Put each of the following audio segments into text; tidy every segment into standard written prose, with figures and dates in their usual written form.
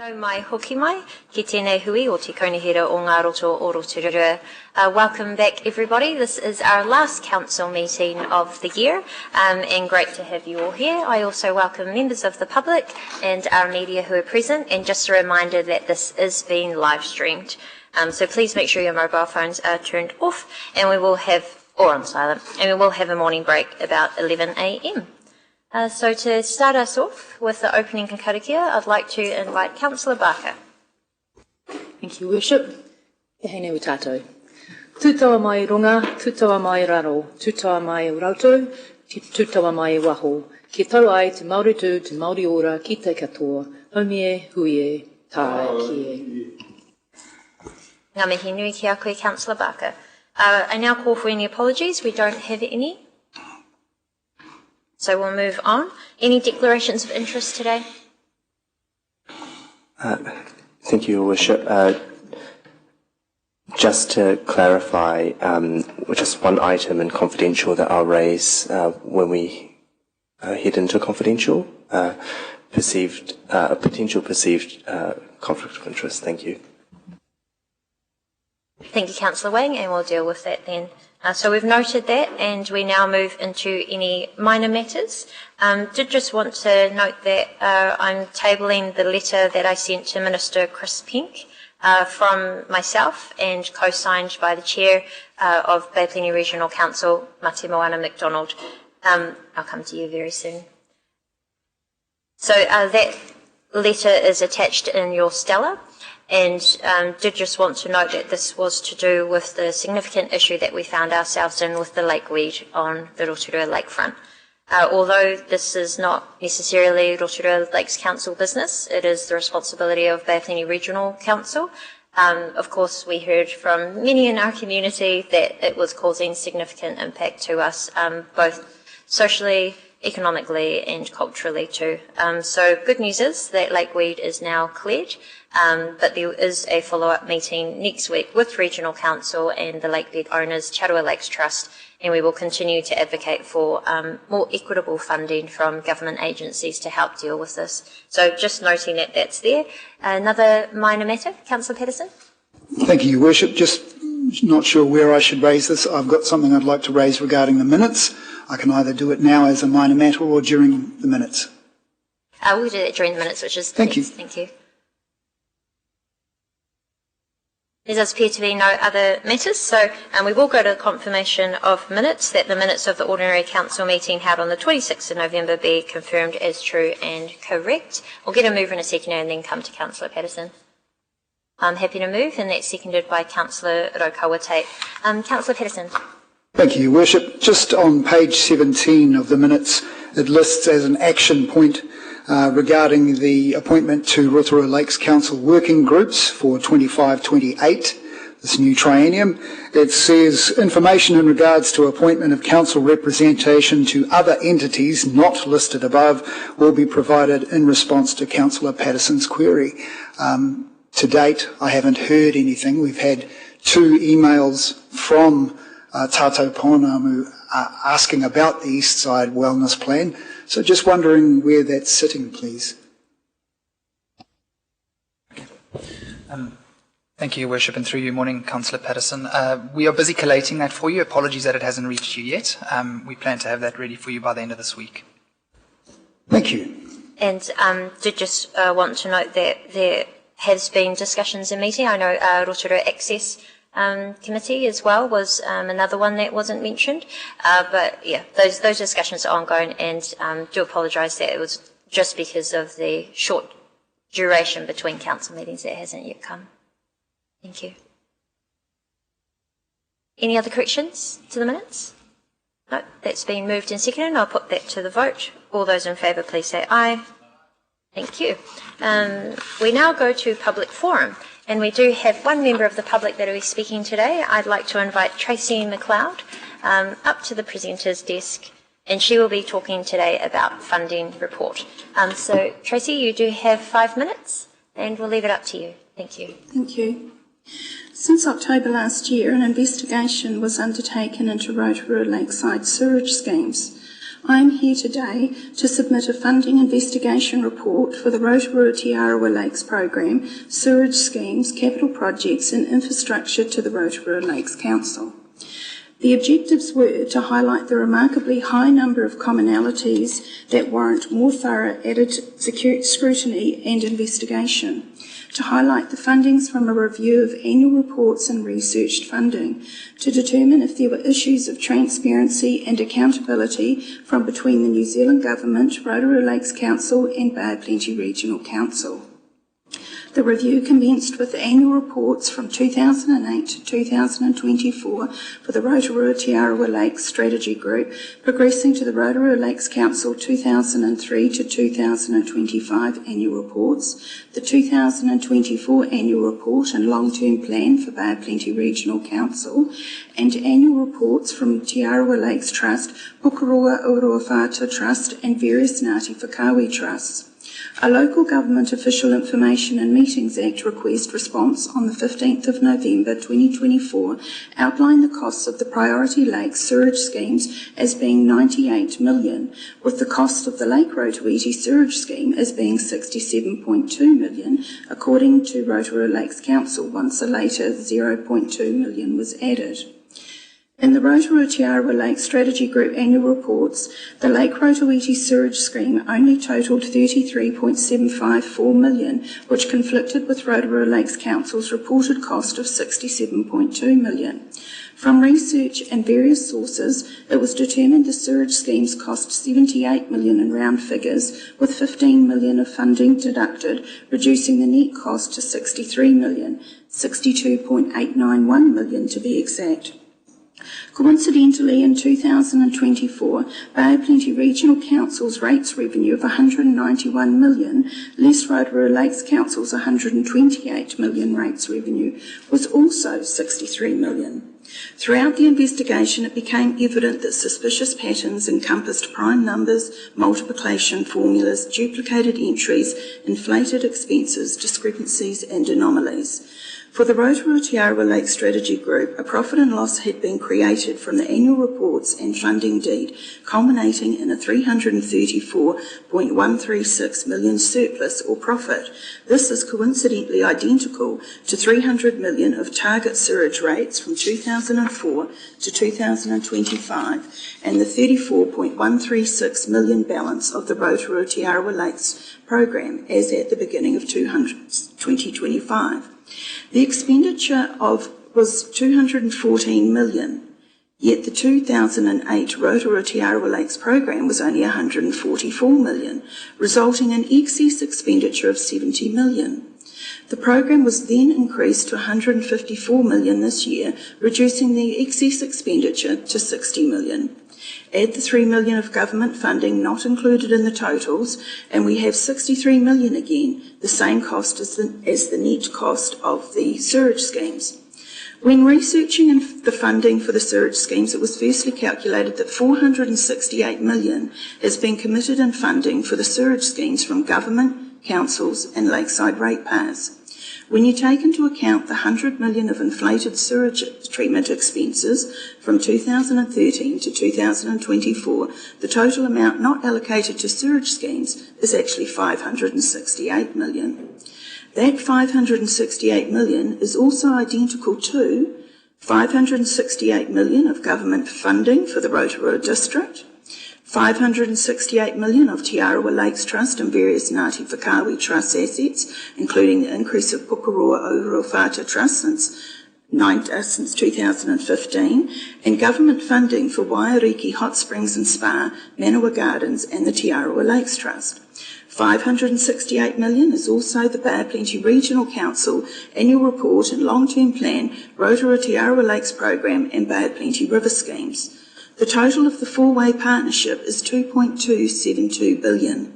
No mai hoki mai, ki tēnei hui o te kaunihera o ngā roto o Rotorua. Welcome back everybody. This is our last council meeting of the year and great to have you all here. I also welcome members of the public and our media who are present, and just a reminder that this is being live streamed. So please make sure your mobile phones are turned off and we will have, or on silent, and we will have a morning break about 11 a.m. So to start us off with the opening karakia, I'd like to invite Councillor Barker. Thank you, Worship. E hei o tātou. Tūtawa mai runga, tūtawa mai raro, tūtawa mai rautou, tūtawa mai waho. Ki tau ai te Māori tū, te Māori ora, ki te katoa, haumie, huie, tāe, kie. Ngā mihi nui ki a koe, Councillor Barker. I now call for any apologies. We don't have any. So we'll move on. Any declarations of interest today? Thank you, Your Worship. Just to clarify, just one item in confidential that I'll raise when we head into confidential, a potential perceived conflict of interest. Thank you. Thank you, Councillor Wang, and we'll deal with that then. So we've noted that, and we now move into any minor matters. Did just want to note that I'm tabling the letter that I sent to Minister Chris Pink from myself and co-signed by the Chair of Bay Plenty Regional Council, Mate Moana McDonald. I'll come to you very soon. So that letter is attached in your Stella. And did just want to note that this was to do with the significant issue that we found ourselves in with the lakeweed on the Rotorua lakefront. Although this is not necessarily Rotorua Lakes Council business, it is the responsibility of Bay Plenty Regional Council. Of course, we heard from many in our community that it was causing significant impact to us, both socially, economically and culturally too. So good news is that lakeweed is now cleared. But there is a follow-up meeting next week with Regional Council and the lakebed owners, Rotorua Lakes Trust, and we will continue to advocate for more equitable funding from government agencies to help deal with this. So just noting that that's there. Another minor matter, Councillor Patterson. Thank you, Your Worship. Just not sure where I should raise this. I've got something I'd like to raise regarding the minutes. I can either do it now as a minor matter or during the minutes. We'll do that during the minutes, which is Thank you. Thank you. There does appear to be no other matters, so we will go to the confirmation of minutes, that the minutes of the Ordinary Council meeting held on the 26th of November be confirmed as true and correct. We'll get a mover and a seconder and then come to Councillor Patterson. I'm happy to move, and that's seconded by Councillor Rokawa-Tate. Councillor Patterson. Thank you, Your Worship. Just on page 17 of the minutes, it lists as an action point regarding the appointment to Rotorua Lakes Council working groups for 25-28, this new triennium. It says information in regards to appointment of council representation to other entities not listed above will be provided in response to Councillor Patterson's query. To date, I haven't heard anything. We've had 2 emails from Tātou Pounamu asking about the East Side Wellness Plan. So just wondering where that's sitting, please. Thank you, Your Worship, and through you, morning, Councillor Patterson. We are busy collating that for you. Apologies that it hasn't reached you yet. We plan to have that ready for you by the end of this week. Thank you. And did just want to note that there has been discussions in meeting. I know Rotorua Access Committee as well was another one that wasn't mentioned. But yeah, those discussions are ongoing, and do apologise that it was just because of the short duration between council meetings that hasn't yet come. Thank you. Any other corrections to the minutes? No, that's been moved and seconded. I'll put that to the vote. All those in favour, please say aye. Thank you. We now go to public forum, and we do have one member of the public that will be speaking today. I'd like to invite Tracy McLeod up to the presenter's desk, and she will be talking today about funding report. So Tracy, you do have 5 minutes, and we'll leave it up to you. Thank you. Thank you. Since October last year, an investigation was undertaken into Rotorua Lakeside sewerage schemes. I am here today to submit a funding investigation report for the Rotorua Lakes Program, Sewerage Schemes, Capital Projects and Infrastructure to the Rotorua Lakes Council. The objectives were to highlight the remarkably high number of commonalities that warrant more thorough added scrutiny and investigation, to highlight the fundings from a review of annual reports and researched funding, to determine if there were issues of transparency and accountability from between the New Zealand Government, Rotorua Lakes Council and Bay of Plenty Regional Council. The review commenced with annual reports from 2008 to 2024 for the Rotorua Lakes Strategy Group, progressing to the Rotorua Lakes Council 2003 to 2025 annual reports, the 2024 annual report and long-term plan for Bay of Plenty Regional Council, and annual reports from Te Arawa Lakes Trust, Pukeroa Uruawhata Trust and various Ngāti Whakāui trusts. A Local Government Official Information and Meetings Act request response on the 15th of November 2024 outlined the costs of the Priority Lakes sewerage schemes as being $98 million, with the cost of the Lake Rotoiti sewerage scheme as being $67.2 million, according to Rotorua Lakes Council, once a later $0.2 million was added. In the Rotorua Lakes Strategy Group annual reports, the Lake Rotoiti sewerage scheme only totalled $33.754 million, which conflicted with Rotorua Lakes Council's reported cost of $67.2 million. From research and various sources, it was determined the sewerage schemes cost $78 million in round figures, with $15 million of funding deducted, reducing the net cost to $63 million, $62.891 million to be exact. Coincidentally, in 2024, Bay of Plenty Regional Council's rates revenue of $191 million, less Rotorua Lakes Council's $128 million rates revenue, was also $63 million. Throughout the investigation, it became evident that suspicious patterns encompassed prime numbers, multiplication formulas, duplicated entries, inflated expenses, discrepancies and anomalies. For the Rotorua Lakes Strategy Group, a profit and loss had been created from the annual reports and funding deed, culminating in a $334.136 million surplus or profit. This is coincidentally identical to $300 million of target sewerage rates from 2004 to 2025 and the $34.136 million balance of the Rotorua Lakes program as at the beginning of 2025. The expenditure was $214 million, yet the 2008 Rotorua Lakes program was only $144 million, resulting in excess expenditure of $70 million. The program was then increased to $154 million this year, reducing the excess expenditure to $60 million. Add the $3 million of government funding not included in the totals, and we have $63 million again, the same cost as the net cost of the sewerage schemes. When researching the funding for the sewerage schemes, it was firstly calculated that $468 million has been committed in funding for the sewerage schemes from government, councils and lakeside ratepayers. When you take into account the $100 million of inflated sewage treatment expenses from 2013 to 2024, the total amount not allocated to sewage schemes is actually $568 million. That $568 million is also identical to $568 million of government funding for the Rotorua District, $568 million of Te Arawa Lakes Trust and various Ngāti Whakāui Trust assets, including the increase of Pukeroa Uruawhata Trust since 2015, and government funding for Wairiki Hot Springs and Spa, Manawa Gardens and the Te Arawa Lakes Trust. $568 million is also the Bay of Plenty Regional Council Annual Report and Long-Term Plan, Rotorua Te Arawa Lakes Program and Bay of Plenty River Schemes. The total of the four-way partnership is $2.272 billion.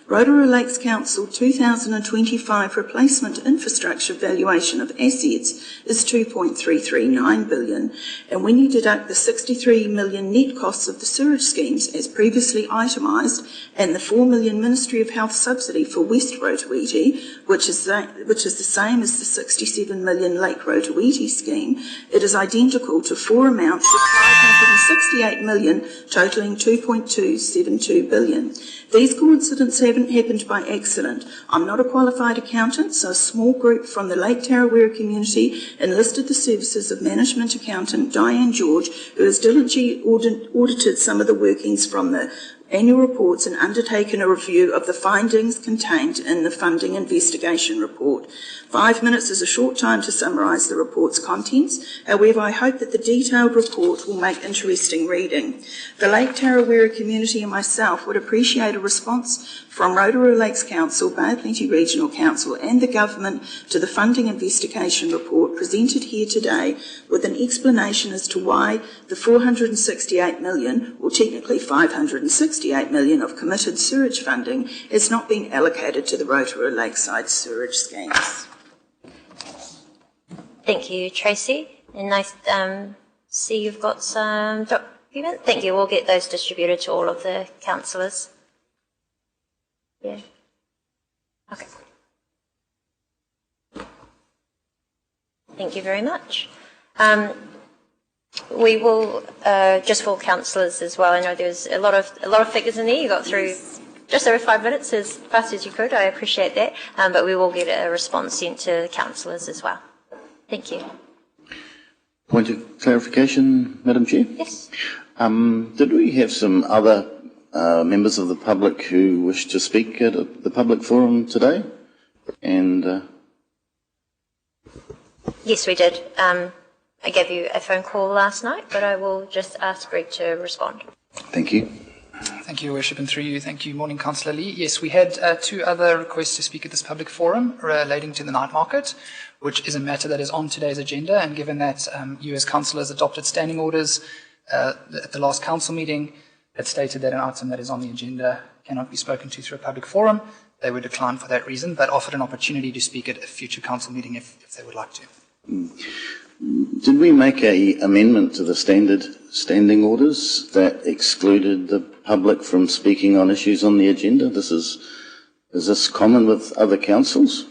Rotorua Lakes Council 2025 replacement infrastructure valuation of assets is $2.339 billion, and when you deduct the $63 million net costs of the sewerage schemes as previously itemised and the $4 million Ministry of Health subsidy for West Rotoiti, which is the same as the $67 million Lake Rotoiti scheme, it is identical to four amounts of $568 million, totalling $2.272 billion. These coincidences haven't happened by accident. I'm not a qualified accountant, so a small group from the Lake Tarawera community enlisted the services of management accountant Diane George, who has diligently audited some of the workings from the annual reports and undertaken a review of the findings contained in the funding investigation report. 5 minutes is a short time to summarise the report's contents. However, I hope that the detailed report will make interesting reading. The Lake Tarawera community and myself would appreciate a response from Rotorua Lakes Council, Bay of Plenty Regional Council and the Government to the funding investigation report presented here today, with an explanation as to why the $468 million, or technically $568 million of committed sewerage funding, has not been allocated to the Rotorua Lakeside sewerage schemes. Thank you, Tracy. And nice see you've got some documents. Thank you. We'll get those distributed to all of the councillors. Yeah. Okay. Thank you very much. We will just for councillors as well. I know there's a lot of figures in there. You got through just over 5 minutes as fast as you could. I appreciate that. But we will get a response sent to councillors as well. Thank you. Point of clarification, Madam Chair? Yes. Did we have some other members of the public who wish to speak at the public forum today? And yes, we did. I gave you a phone call last night, but I will just ask Greg to respond. Thank you. Thank you, Worship, and through you, thank you. Morning, Councillor Lee. Yes, we had two other requests to speak at this public forum relating to the night market, which is a matter that is on today's agenda, and given that you as councillors adopted standing orders at the last council meeting that stated that an item that is on the agenda cannot be spoken to through a public forum, they were declined for that reason, but offered an opportunity to speak at a future council meeting if they would like to. Did we make an amendment to the standing orders that excluded the public from speaking on issues on the agenda? Is this common with other councils?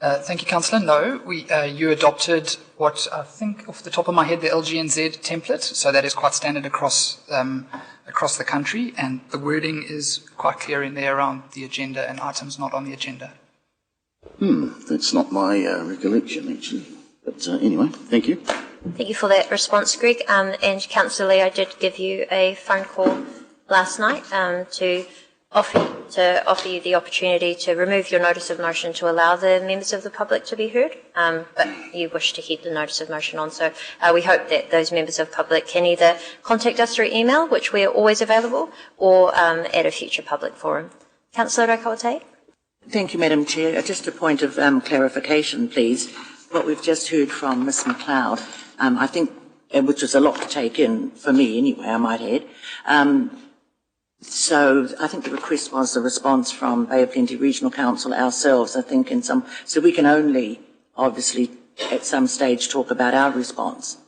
Thank you, Councillor. No, you adopted what I think, off the top of my head, the LGNZ template. So that is quite standard across the country, and the wording is quite clear in there around the agenda and items not on the agenda. That's not my recollection, actually. But anyway, thank you. Thank you for that response, Greg. And Councillor Lee, I did give you a phone call last night to offer you the opportunity to remove your notice of motion to allow the members of the public to be heard, but you wish to keep the notice of motion on. So we hope that those members of the public can either contact us through email, which we are always available, or at a future public forum. Councillor Rakawate? Thank you, Madam Chair. Just a point of clarification, please. What we've just heard from Ms McLeod, I think, which was a lot to take in, for me anyway, I might add. So I think the request was the response from Bay of Plenty Regional Council ourselves, I think, so we can only, obviously, at some stage talk about our response.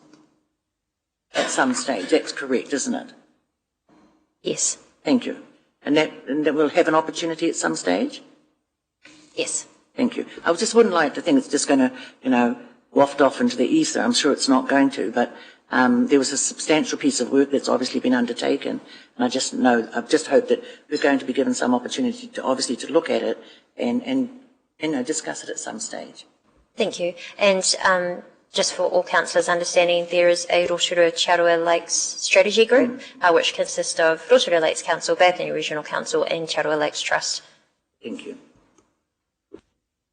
At some stage, that's correct, isn't it? Yes. Thank you. And that we'll have an opportunity at some stage? Yes. Thank you. I just wouldn't like to think it's just going to, waft off into the ether. I'm sure it's not going to, but there was a substantial piece of work that's obviously been undertaken, and I've just hoped that we're going to be given some opportunity to look at it and discuss it at some stage. Thank you. And just for all councillors' understanding, there is a Rotorua Lakes strategy group, which consists of Rotorua Lakes Council, Bay of Plenty Regional Council, and Rotorua Lakes Trust. Thank you.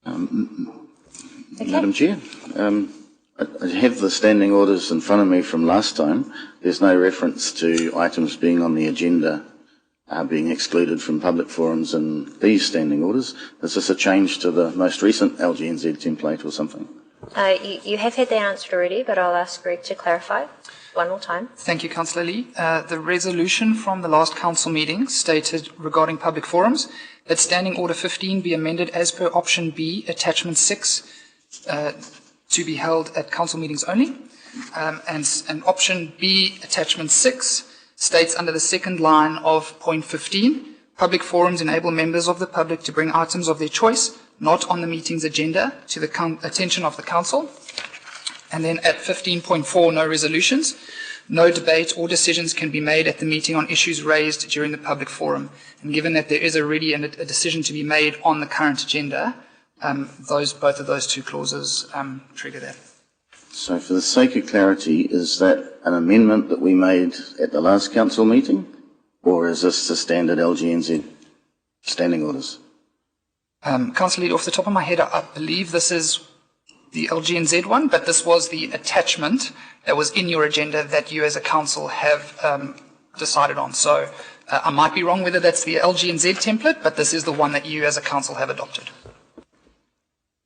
Okay. Madam Chair, I have the standing orders in front of me from last time. There's no reference to items being on the agenda being excluded from public forums in these standing orders. Is this a change to the most recent LGNZ template or something? You have had that answered already, but I'll ask Greg to clarify. one more time. Thank you, Councillor Lee. The resolution from the last council meeting stated regarding public forums that Standing Order 15 be amended as per option B, attachment 6, to be held at council meetings only. And option B, attachment 6, states under the second line of point 15, public forums enable members of the public to bring items of their choice, not on the meeting's agenda, to the attention of the council. And then at 15.4, no resolutions. No debate or decisions can be made at the meeting on issues raised during the public forum. And given that there is already a decision to be made on the current agenda, both of those two clauses trigger that. So for the sake of clarity, is that an amendment that we made at the last council meeting, or is this the standard LGNZ standing orders? Councillor Lead, off the top of my head, I believe this is the LGNZ one, but this was the attachment that was in your agenda that you as a council have decided on. So I might be wrong whether that's the LGNZ template, but this is the one that you as a council have adopted.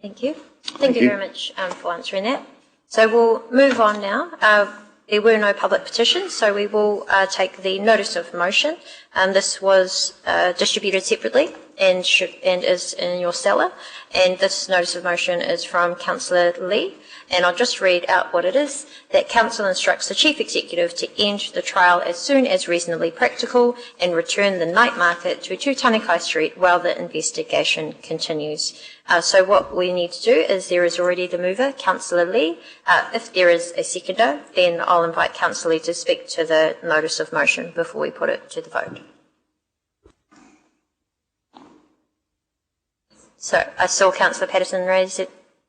Thank you. Thank you very much for answering that. So we'll move on now. There were no public petitions, so we will take the notice of motion. This was distributed separately and is in your cellar. And this notice of motion is from Councillor Lee. And I'll just read out what it is. That Council instructs the Chief Executive to end the trial as soon as reasonably practical and return the night market to Tutanekai Street while the investigation continues. So what we need to do is there is already the mover, Councillor Lee. If there is a seconder, then I'll invite Councillor Lee to speak to the notice of motion before we put it to the vote. So I saw Councillor Patterson raise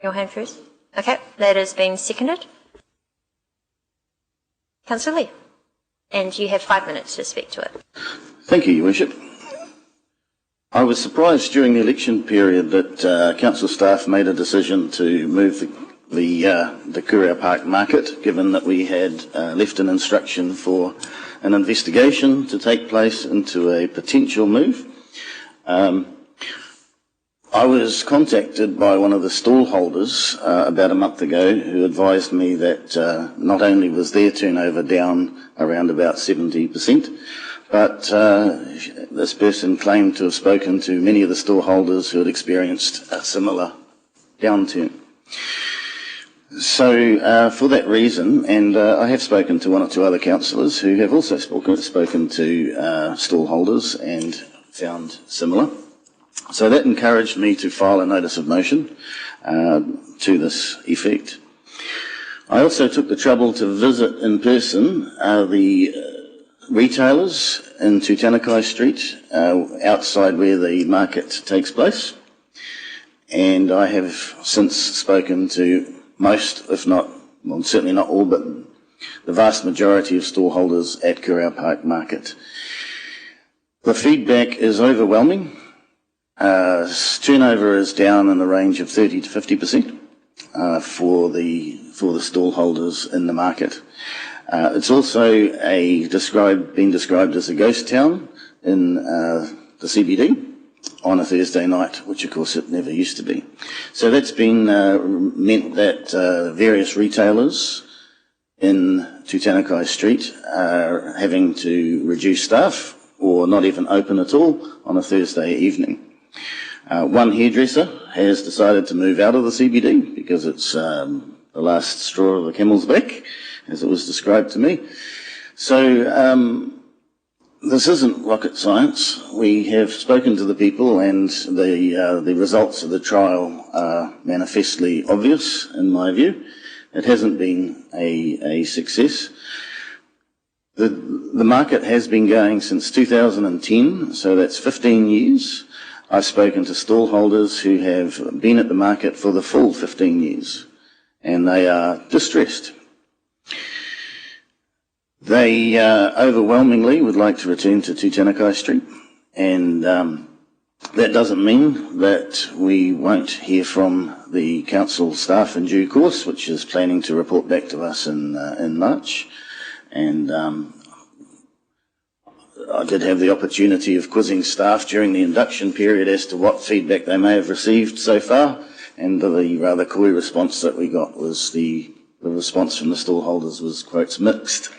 your hand first. Okay, that has been seconded. Councillor Lee, and you have 5 minutes to speak to it. Thank you, Your Worship. I was surprised during the election period that council staff made a decision to move the Courier Park market, given that we had left an instruction for an investigation to take place into a potential move. I was contacted by one of the stall holders about a month ago who advised me that not only was their turnover down around about 70%, but this person claimed to have spoken to many of the stall holders who had experienced a similar downturn. So for that reason, and I have spoken to one or two other councillors who have also spoken to stall holders and found similar. So that encouraged me to file a notice of motion to this effect. I also took the trouble to visit in person the retailers in Tutanekai Street, outside where the market takes place. And I have since spoken to most, if not, well, certainly not all, but the vast majority of stallholders at Courier Park Market. The feedback is overwhelming. Turnover is down in the range of 30 to 50% for the stallholders in the market. It's also been described as a ghost town in the CBD on a Thursday night, which of course it never used to be. So that's been meant that various retailers in Tutanekai Street are having to reduce staff or not even open at all on a Thursday evening. One hairdresser has decided to move out of the CBD because it's the last straw of the camel's back, as it was described to me. So this isn't rocket science. We have spoken to the people, and the results of the trial are manifestly obvious, in my view. It hasn't been a success. The market has been going since 2010, so that's 15 years. I've spoken to stallholders who have been at the market for the full 15 years, and they are distressed. They overwhelmingly would like to return to Tutanekai Street, and that doesn't mean that we won't hear from the council staff in due course, which is planning to report back to us in March. And I did have the opportunity of quizzing staff during the induction period as to what feedback they may have received so far, and the rather coy response that we got was the the response from the stallholders was, quotes, mixed.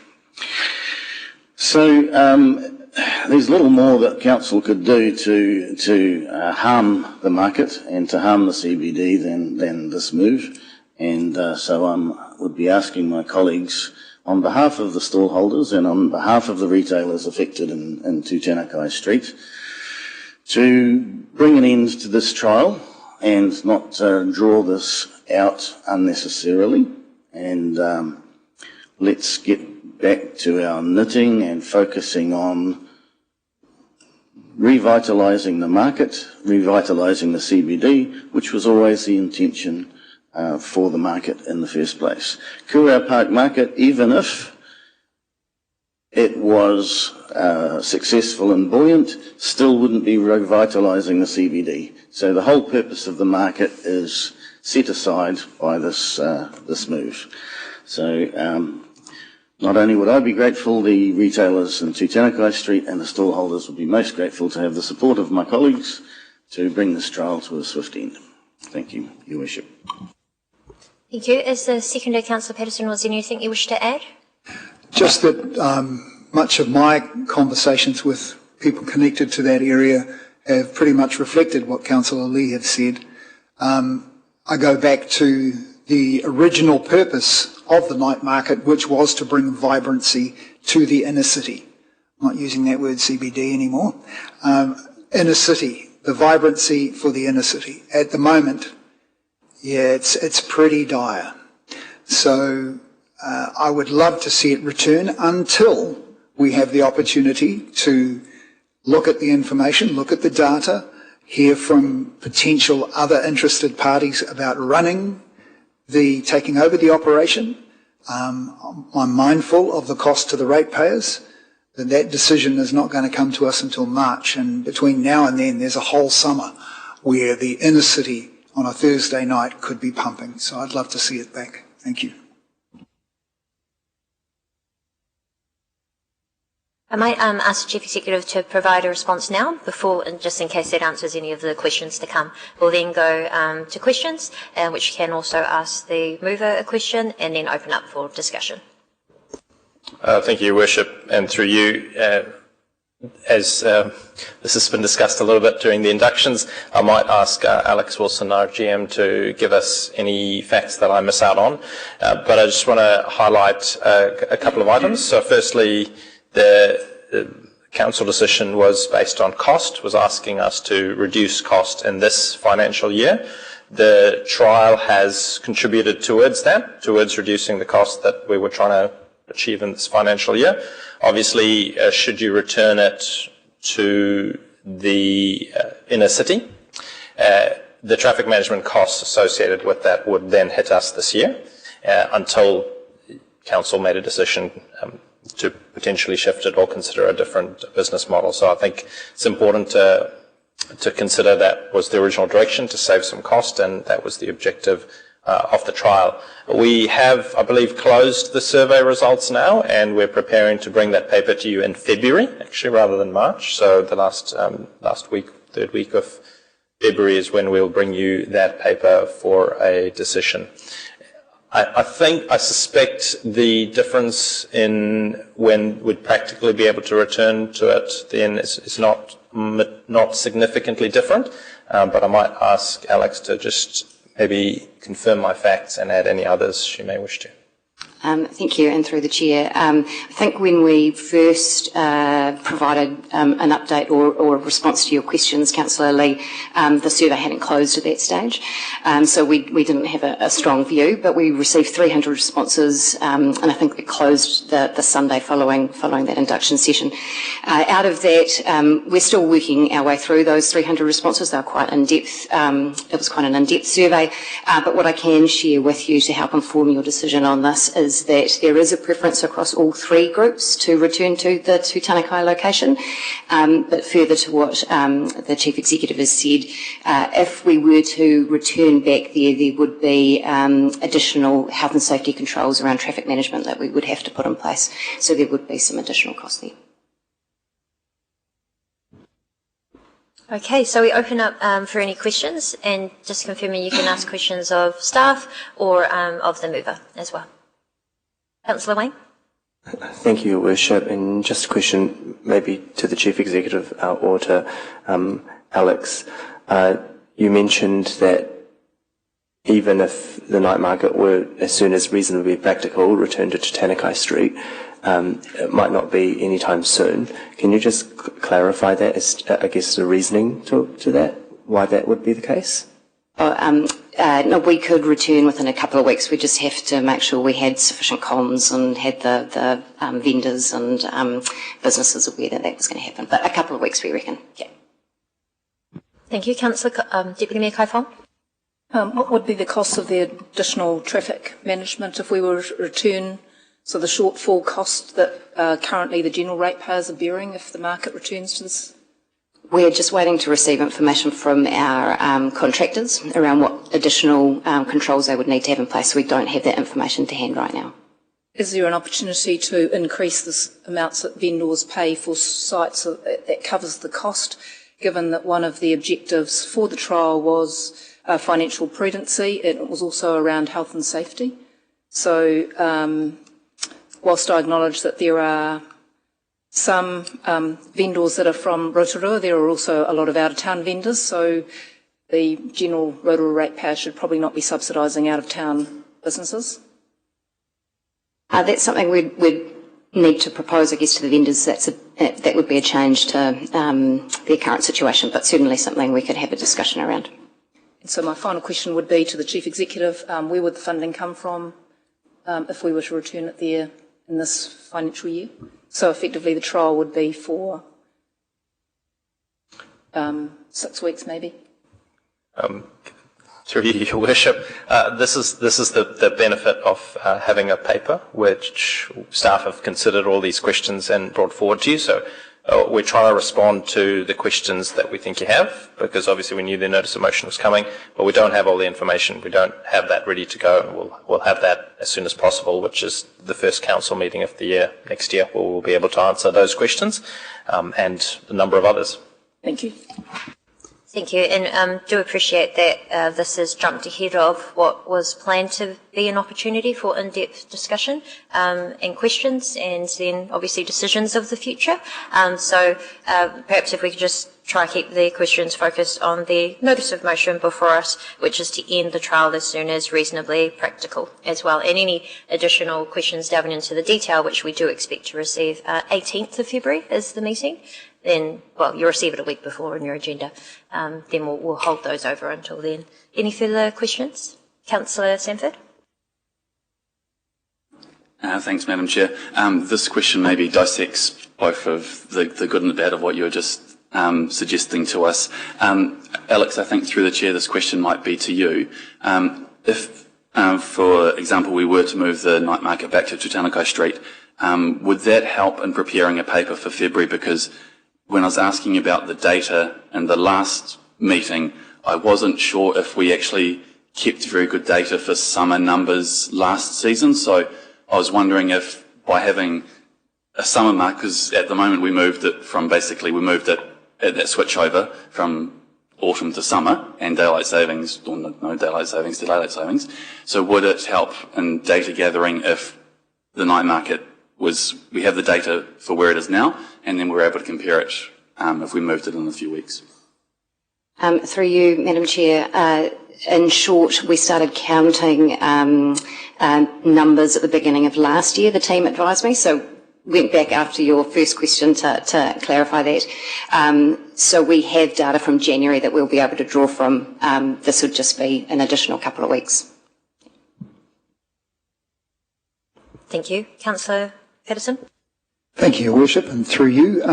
So there's little more that council could do to harm the market and to harm the CBD than this move. And so I would be asking my colleagues, on behalf of the stallholders and on behalf of the retailers affected in Tūtanakai Street, to bring an end to this trial and not draw this out unnecessarily. And let's get back to our knitting and focusing on revitalising the market, revitalising the CBD, which was always the intention for the market in the first place. Kura Park Market, even if it was successful and buoyant, still wouldn't be revitalising the CBD. So the whole purpose of the market is set aside by this move. So not only would I be grateful, the retailers in Tūtanakai Street and the stallholders would be most grateful to have the support of my colleagues to bring this trial to a swift end. Thank you, Your Worship. Thank you. As the Seconder, Councillor Patterson, was there anything you wish to add? Just that much of my conversations with people connected to that area have pretty much reflected what Councillor Lee had said. I go back to the original purpose of the night market, which was to bring vibrancy to the inner city. I'm not using that word CBD anymore. Inner city, the vibrancy for the inner city. At the moment, yeah, it's pretty dire. So I would love to see it return until we have the opportunity to look at the information, look at the data, hear from potential other interested parties about taking over the operation. I'm mindful of the cost to the ratepayers. That decision is not going to come to us until March, and between now and then there's a whole summer where the inner city on a Thursday night could be pumping. So I'd love to see it back. Thank you. I might ask the Chief Executive to provide a response now, just in case that answers any of the questions to come. We'll then go to questions, which you can also ask the mover a question, and then open up for discussion. Thank you, Your Worship, and through you, as this has been discussed a little bit during the inductions, I might ask Alex Wilson, our GM, to give us any facts that I miss out on. But I just want to highlight a couple of items. So firstly, the council decision was based on cost, was asking us to reduce cost in this financial year. The trial has contributed towards that, towards reducing the cost that we were trying to achieve in this financial year. Obviously, should you return it to the inner city, the traffic management costs associated with that would then hit us this year until council made a decision to potentially shift it or consider a different business model. So I think it's important to consider that was the original direction, to save some cost, and that was the objective of the trial. We have, I believe, closed the survey results now, and we're preparing to bring that paper to you in February, actually, rather than March. So the last week, third week of February is when we'll bring you that paper for a decision. I suspect the difference in when we'd practically be able to return to it then is not significantly different, but I might ask Alex to just maybe confirm my facts and add any others she may wish to. Thank you, and through the Chair. I think when we first provided an update or a response to your questions, Councillor Lee, the survey hadn't closed at that stage, so we didn't have a strong view, but we received 300 responses, and I think it closed the Sunday following that induction session. Out of that, we're still working our way through those 300 responses. They were quite in-depth. It was quite an in-depth survey, but what I can share with you to help inform your decision on this is that there is a preference across all three groups to return to the Tūtanakai location. But further to what the Chief Executive has said, if we were to return back there would be additional health and safety controls around traffic management that we would have to put in place. So there would be some additional cost there. Okay, so we open up for any questions, and just confirming you can ask questions of staff or of the mover as well. Councillor Wayne? Thank you, Your Worship. And just a question maybe to the Chief Executive or to Alex. You mentioned that even if the night market were, as soon as reasonably practical, returned to Tanakai Street, it might not be anytime soon. Can you just clarify that, as, I guess, the reasoning to that, why that would be the case? No, we could return within a couple of weeks. We just have to make sure we had sufficient comms and had the vendors and businesses aware that that was going to happen. But a couple of weeks, we reckon, yeah. Thank you. Councillor Deputy Mayor Kaifong? What would be the cost of the additional traffic management if we were to return? So the shortfall cost that currently the general ratepayers are bearing if the market returns to this? We're just waiting to receive information from our contractors around what additional controls they would need to have in place. So we don't have that information to hand right now. Is there an opportunity to increase the amounts that vendors pay for sites so that covers the cost, given that one of the objectives for the trial was financial prudency, and it was also around health and safety? So whilst I acknowledge that there are some vendors that are from Rotorua, there are also a lot of out-of-town vendors, so the general Rotorua ratepayer should probably not be subsidising out-of-town businesses. That's something we'd need to propose, I guess, to the vendors. That would be a change to their current situation, but certainly something we could have a discussion around. And so my final question would be to the Chief Executive, where would the funding come from if we were to return it there in this financial year? So effectively the trial would be for 6 weeks maybe? Through you, Your Worship, this is the benefit of having a paper which staff have considered all these questions and brought forward to you. So we're trying to respond to the questions that we think you have, because obviously we knew the notice of motion was coming, but we don't have all the information. We don't have that ready to go. We'll have that as soon as possible, which is the first council meeting of the year next year, where we'll be able to answer those questions and a number of others. Thank you. Thank you, and do appreciate that this has jumped ahead of what was planned to be an opportunity for in-depth discussion and questions, and then obviously decisions of the future. So perhaps if we could just try to keep the questions focused on the notice of motion before us, which is to end the trial as soon as reasonably practical as well. And any additional questions delving into the detail, which we do expect to receive 18th of February is the meeting. Then, well, you'll receive it a week before in your agenda. Then we'll hold those over until then. Any further questions? Councillor Sanford? Thanks, Madam Chair. This question maybe dissects both of the good and the bad of what you were just suggesting to us. Alex, I think through the Chair, this question might be to you. If, for example, we were to move the night market back to Tanakai Street, would that help in preparing a paper for February? Because when I was asking about the data in the last meeting, I wasn't sure if we actually kept very good data for summer numbers last season. So I was wondering if by having a summer mark, because at the moment we moved it at that switch over from autumn to summer and daylight savings, or no daylight savings to daylight savings. So would it help in data gathering if the night market we have the data for where it is now, and then we're able to compare it if we moved it in a few weeks? Through you, Madam Chair, in short, we started counting numbers at the beginning of last year, the team advised me, so went back after your first question to clarify that. So we have data from January that we'll be able to draw from. This would just be an additional couple of weeks. Thank you. Councillor Patterson? Thank you, Your Worship, and through you,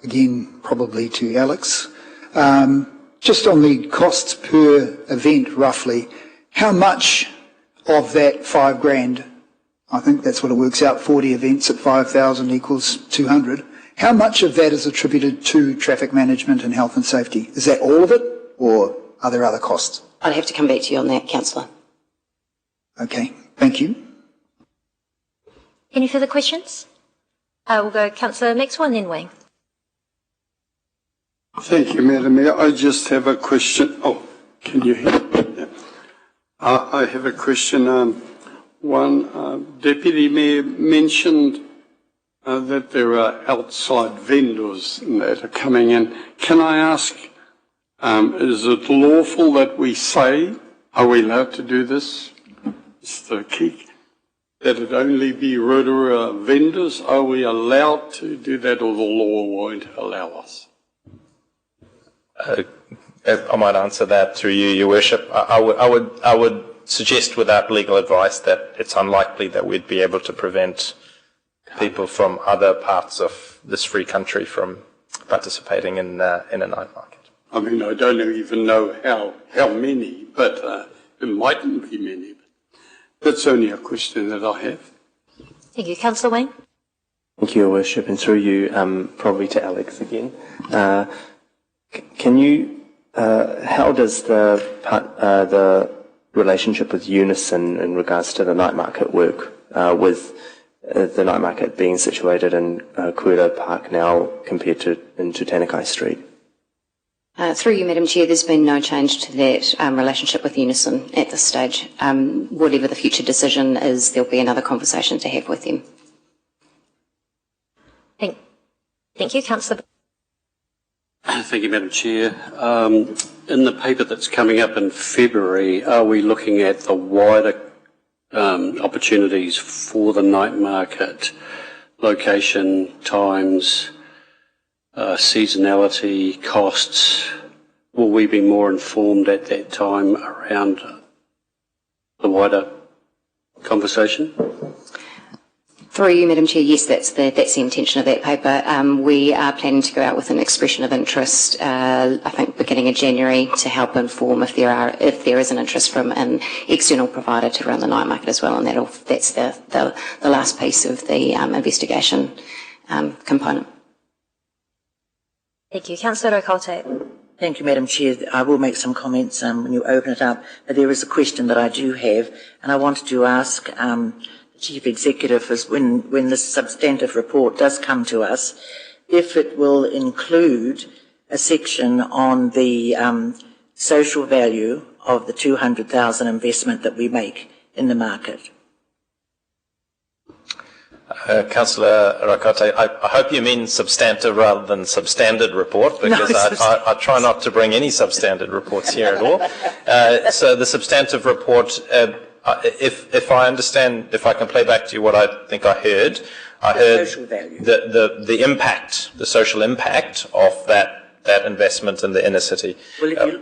again, probably to Alex. Just on the costs per event, roughly, how much of that $5,000, I think that's what it works out, 40 events at 5,000 equals 200, how much of that is attributed to traffic management and health and safety? Is that all of it, or are there other costs? I'd have to come back to you on that, Councillor. Okay, thank you. Any further questions? We'll go Councillor Maxwell and then Wayne. Thank you, Madam Mayor. I just have a question. Oh, can you hear me? Yeah. I have a question. Deputy Mayor mentioned that there are outside vendors that are coming in. Can I ask, is it lawful that we say, are we allowed to do this? Mr. Keek, that it only be Rotorua vendors? Are we allowed to do that, or the law won't allow us? I might answer that through you, Your Worship. I would suggest without legal advice that it's unlikely that we'd be able to prevent people from other parts of this free country from participating in a night market. I mean, I don't even know how many, but it mightn't be many. That's only a question that I have. Thank you. Councillor Wayne. Thank you, Your Worship, and through you, probably to Alex again. Can you, how does the relationship with Unison in regards to the night market work, with the night market being situated in Kuera Park now compared to in Tutanakai Street? Through you, Madam Chair, there's been no change to that relationship with Unison at this stage. Whatever the future decision is, there'll be another conversation to have with them. Thank you, Councillor. Thank you, Madam Chair. In the paper that's coming up in February, are we looking at the wider opportunities for the night market, location, times, seasonality, costs? Will we be more informed at that time around the wider conversation? Through you, Madam Chair, yes, that's the intention of that paper. We are planning to go out with an expression of interest, I think beginning of January, to help inform if there is an interest from an external provider to run the night market as well, and that's the last piece of the investigation component. Thank you. Councillor Okolte. Thank you, Madam Chair. I will make some comments when you open it up, but there is a question that I do have, and I wanted to ask Chief Executive is when this substantive report does come to us, if it will include a section on the social value of the 200,000 investment that we make in the market. Councillor Rakote, I hope you mean substantive rather than substandard report, because I try not to bring any substandard reports here at all. So the substantive report, if I understand, if I can play back to you what I think I heard the impact, the social impact of that investment in the inner city. Well,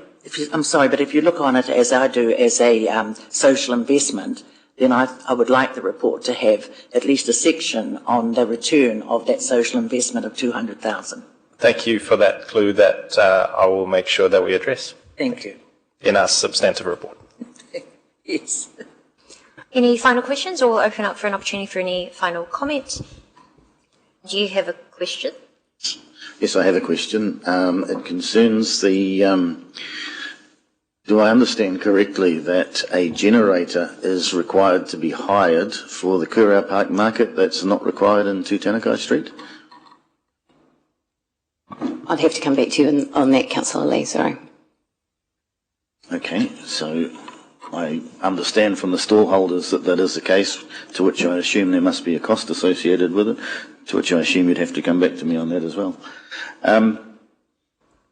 I'm sorry, but if you look on it as I do, as a social investment, then I would like the report to have at least a section on the return of that social investment of 200,000. Thank you for that clue that I will make sure that we address. Thank you. In our substantive report. Yes. Any final questions, or we'll open up for an opportunity for any final comments? Do you have a question? Yes, I have a question. It concerns the... do I understand correctly that a generator is required to be hired for the Kuera Park market that's not required in Tutanakai Street? I'd have to come back to you on that, Councillor Lee, sorry. Okay, so I understand from the stallholders that that is the case, to which I assume there must be a cost associated with it, to which I assume you'd have to come back to me on that as well.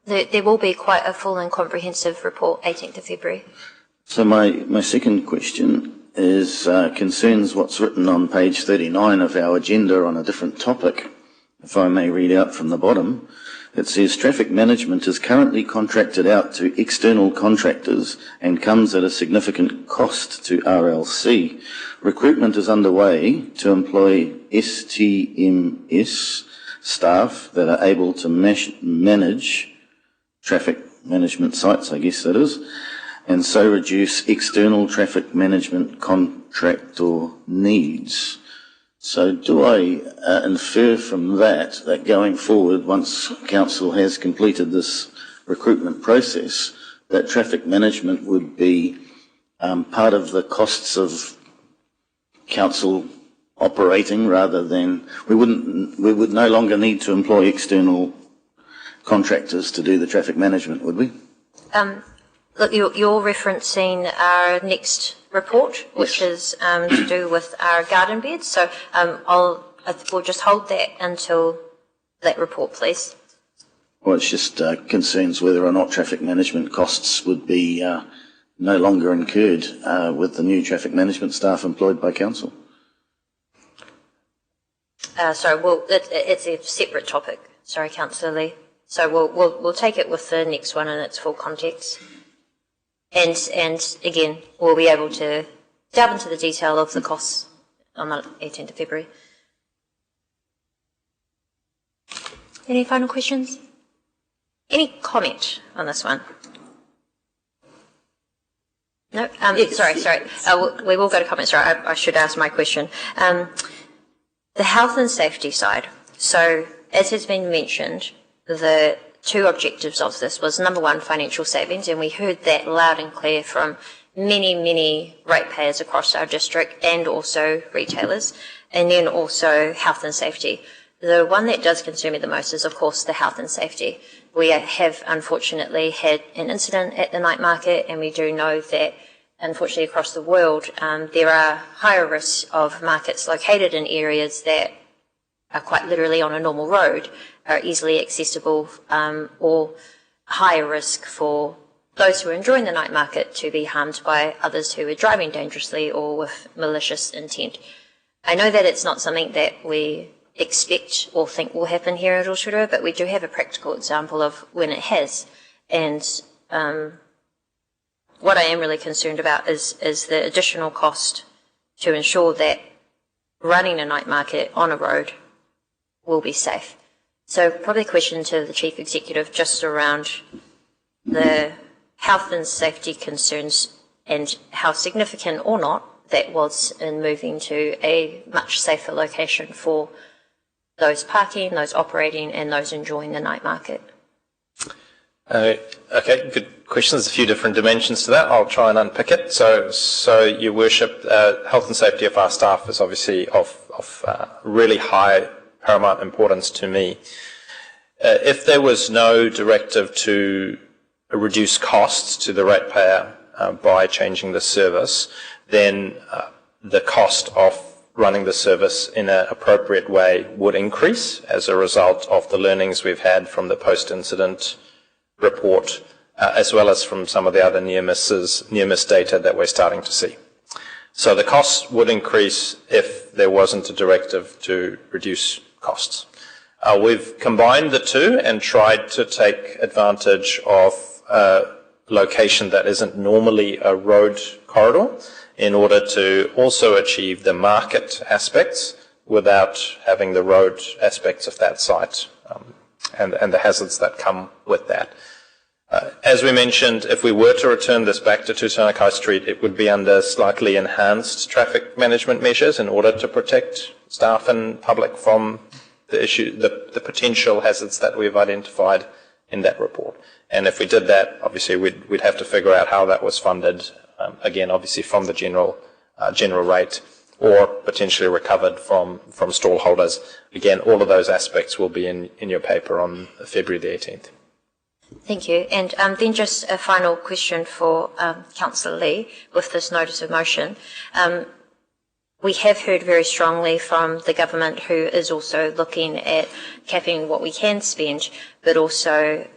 There will be quite a full and comprehensive report 18th of February. So my second question is concerns what's written on page 39 of our agenda on a different topic. If I may read out from the bottom, it says traffic management is currently contracted out to external contractors and comes at a significant cost to RLC. Recruitment is underway to employ STMS staff that are able to manage traffic management sites, I guess that is, and so reduce external traffic management contractor needs. So do I infer from that going forward, once Council has completed this recruitment process, that traffic management would be part of the costs of Council operating, rather than we would no longer need to employ external contractors to do the traffic management, would we? Look, you're referencing our next report, which is to do with our garden beds. So we'll just hold that until that report, please. Well, it's just concerns whether or not traffic management costs would be no longer incurred with the new traffic management staff employed by council. Sorry, it's a separate topic. Sorry, Councillor Lee. So we'll take it with the next one in its full context. And again, we'll be able to delve into the detail of the costs on the 18th of February. Any final questions? Any comment on this one? No? Sorry. We will go to comments. Sorry, I should ask my question. The health and safety side. So, as has been mentioned, the two objectives of this was, number one, financial savings, and we heard that loud and clear from many ratepayers across our district and also retailers, and then also health and safety. The one that does concern me the most is, of course, the health and safety. We have unfortunately had an incident at the night market, and we do know that unfortunately across the world there are higher risks of markets located in areas that are quite literally on a normal road, are easily accessible, or higher risk for those who are enjoying the night market to be harmed by others who are driving dangerously or with malicious intent. I know that it's not something that we expect or think will happen here at Rotorua, but we do have a practical example of when it has. And what I am really concerned about is the additional cost to ensure that running a night market on a road will be safe. So probably a question to the Chief Executive just around the health and safety concerns and how significant or not that was in moving to a much safer location for those parking, those operating and those enjoying the night market. Okay, good question. There's a few different dimensions to that. I'll try and unpick it. So Your Worship, health and safety of our staff is obviously of really high paramount importance to me. If there was no directive to reduce costs to the ratepayer by changing the service, then the cost of running the service in an appropriate way would increase as a result of the learnings we've had from the post-incident report, as well as from some of the other near-miss data that we're starting to see. So the costs would increase if there wasn't a directive to reduce costs. We've combined the two and tried to take advantage of a location that isn't normally a road corridor in order to also achieve the market aspects without having the road aspects of that site and the hazards that come with that. As we mentioned, if we were to return this back to Tūtanakai Street, it would be under slightly enhanced traffic management measures in order to protect staff and public from the potential hazards that we've identified in that report. And if we did that, obviously we'd have to figure out how that was funded, again, obviously from the general rate, or potentially recovered from stall holders. Again, all of those aspects will be in your paper on February the 18th. Thank you. And then just a final question for Councillor Lee with this notice of motion. We have heard very strongly from the government, who is also looking at capping what we can spend, but also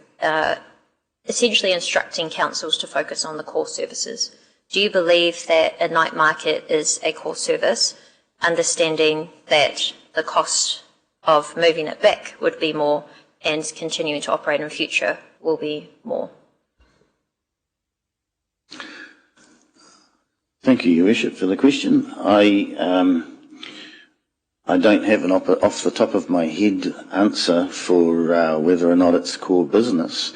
essentially instructing councils to focus on the core services. Do you believe that a night market is a core service, understanding that the cost of moving it back would be more and continuing to operate in the future will be more? Thank you, Your Worship, for the question. I don't have an off the top of my head answer for whether or not it's core business.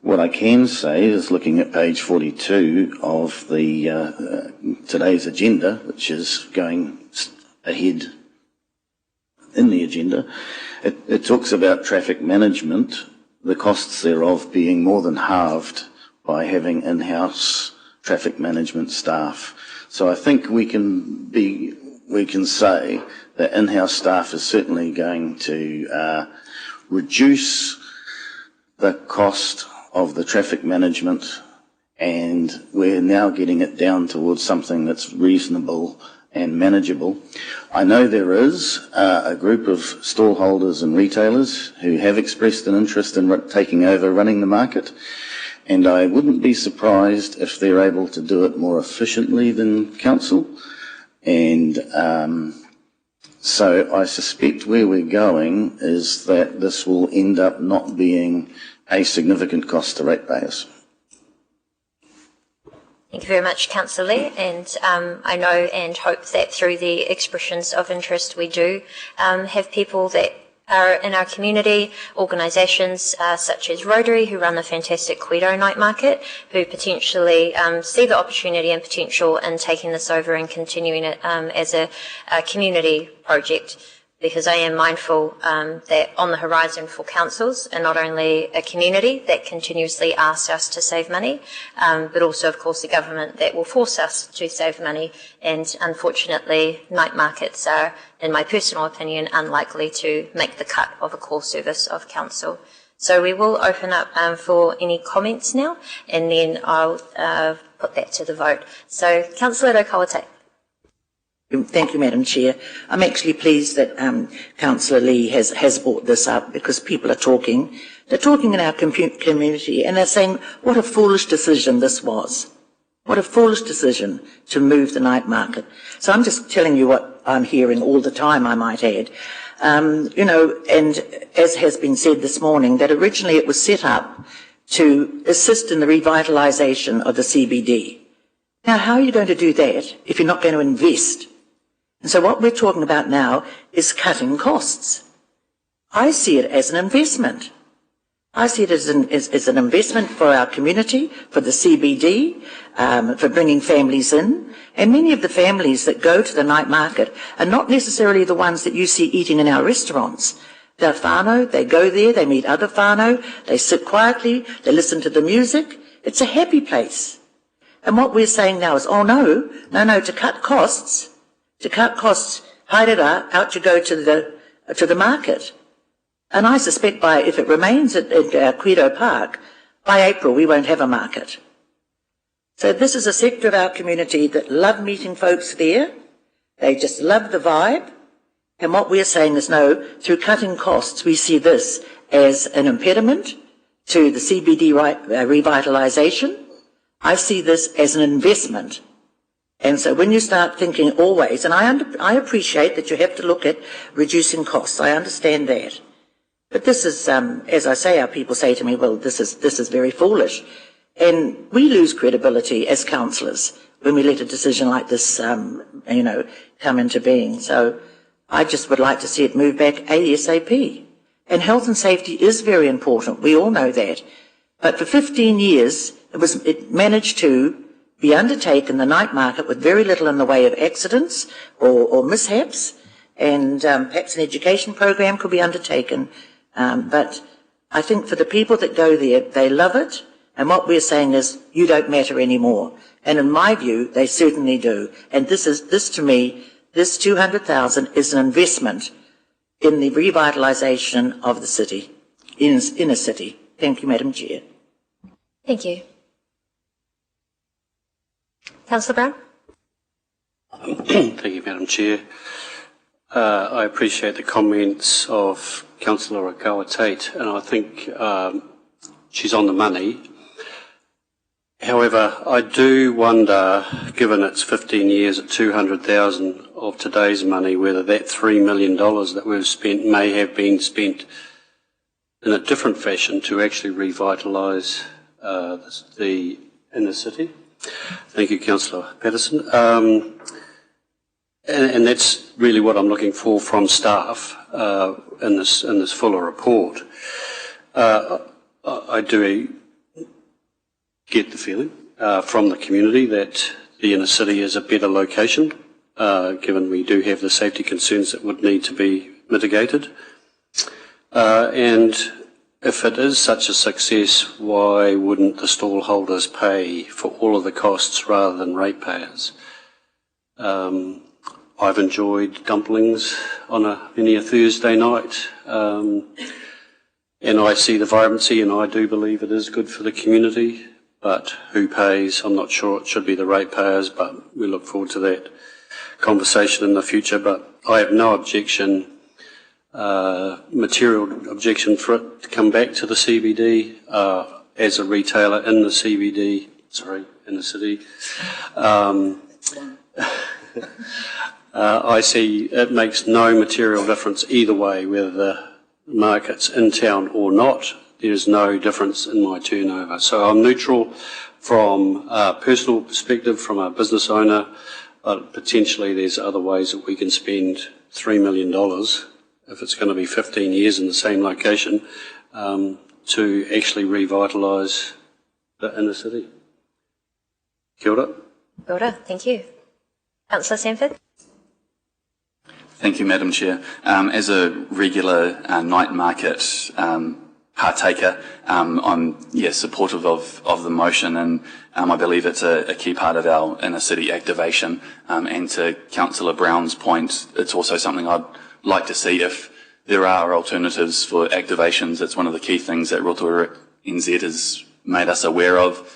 What I can say is, looking at page 42 of the today's agenda, which is going ahead in the agenda, it talks about traffic management, the costs thereof being more than halved by having in-house traffic management staff. So I think we can say that in-house staff is certainly going to reduce the cost of the traffic management, and we're now getting it down towards something that's reasonable and manageable. I know there is a group of stallholders and retailers who have expressed an interest in taking over running the market, and I wouldn't be surprised if they're able to do it more efficiently than council. And so I suspect where we're going is that this will end up not being a significant cost to ratepayers. Thank you very much, Councillor Lee, and I know and hope that through the expressions of interest we do have people that are in our community, organisations such as Rotary, who run the fantastic Cuido night market, who potentially see the opportunity and potential in taking this over and continuing it as a community project. Because I am mindful that on the horizon for councils are not only a community that continuously asks us to save money, but also, of course, the government that will force us to save money. And unfortunately, night markets are, in my personal opinion, unlikely to make the cut of a core service of council. So we will open up for any comments now, and then I'll put that to the vote. So, Councillor Okawate. Thank you, Madam Chair. I'm actually pleased that Councillor Lee has brought this up, because people are talking. They're talking in our community, and they're saying what a foolish decision this was. What a foolish decision to move the night market. So I'm just telling you what I'm hearing all the time, I might add. And as has been said this morning, that originally it was set up to assist in the revitalisation of the CBD. Now, how are you going to do that if you're not going to invest? And so what we're talking about now is cutting costs. I see it as an investment. I see it as an investment for our community, for the CBD, for bringing families in. And many of the families that go to the night market are not necessarily the ones that you see eating in our restaurants. They're whānau, they go there, they meet other whānau, they sit quietly, they listen to the music. It's a happy place. And what we're saying now is, oh no, to cut costs, haere out you go to the market. And I suspect if it remains at Cuido Park, by April we won't have a market. So this is a sector of our community that love meeting folks there. They just love the vibe. And what we're saying is no, through cutting costs, we see this as an impediment to the CBD revitalisation. I see this as an investment. And so when you start thinking always, and I appreciate that you have to look at reducing costs, I understand that. But this is, as I say, our people say to me, well, this is very foolish. And we lose credibility as councillors when we let a decision like this, come into being. So I just would like to see it move back ASAP. And health and safety is very important. We all know that. But for 15 years, it managed to be undertaken, the night market, with very little in the way of accidents or mishaps, and perhaps an education program could be undertaken. But I think for the people that go there, they love it, and what we're saying is, you don't matter anymore. And in my view, they certainly do. And this to me, this 200,000 is an investment in the revitalisation of the city, inner city. Thank you, Madam Chair. Thank you. Councillor Brown. Thank you, Madam Chair. I appreciate the comments of Councillor Okawate, and I think she's on the money. However, I do wonder, given it's 15 years at 200,000 of today's money, whether that $3 million that we've spent may have been spent in a different fashion to actually revitalise the inner city. Thank you, Councillor Patterson. And that's really what I'm looking for from staff in this fuller report. I do get the feeling from the community that the inner city is a better location, given we do have the safety concerns that would need to be mitigated. And if it is such a success, why wouldn't the stallholders pay for all of the costs rather than ratepayers? I've enjoyed dumplings on many a Thursday night. And I see the vibrancy, and I do believe it is good for the community. But who pays? I'm not sure. It should be the ratepayers, but we look forward to that conversation in the future. But I have no objection, material objection for it to come back to the CBD as a retailer in the CBD. In the city. I see it makes no material difference either way, whether the market's in town or not. There's no difference in my turnover. So I'm neutral from a personal perspective, from a business owner, but potentially there's other ways that we can spend $3 million, if it's going to be 15 years in the same location, to actually revitalise the inner city. Kia ora. Kia ora, thank you. Councillor Sanford. Thank you, Madam Chair. As a regular night market partaker, I'm supportive of the motion, and I believe it's a key part of our inner city activation. And to Councillor Brown's point, it's also something I'd like to see if there are alternatives for activations. It's one of the key things that Rotorua NZ has made us aware of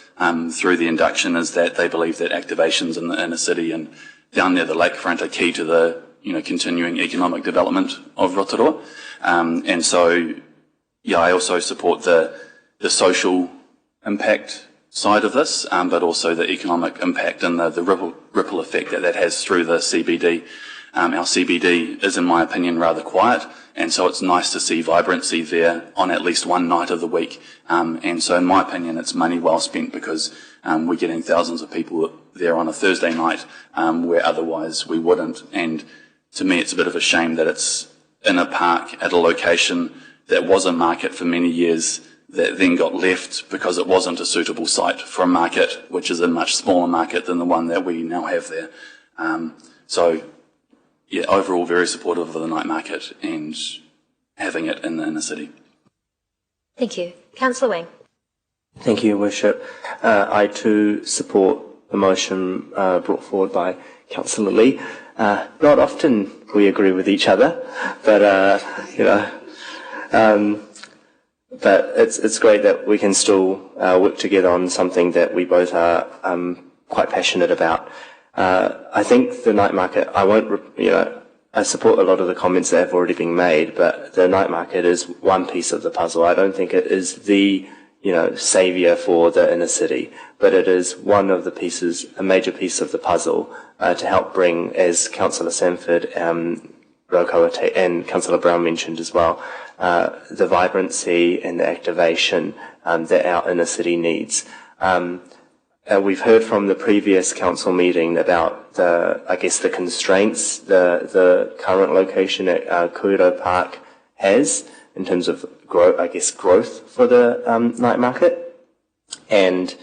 through the induction, is that they believe that activations in the inner city and down near the lakefront are key to the continuing economic development of Rotorua. And so, I also support the social impact side of this, but also the economic impact and the ripple effect that has through the CBD. Our CBD is, in my opinion, rather quiet, and so it's nice to see vibrancy there on at least one night of the week. And so, in my opinion, it's money well spent, because we're getting thousands of people there on a Thursday night where otherwise we wouldn't. And to me, it's a bit of a shame that it's in a park at a location that was a market for many years, that then got left because it wasn't a suitable site for a market, which is a much smaller market than the one that we now have there. Overall very supportive of the night market and having it in the inner city. Thank you. Councillor Wang. Thank you, Your Worship. I too support the motion brought forward by Councillor Lee. Not often we agree with each other, but but it's great that we can still work together on something that we both are quite passionate about. I think the night market, I support a lot of the comments that have already been made, but the night market is one piece of the puzzle. I don't think it is the saviour for the inner city, but it is one of the pieces, a major piece of the puzzle to help bring, as Councillor Sanford, Rokoa and Councillor Brown mentioned as well, the vibrancy and the activation that our inner city needs. We've heard from the previous council meeting about the constraints the current location at Kuiro Park has in terms of growth for the night market. And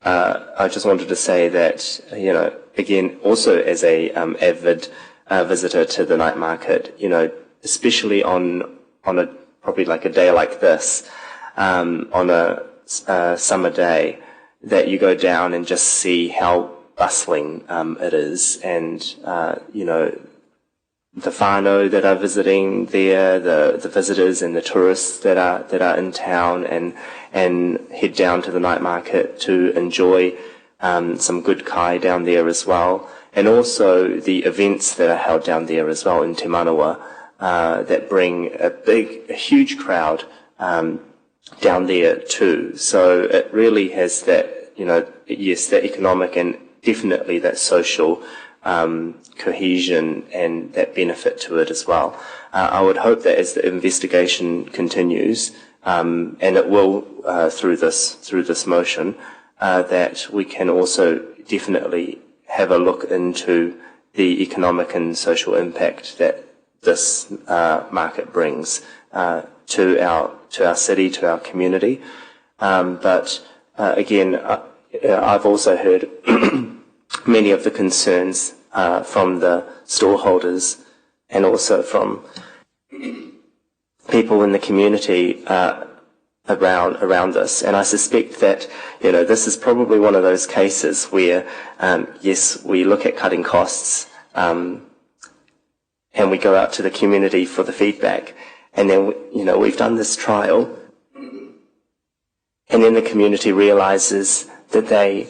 I just wanted to say that, again, also as a avid visitor to the night market, especially on probably like a day like this, on a summer day, that you go down and just see how bustling it is, and the whānau that are visiting there, the visitors and the tourists that are in town and head down to the night market to enjoy some good kai down there as well, and also the events that are held down there as well in Te Manawa that bring a huge crowd down there too. So it really has that, yes, that economic and definitely that social cohesion and that benefit to it as well. I would hope that as the investigation continues, and it will through this motion, that we can also definitely have a look into the economic and social impact that this market brings to our city, to our community. But again, I've also heard many of the concerns from the stallholders and also from people in the community around this. And I suspect that, this is probably one of those cases where, yes, we look at cutting costs and we go out to the community for the feedback. And then, we've done this trial, and then the community realises that the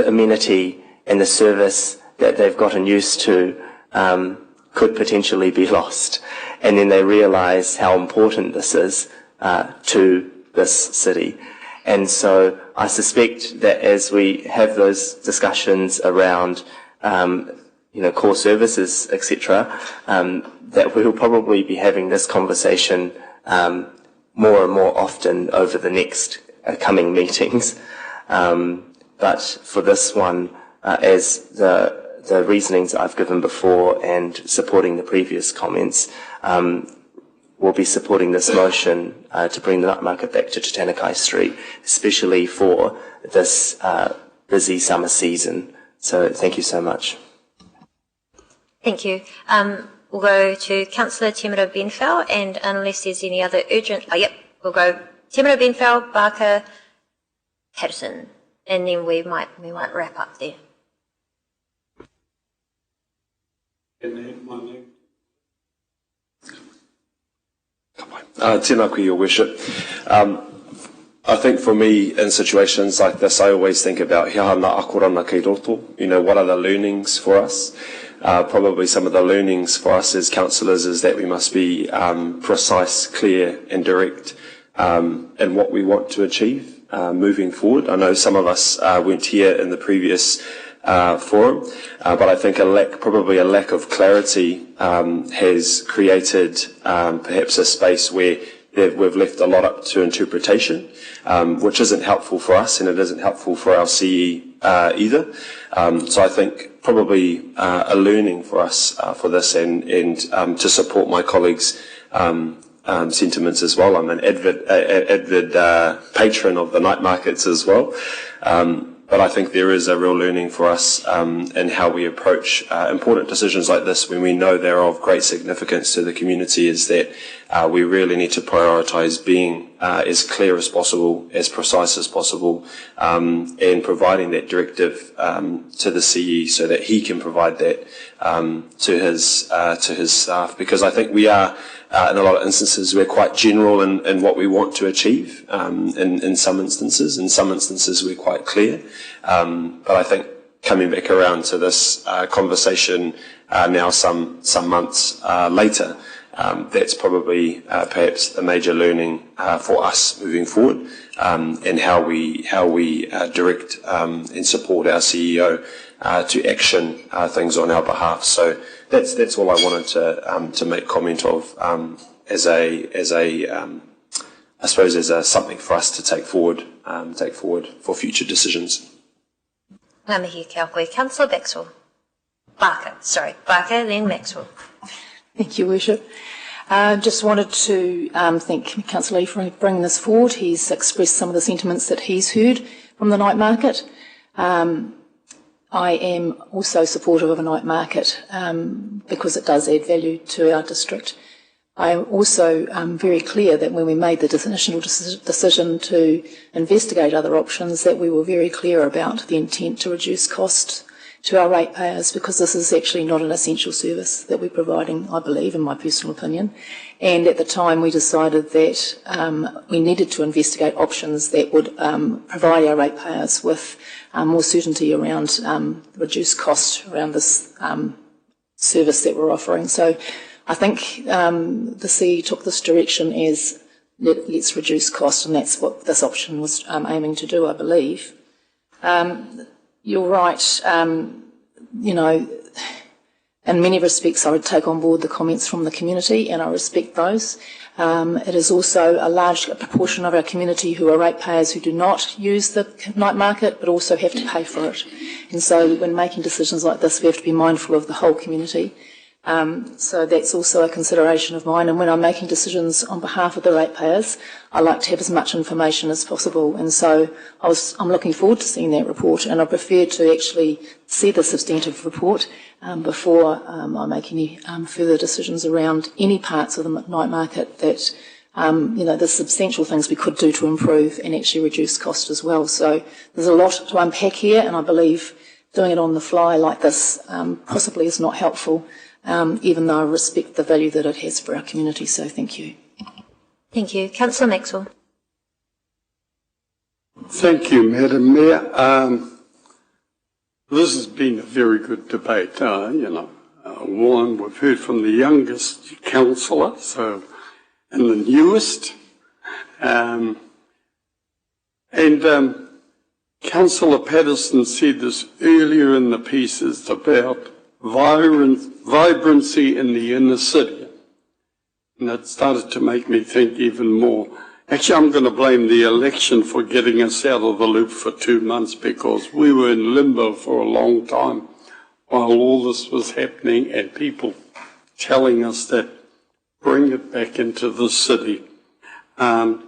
amenity and the service that they've gotten used to could potentially be lost. And then they realise how important this is to this city. And so I suspect that as we have those discussions around core services, etc., that we'll probably be having this conversation more and more often over the next coming meetings. But for this one, as the reasonings I've given before and supporting the previous comments, we'll be supporting this motion to bring the night market back to Tatanakai Street, especially for this busy summer season. So thank you so much. Thank you. We'll go to Councillor Temera Benfell, and unless there's any other urgent... we'll go Temera Benfell, Barker, Patterson, and then we might wrap up there. Tēnā koe, Your Worship. I think for me, in situations like this, I always think about he hana akorana kei roto. What are the learnings for us? Probably some of the learnings for us as councillors is that we must be precise, clear and direct in what we want to achieve moving forward. I know some of us weren't here in the previous forum, but I think probably a lack of clarity has created perhaps a space where we've left a lot up to interpretation, which isn't helpful for us and it isn't helpful for our CE either. So I think probably a learning for us for this and to support my colleagues' sentiments as well. I'm an avid patron of the night markets as well. But I think there is a real learning for us in how we approach important decisions like this when we know they're of great significance to the community, is that we really need to prioritise being as clear as possible, as precise as possible, and providing that directive to the CE so that he can provide that to his staff. Because I think we are, in a lot of instances, we're quite general in what we want to achieve. In some instances, we're quite clear. But I think coming back around to this conversation now some months later, that's probably perhaps a major learning for us moving forward, and how we direct and support our CEO to action things on our behalf. So that's all I wanted to make comment of as something for us to take forward for future decisions. Ngā mihi kia koe. Councillor Maxwell. Barker, then Maxwell. Thank you, Worship. Just wanted to thank Councillor Lee for bringing this forward. He's expressed some of the sentiments that he's heard from the night market. I am also supportive of a night market because it does add value to our district. I am also very clear that when we made the initial decision to investigate other options, that we were very clear about the intent to reduce costs to our ratepayers, because this is actually not an essential service that we're providing, I believe, in my personal opinion. And at the time we decided that we needed to investigate options that would provide our ratepayers with more certainty around reduced cost around this service that we're offering. So I think the CE took this direction as let's reduce cost, and that's what this option was aiming to do, I believe. You're right, in many respects I would take on board the comments from the community, and I respect those. It is also a large proportion of our community who are ratepayers who do not use the night market but also have to pay for it. And so when making decisions like this, we have to be mindful of the whole community. So that's also a consideration of mine, and when I'm making decisions on behalf of the ratepayers, I like to have as much information as possible, and so I'm looking forward to seeing that report, and I prefer to actually see the substantive report before I make any further decisions around any parts of the night market that there's substantial things we could do to improve and actually reduce cost as well. So there's a lot to unpack here, and I believe doing it on the fly like this possibly is not helpful. Even though I respect the value that it has for our community. So thank you. Thank you. Councillor Maxwell. Thank you, Madam Mayor. This has been a very good debate, one we've heard from the youngest councillor, and the newest. Councillor Patterson said this earlier in the pieces about vibrancy in the inner city. And it started to make me think even more. Actually, I'm going to blame the election for getting us out of the loop for 2 months, because we were in limbo for a long time while all this was happening, and people telling us that bring it back into the city. I've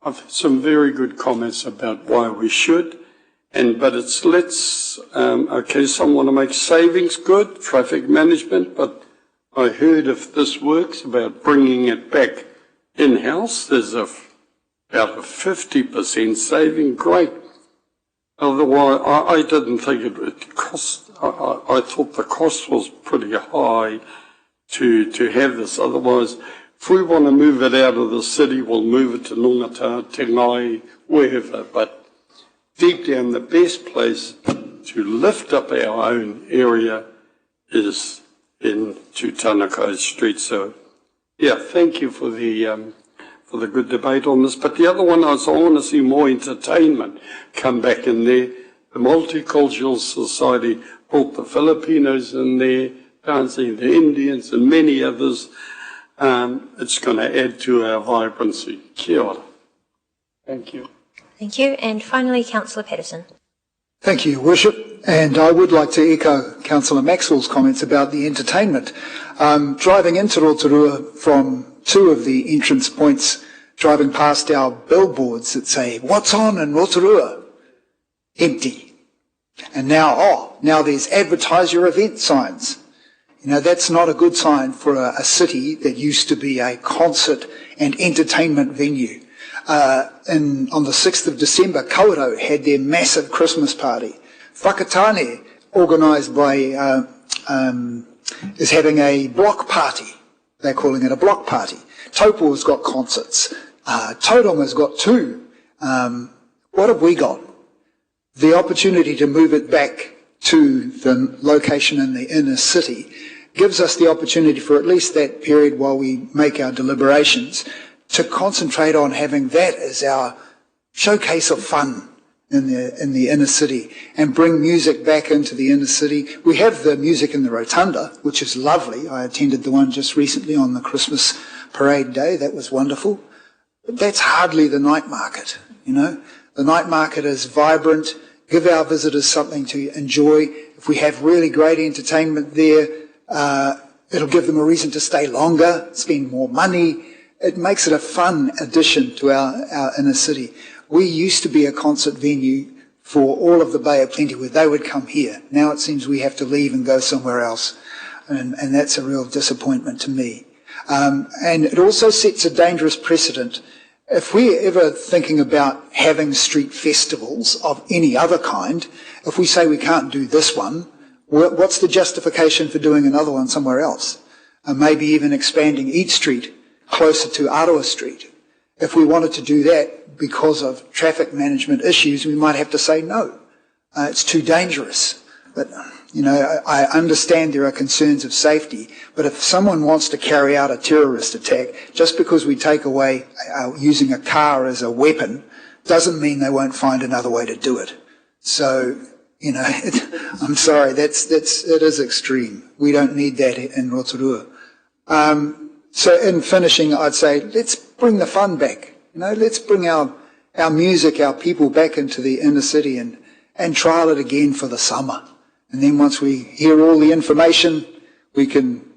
had some very good comments about why we should, but it's some want to make savings good, traffic management, but I heard if this works about bringing it back in-house, there's about a 50% saving, great. Otherwise, I didn't think it would cost, I thought the cost was pretty high to have this. Otherwise, if we want to move it out of the city, we'll move it to Nongata, Te Ngai, wherever. But deep down, the best place to lift up our own area is in Tūtanakai Street. So, yeah, thank you for the good debate on this. But the other one is I want to see more entertainment come back in there. The Multicultural Society brought the Filipinos in there, dancing the Indians and many others. It's going to add to our vibrancy. Kia ora. Thank you. Thank you. And finally, Councillor Patterson. Thank you, Your Worship. And I would like to echo Councillor Maxwell's comments about the entertainment. Driving into Rotorua from two of the entrance points, driving past our billboards that say, "What's on in Rotorua?" Empty. And now there's advertise your event signs. That's not a good sign for a city that used to be a concert and entertainment venue. On the 6th of December, Kawerau had their massive Christmas party. Whakatane, organised by, is having a block party. They're calling it a block party. Taupo's got concerts. Tauronga's got two. What have we got? The opportunity to move it back to the location in the inner city gives us the opportunity for at least that period while we make our deliberations to concentrate on having that as our showcase of fun in the inner city and bring music back into the inner city. We have the music in the Rotunda, which is lovely. I attended the one just recently on the Christmas parade day. That was wonderful. But that's hardly the night market, The night market is vibrant. Give our visitors something to enjoy. If we have really great entertainment there, it'll give them a reason to stay longer, spend more money. It makes it a fun addition to our inner city. We used to be a concert venue for all of the Bay of Plenty where they would come here. Now it seems we have to leave and go somewhere else. And that's a real disappointment to me. And it also sets a dangerous precedent. If we're ever thinking about having street festivals of any other kind, if we say we can't do this one, what's the justification for doing another one somewhere else? And maybe even expanding Eat Street closer to Arawa Street. If we wanted to do that because of traffic management issues, we might have to say no. It's too dangerous. But, I understand there are concerns of safety, but if someone wants to carry out a terrorist attack, just because we take away using a car as a weapon, doesn't mean they won't find another way to do it. So, I'm sorry, it is extreme. We don't need that in Rotorua. So in finishing, I'd say, let's bring the fun back. Let's bring our music, our people back into the inner city and trial it again for the summer. And then once we hear all the information, we can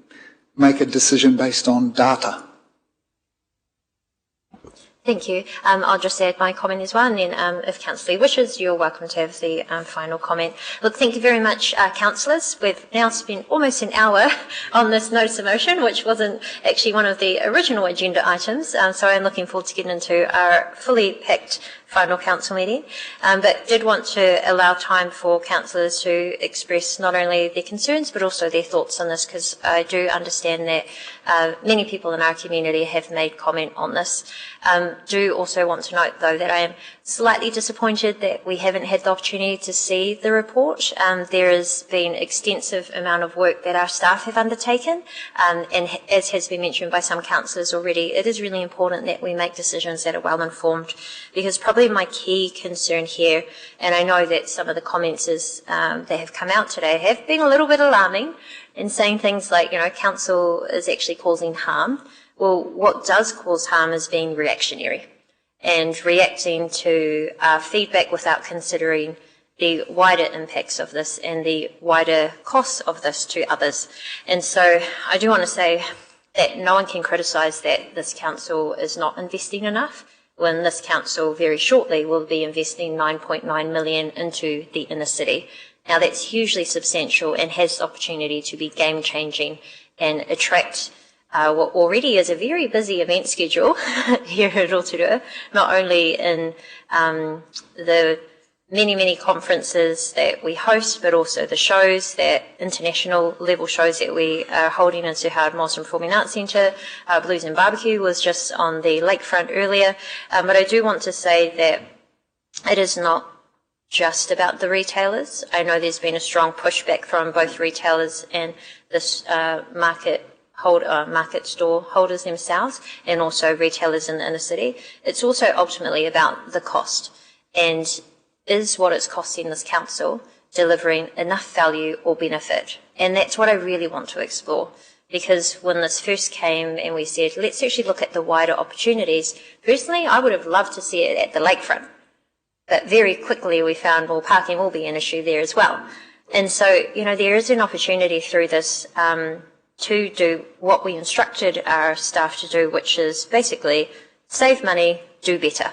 make a decision based on data. Thank you. I'll just add my comment as well, and then if Councillor wishes, you're welcome to have the final comment. Look, thank you very much, councillors. We've now spent almost an hour on this notice of motion, which wasn't actually one of the original agenda items, so I'm looking forward to getting into our fully packed final council meeting, but did want to allow time for councillors to express not only their concerns but also their thoughts on this, because I do understand that many people in our community have made comment on this. Do also want to note, though, that I am slightly disappointed that we haven't had the opportunity to see the report. There has been extensive amount of work that our staff have undertaken, and as has been mentioned by some councillors already, it is really important that we make decisions that are well informed, because probably my key concern here, and I know that some of the comments that have come out today have been a little bit alarming in saying things like, council is actually causing harm. Well, what does cause harm is being reactionary and reacting to feedback without considering the wider impacts of this and the wider costs of this to others. And so I do want to say that no one can criticise that this council is not investing enough, when this council very shortly will be investing $9.9 million into the inner city. Now, that's hugely substantial and has the opportunity to be game-changing and attract what already is a very busy event schedule here at Rotorua, not only in the many conferences that we host, but also the shows, that international level shows that we are holding in Suhard Moss Performing Arts Centre. Blues and Barbecue was just on the lakefront earlier. But I do want to say that it is not just about the retailers. I know there's been a strong pushback from both retailers and this market store holders themselves, and also retailers in the inner city. It's also ultimately about the cost, and is what it's costing this council delivering enough value or benefit? And that's what I really want to explore, because when this first came and we said, let's actually look at the wider opportunities, personally, I would have loved to see it at the lakefront. But very quickly we found, well, parking will be an issue there as well. And so, there is an opportunity through this to do what we instructed our staff to do, which is basically save money, do better.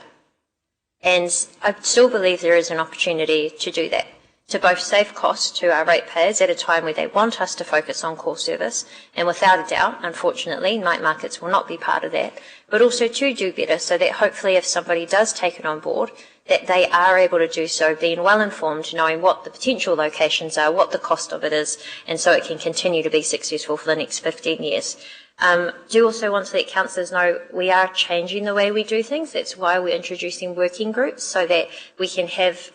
And I still believe there is an opportunity to do that, to both save costs to our ratepayers at a time where they want us to focus on core service, and without a doubt, unfortunately, night markets will not be part of that, but also to do better, so that hopefully if somebody does take it on board, that they are able to do so being well informed, knowing what the potential locations are, what the cost of it is, and so it can continue to be successful for the next 15 years. Do also want to let councillors know we are changing the way we do things. That's why we're introducing working groups, so that we can have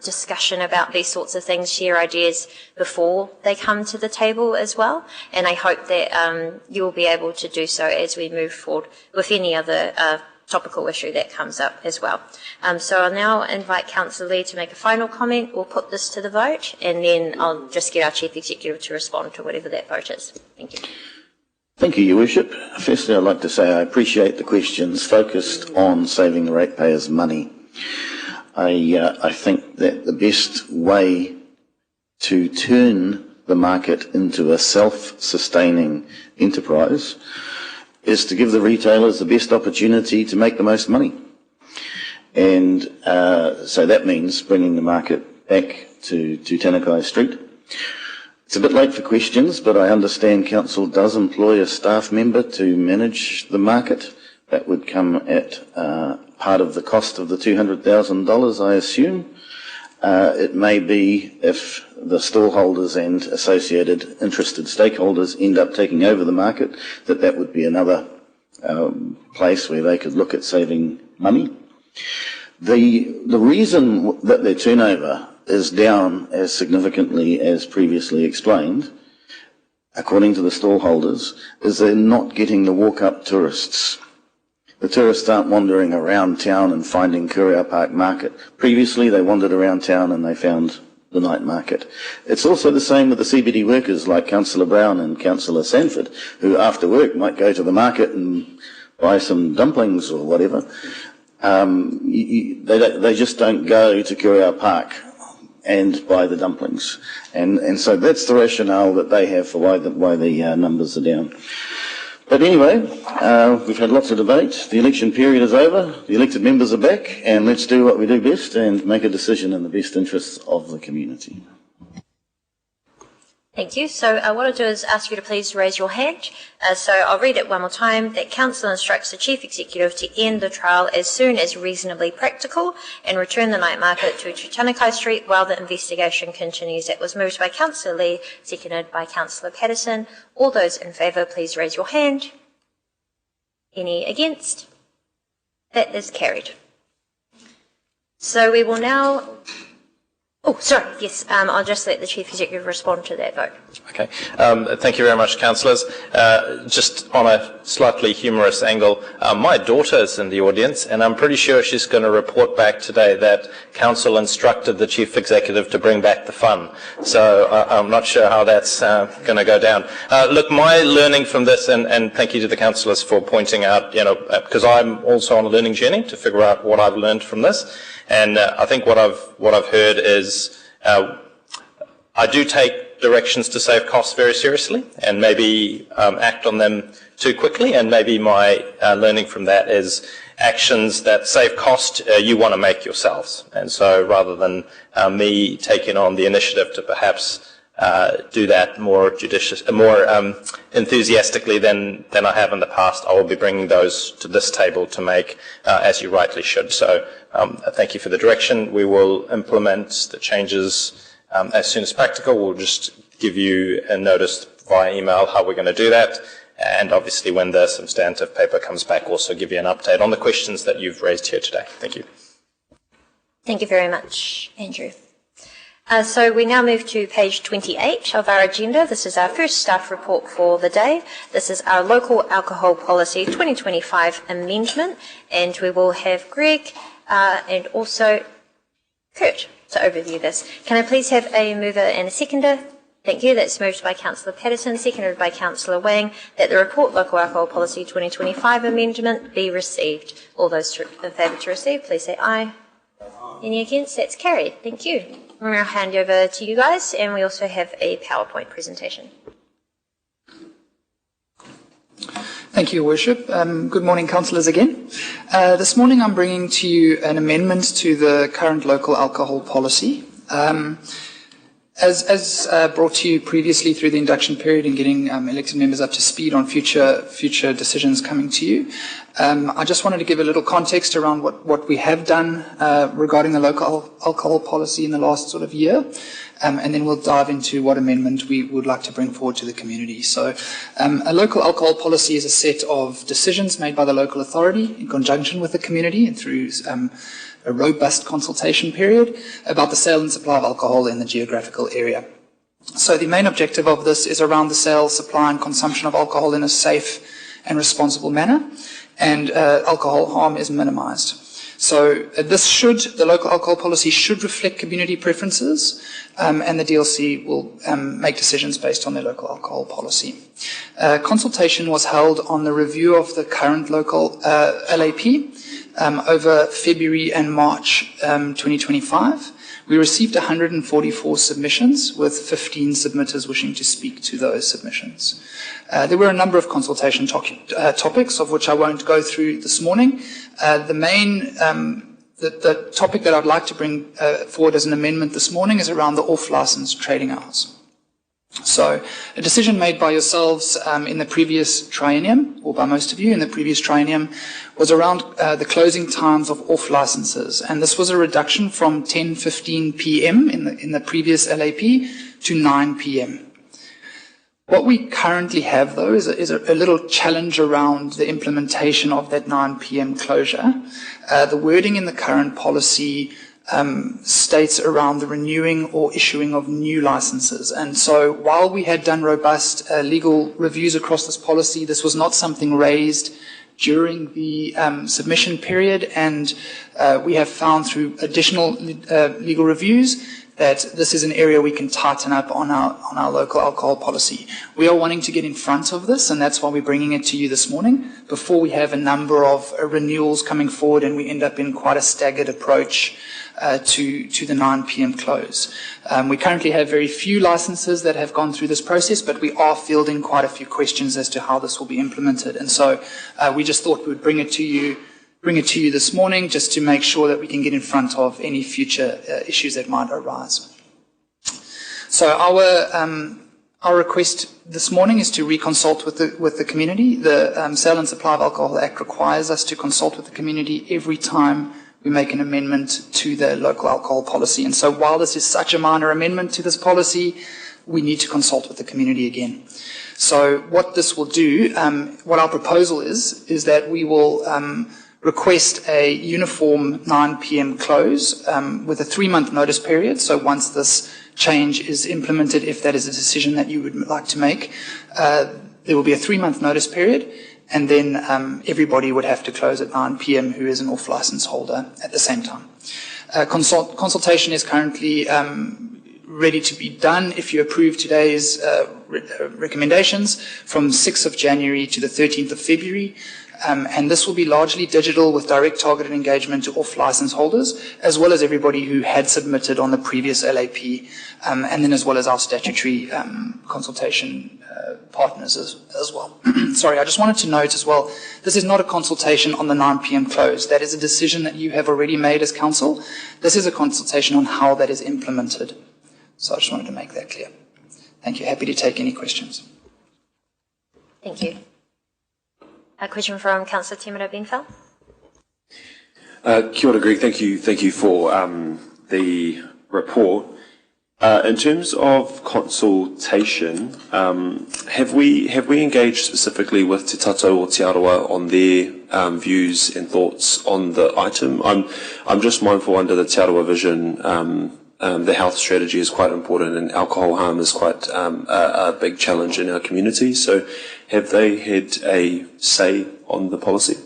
discussion about these sorts of things, share ideas before they come to the table as well. And I hope that you'll be able to do so as we move forward with any other topical issue that comes up as well. So I'll now invite Councillor Lee to make a final comment. We'll put this to the vote, and then I'll just get our Chief Executive to respond to whatever that vote is. Thank you. Thank you, Your Worship. Firstly, I'd like to say I appreciate the questions focused on saving the ratepayers money. I think that the best way to turn the market into a self-sustaining enterprise is to give the retailers the best opportunity to make the most money. And so that means bringing the market back to Tanakai Street. It's a bit late for questions, but I understand Council does employ a staff member to manage the market. That would come at part of the cost of the $200,000, I assume. It may be, if the stallholders and associated interested stakeholders end up taking over the market, that would be another place where they could look at saving money. The reason that their turnover is down as significantly as previously explained, according to the stallholders, is they're not getting the walk-up tourists. The tourists aren't wandering around town and finding Kuria Park Market. Previously, they wandered around town and they found the night market. It's also the same with the CBD workers like Councillor Brown and Councillor Sanford, who after work might go to the market and buy some dumplings or whatever. They just don't go to Kuria Park and buy the dumplings. And so that's the rationale that they have for why the numbers are down. But anyway, we've had lots of debate. The election period is over. The elected members are back, and let's do what we do best and make a decision in the best interests of the community. Thank you. So what I'll do is ask you to please raise your hand. So I'll read it one more time. That Council instructs the Chief Executive to end the trial as soon as reasonably practical and return the night market to Tutanekai Street while the investigation continues. That was moved by Councillor Lee, seconded by Councillor Patterson. All those in favour, please raise your hand. Any against? That is carried. So we will now... Oh, sorry, yes, I'll just let the Chief Executive respond to that vote. Okay. Thank you very much, councillors. Just on a slightly humorous angle, my daughter is in the audience, and I'm pretty sure she's going to report back today that Council instructed the Chief Executive to bring back the fun. So I'm not sure how that's going to go down. Look, my learning from this, and thank you to the councillors for pointing out, because I'm also on a learning journey to figure out what I've learned from this. And I think what I've heard is I do take directions to save costs very seriously, and maybe act on them too quickly. And maybe my learning from that is actions that save cost you want to make yourselves. And so rather than me taking on the initiative to perhaps do that more enthusiastically than I have in the past, I will be bringing those to this table to make, as you rightly should. So thank you for the direction. We will implement the changes as soon as practical. We'll just give you a notice via email how we're going to do that. And obviously when the substantive paper comes back, also give you an update on the questions that you've raised here today. Thank you. Thank you very much, Andrew. So we now move to page 28 of our agenda. This is our first staff report for the day. This is our Local Alcohol Policy 2025 amendment, and we will have Greg and also Kurt to overview this. Can I please have a mover and a seconder? Thank you. That's moved by Councillor Patterson, seconded by Councillor Wang, that the report Local Alcohol Policy 2025 amendment be received. All those in favour to receive, please say aye. Any against? That's carried. Thank you. I'm going to hand over to you guys, and we also have a PowerPoint presentation. Thank you, Your Worship. Good morning, councillors again. This morning I'm bringing to you an amendment to the current local alcohol policy. As brought to you previously through the induction period and getting elected members up to speed on future decisions coming to you, I just wanted to give a little context around what we have done regarding the local alcohol policy in the last sort of year, and then we'll dive into what amendment we would like to bring forward to the community. So a local alcohol policy is a set of decisions made by the local authority in conjunction with the community and through a robust consultation period about the sale and supply of alcohol in the geographical area. So the main objective of this is around the sale, supply and consumption of alcohol in a safe and responsible manner, and alcohol harm is minimised. So the local alcohol policy should reflect community preferences, and the DLC will make decisions based on their local alcohol policy. Consultation was held on the review of the current local LAP over February and March 2025. We received 144 submissions, with 15 submitters wishing to speak to those submissions. There were a number of consultation topics, of which I won't go through this morning. The main the topic that I'd like to bring forward as an amendment this morning is around the off-licence trading hours. So a decision made by yourselves in the previous triennium, or by most of you in the previous triennium, was around the closing times of off-licences. And this was a reduction from 10:15 p.m. in the previous LAP to 9 p.m. What we currently have, though, is a little challenge around the implementation of that 9 p.m. closure. The wording in the current policy states around the renewing or issuing of new licenses. And so while we had done robust legal reviews across this policy, this was not something raised during the submission period, and we have found through additional legal reviews that this is an area we can tighten up on our local alcohol policy. We are wanting to get in front of this, and that's why we're bringing it to you this morning, before we have a number of renewals coming forward and we end up in quite a staggered approach to the 9 p.m. close. We currently have very few licenses that have gone through this process, but we are fielding quite a few questions as to how this will be implemented. And so we just thought we would bring it to you this morning, just to make sure that we can get in front of any future issues that might arise. So Our request this morning is to reconsult with the community. The Sale and Supply of Alcohol Act requires us to consult with the community every time we make an amendment to the local alcohol policy. And so while this is such a minor amendment to this policy, we need to consult with the community again. So what this will do, what our proposal is that we will request a uniform 9 p.m. close with a 3-month notice period. So once this change is implemented, if that is a decision that you would like to make, there will be a 3-month notice period, and then everybody would have to close at 9 p.m. who is an off-license holder at the same time. Consultation is currently ready to be done if you approve today's recommendations from 6th of January to the 13th of February. And this will be largely digital with direct targeted engagement to off-license holders, as well as everybody who had submitted on the previous LAP, and then as well as our statutory consultation partners as well. Sorry, I just wanted to note as well, this is not a consultation on the 9 p.m. close. That is a decision that you have already made as council. This is a consultation on how that is implemented. So I just wanted to make that clear. Thank you. Happy to take any questions. Thank you. A question from Councillor Timothy Benfell. Kia ora, Greg. Thank you for the report. In terms of consultation, have we engaged specifically with Te Tato o Te Arawa on their views and thoughts on the item? I'm just mindful under the Te Arawa vision, the health strategy is quite important, and alcohol harm is quite a big challenge in our community. So, have they had a say on the policy?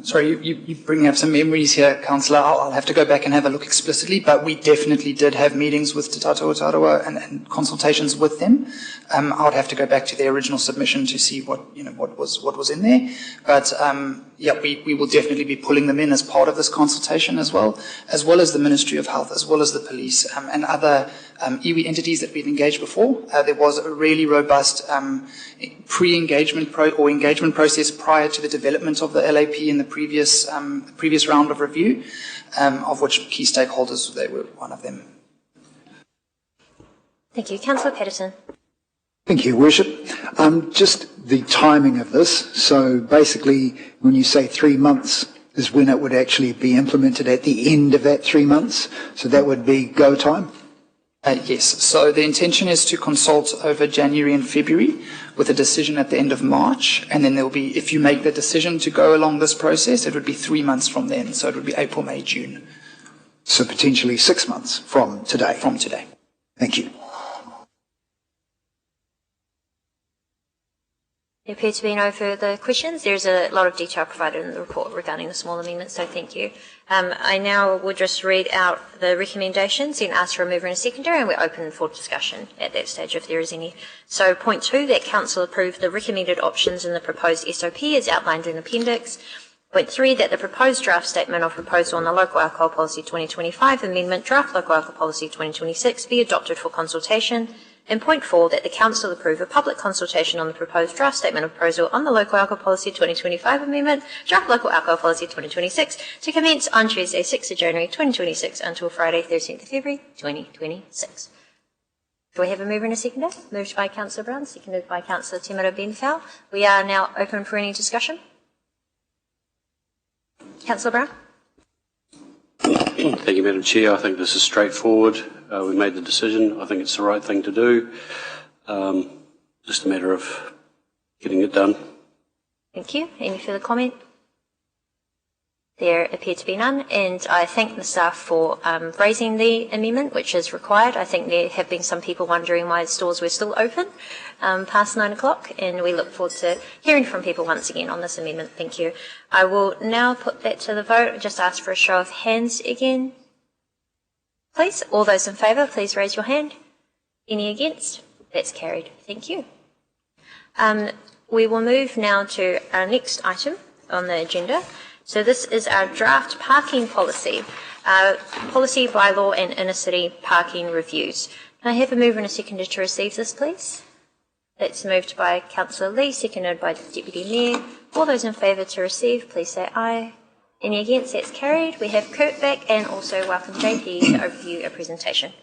Sorry, you bring up some memories here, Councillor. I'll have to go back and have a look explicitly, but we definitely did have meetings with Te Tato o Te Arawa and consultations with them. I would have to go back to their original submission to see what was in there. But yeah, we will definitely be pulling them in as part of this consultation as well as the Ministry of Health, as well as the police and other iwi entities that we've engaged before. There was a really robust pre-engagement engagement process prior to the development of the LAP in the previous round of review, of which key stakeholders, they were one of them. Thank you. Councillor Patterson. Thank you, Worship. Just the timing of this. So basically, when you say 3 months is when it would actually be implemented at the end of that 3 months. So that would be go time? Yes. So the intention is to consult over January and February with a decision at the end of March. And then there will be, if you make the decision to go along this process, it would be 3 months from then. So it would be April, May, June. So potentially 6 months from today? From today. Thank you. There appear to be no further questions. There's a lot of detail provided in the report regarding the small amendments, so thank you. I now will just read out the recommendations and ask for a mover and a seconder, and we're open for discussion at that stage if there is any. So point 2, that Council approve the recommended options in the proposed SOP as outlined in Appendix. Point 3, that the proposed draft statement of proposal on the Local Alcohol Policy 2025 Amendment, Draft Local Alcohol Policy 2026 be adopted for consultation. And point 4, that the Council approve a public consultation on the proposed draft statement of proposal on the Local Alcohol Policy 2025 Amendment, Draft Local Alcohol Policy 2026, to commence on Tuesday, 6th of January 2026 until Friday, 13th of February 2026. Do we have a mover and a seconder? Moved by Councillor Brown, seconded by Councillor Timothy Benfell. We are now open for any discussion. Councillor Brown. Thank you, Madam Chair. I think this is straightforward. We made the decision. I think it's the right thing to do. Just a matter of getting it done. Thank you. Any further comment? There appear to be none, and I thank the staff for raising the amendment, which is required. I think there have been some people wondering why stores were still open past 9 o'clock, and we look forward to hearing from people once again on this amendment. Thank you. I will now put that to the vote. Just ask for a show of hands again. Please, all those in favour, please raise your hand. Any against? That's carried. Thank you. We will move now to our next item on the agenda. So this is our draft parking policy, policy, bylaw and inner city parking reviews. Can I have a mover and a seconder to receive this, please? That's moved by Councillor Lee, seconded by the Deputy Mayor. All those in favour to receive, please say aye. Any against? That's carried. We have Kurt back, and also welcome JP to overview a presentation.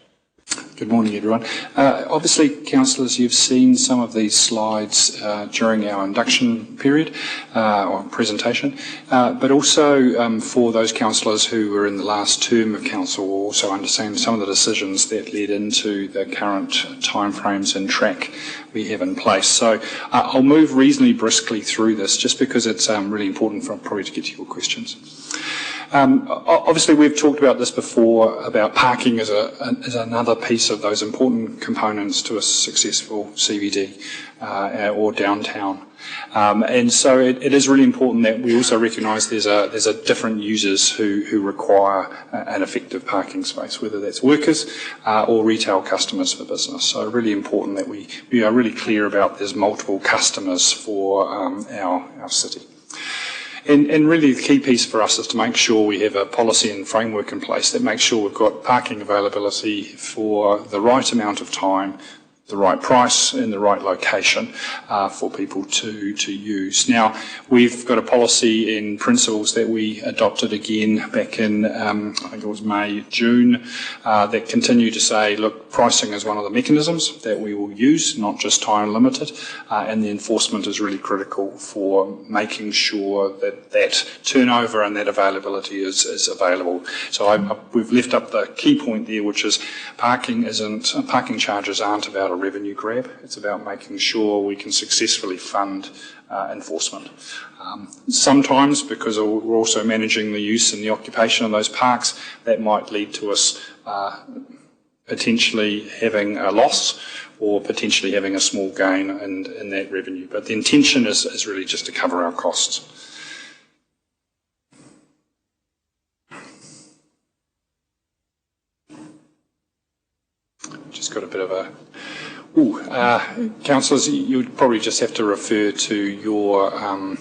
Good morning, everyone. Obviously, councillors, you've seen some of these slides during our induction period or presentation, but also for those councillors who were in the last term of council will also understand some of the decisions that led into the current timeframes and track we have in place. So I'll move reasonably briskly through this just because it's really important for probably to get to your questions. Obviously, we've talked about this before, about parking as another piece of those important components to a successful CBD or downtown. And so it is really important that we also recognise there's a different users who require an effective parking space, whether that's workers or retail customers for business. So really important that we are really clear about there's multiple customers for our city. And really the key piece for us is to make sure we have a policy and framework in place that makes sure we've got parking availability for the right amount of time, the right price and the right location for people to use. Now, we've got a policy in principles that we adopted again back in, I think it was May, June, that continue to say, look, pricing is one of the mechanisms that we will use, not just time limited, and the enforcement is really critical for making sure that turnover and that availability is available. So we've left up the key point there, which is parking charges aren't about a revenue grab. It's about making sure we can successfully fund enforcement. Sometimes, because we're also managing the use and the occupation of those parks, that might lead to us potentially having a loss or potentially having a small gain in that revenue. But the intention is really just to cover our costs. Just got a bit of a... councillors, you'd probably just have to refer to your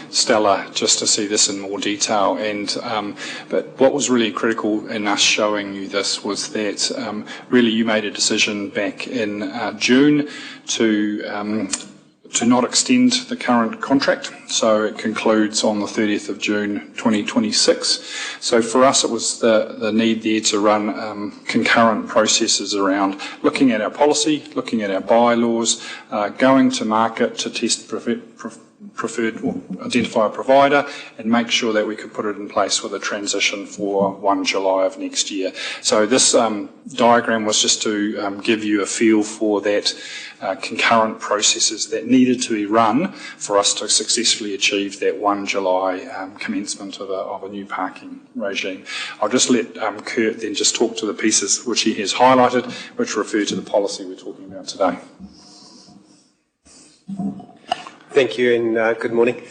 Stella just to see this in more detail. But what was really critical in us showing you this was that really you made a decision back in June to not extend the current contract. So it concludes on the 30th of June 2026. So for us it was the need there to run concurrent processes around looking at our policy, looking at our bylaws, going to market to test preferred or identify a provider and make sure that we could put it in place with a transition for 1 July of next year. So this diagram was just to give you a feel for that concurrent processes that needed to be run for us to successfully achieve that 1 July commencement of a new parking regime. I'll just let Kurt then just talk to the pieces which he has highlighted, which refer to the policy we're talking about today. Thank you and good morning.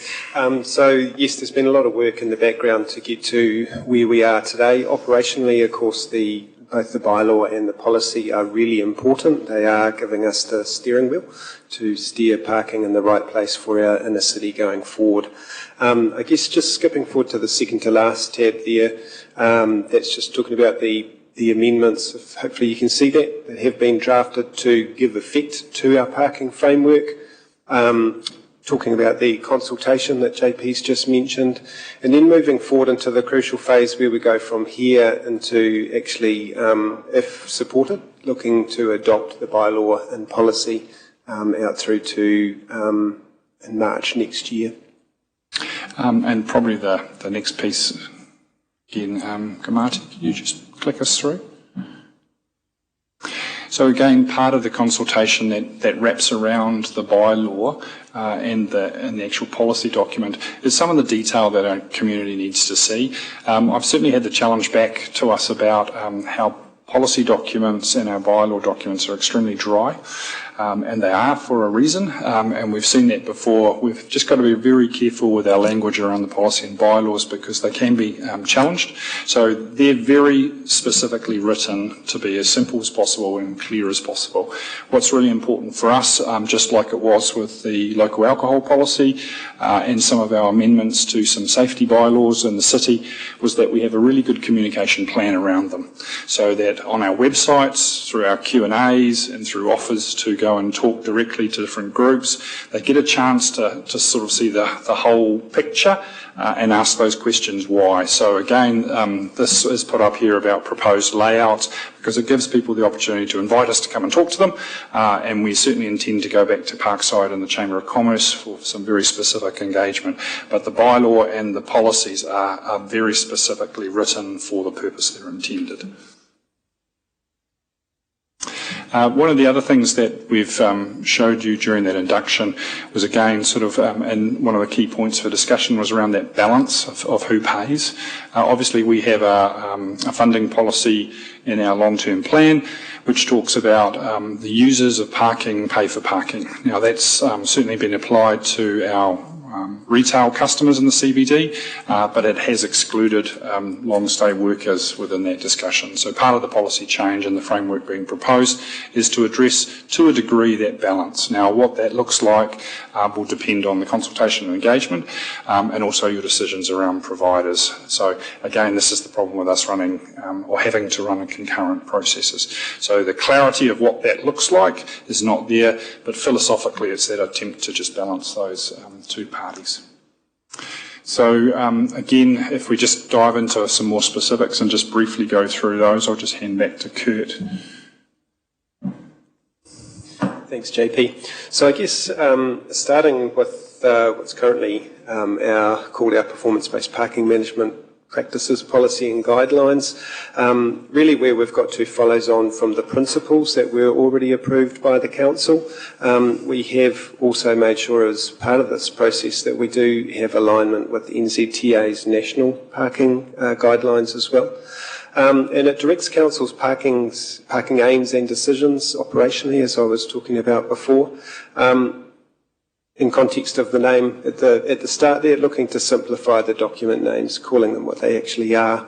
So yes, there's been a lot of work in the background to get to where we are today. Operationally, of course, both the bylaw and the policy are really important. They are giving us the steering wheel to steer parking in the right place for our inner city going forward. I guess just skipping forward to the second to last tab there, that's just talking about the amendments, hopefully you can see that have been drafted to give effect to our parking framework. Talking about the consultation that JP's just mentioned, and then moving forward into the crucial phase where we go from here into actually, if supported, looking to adopt the bylaw and policy out through to in March next year. And probably the next piece, again, Kamati, could you just click us through? So again, part of the consultation that wraps around the bylaw and the actual policy document is some of the detail that our community needs to see. I've certainly had the challenge back to us about how policy documents and our bylaw documents are extremely dry. And they are for a reason, and we've seen that before. We've just got to be very careful with our language around the policy and bylaws because they can be challenged. So they're very specifically written to be as simple as possible and clear as possible. What's really important for us, just like it was with the local alcohol policy and some of our amendments to some safety bylaws in the city, was that we have a really good communication plan around them. So that on our websites, through our Q&As and through offers to go go and talk directly to different groups. They get a chance to sort of see the whole picture and ask those questions why. So again, this is put up here about proposed layouts because it gives people the opportunity to invite us to come and talk to them, and we certainly intend to go back to Parkside and the Chamber of Commerce for some very specific engagement. But the bylaw and the policies are very specifically written for the purpose they're intended. One of the other things that we've showed you during that induction was again sort of, and one of the key points for discussion was around that balance of who pays. Obviously we have a funding policy in our long-term plan which talks about the users of parking pay for parking. Now that's certainly been applied to our retail customers in the CBD, but it has excluded long-stay workers within that discussion. So part of the policy change and the framework being proposed is to address, to a degree, that balance. Now, what that looks like will depend on the consultation and engagement, and also your decisions around providers. So again, this is the problem with us running or having to run concurrent processes. So the clarity of what that looks like is not there, but philosophically it's that attempt to just balance those two parties. So again, if we just dive into some more specifics and just briefly go through those, I'll just hand back to Kurt. Thanks, JP. So I guess starting with what's currently called our performance-based parking management practices, policy and guidelines, really where we've got to follows on from the principles that were already approved by the Council. We have also made sure as part of this process that we do have alignment with NZTA's national parking guidelines as well. And it directs Council's parking aims and decisions operationally, as I was talking about before. In context of the name at the start there, looking to simplify the document names, calling them what they actually are.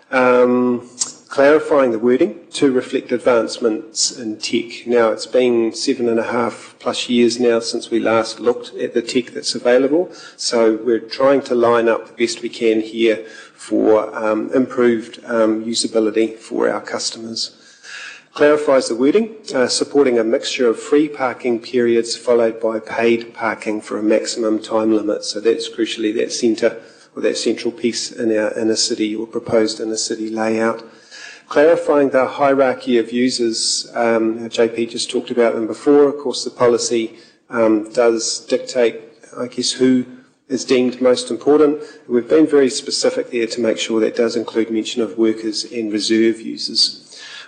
Clarifying the wording to reflect advancements in tech. Now, it's been 7.5+ years now since we last looked at the tech that's available, so we're trying to line up the best we can here for improved usability for our customers. Clarifies the wording, supporting a mixture of free parking periods followed by paid parking for a maximum time limit. So that's crucially that centre or that central piece in our inner city or proposed inner city layout. Clarifying the hierarchy of users, JP just talked about them before. Of course, the policy does dictate, I guess, who is deemed most important. We've been very specific there to make sure that does include mention of workers and reserve users.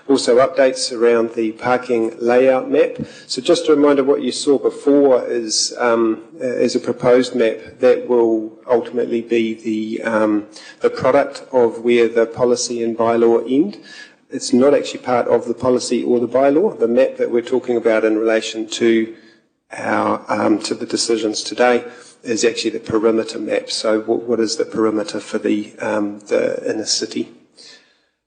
Also updates around the parking layout map. So just a reminder, what you saw before is a proposed map that will ultimately be the product of where the policy and bylaw end. It's not actually part of the policy or the bylaw. The map that we're talking about in relation to our to the decisions today is actually the perimeter map. So what is the perimeter for the inner city?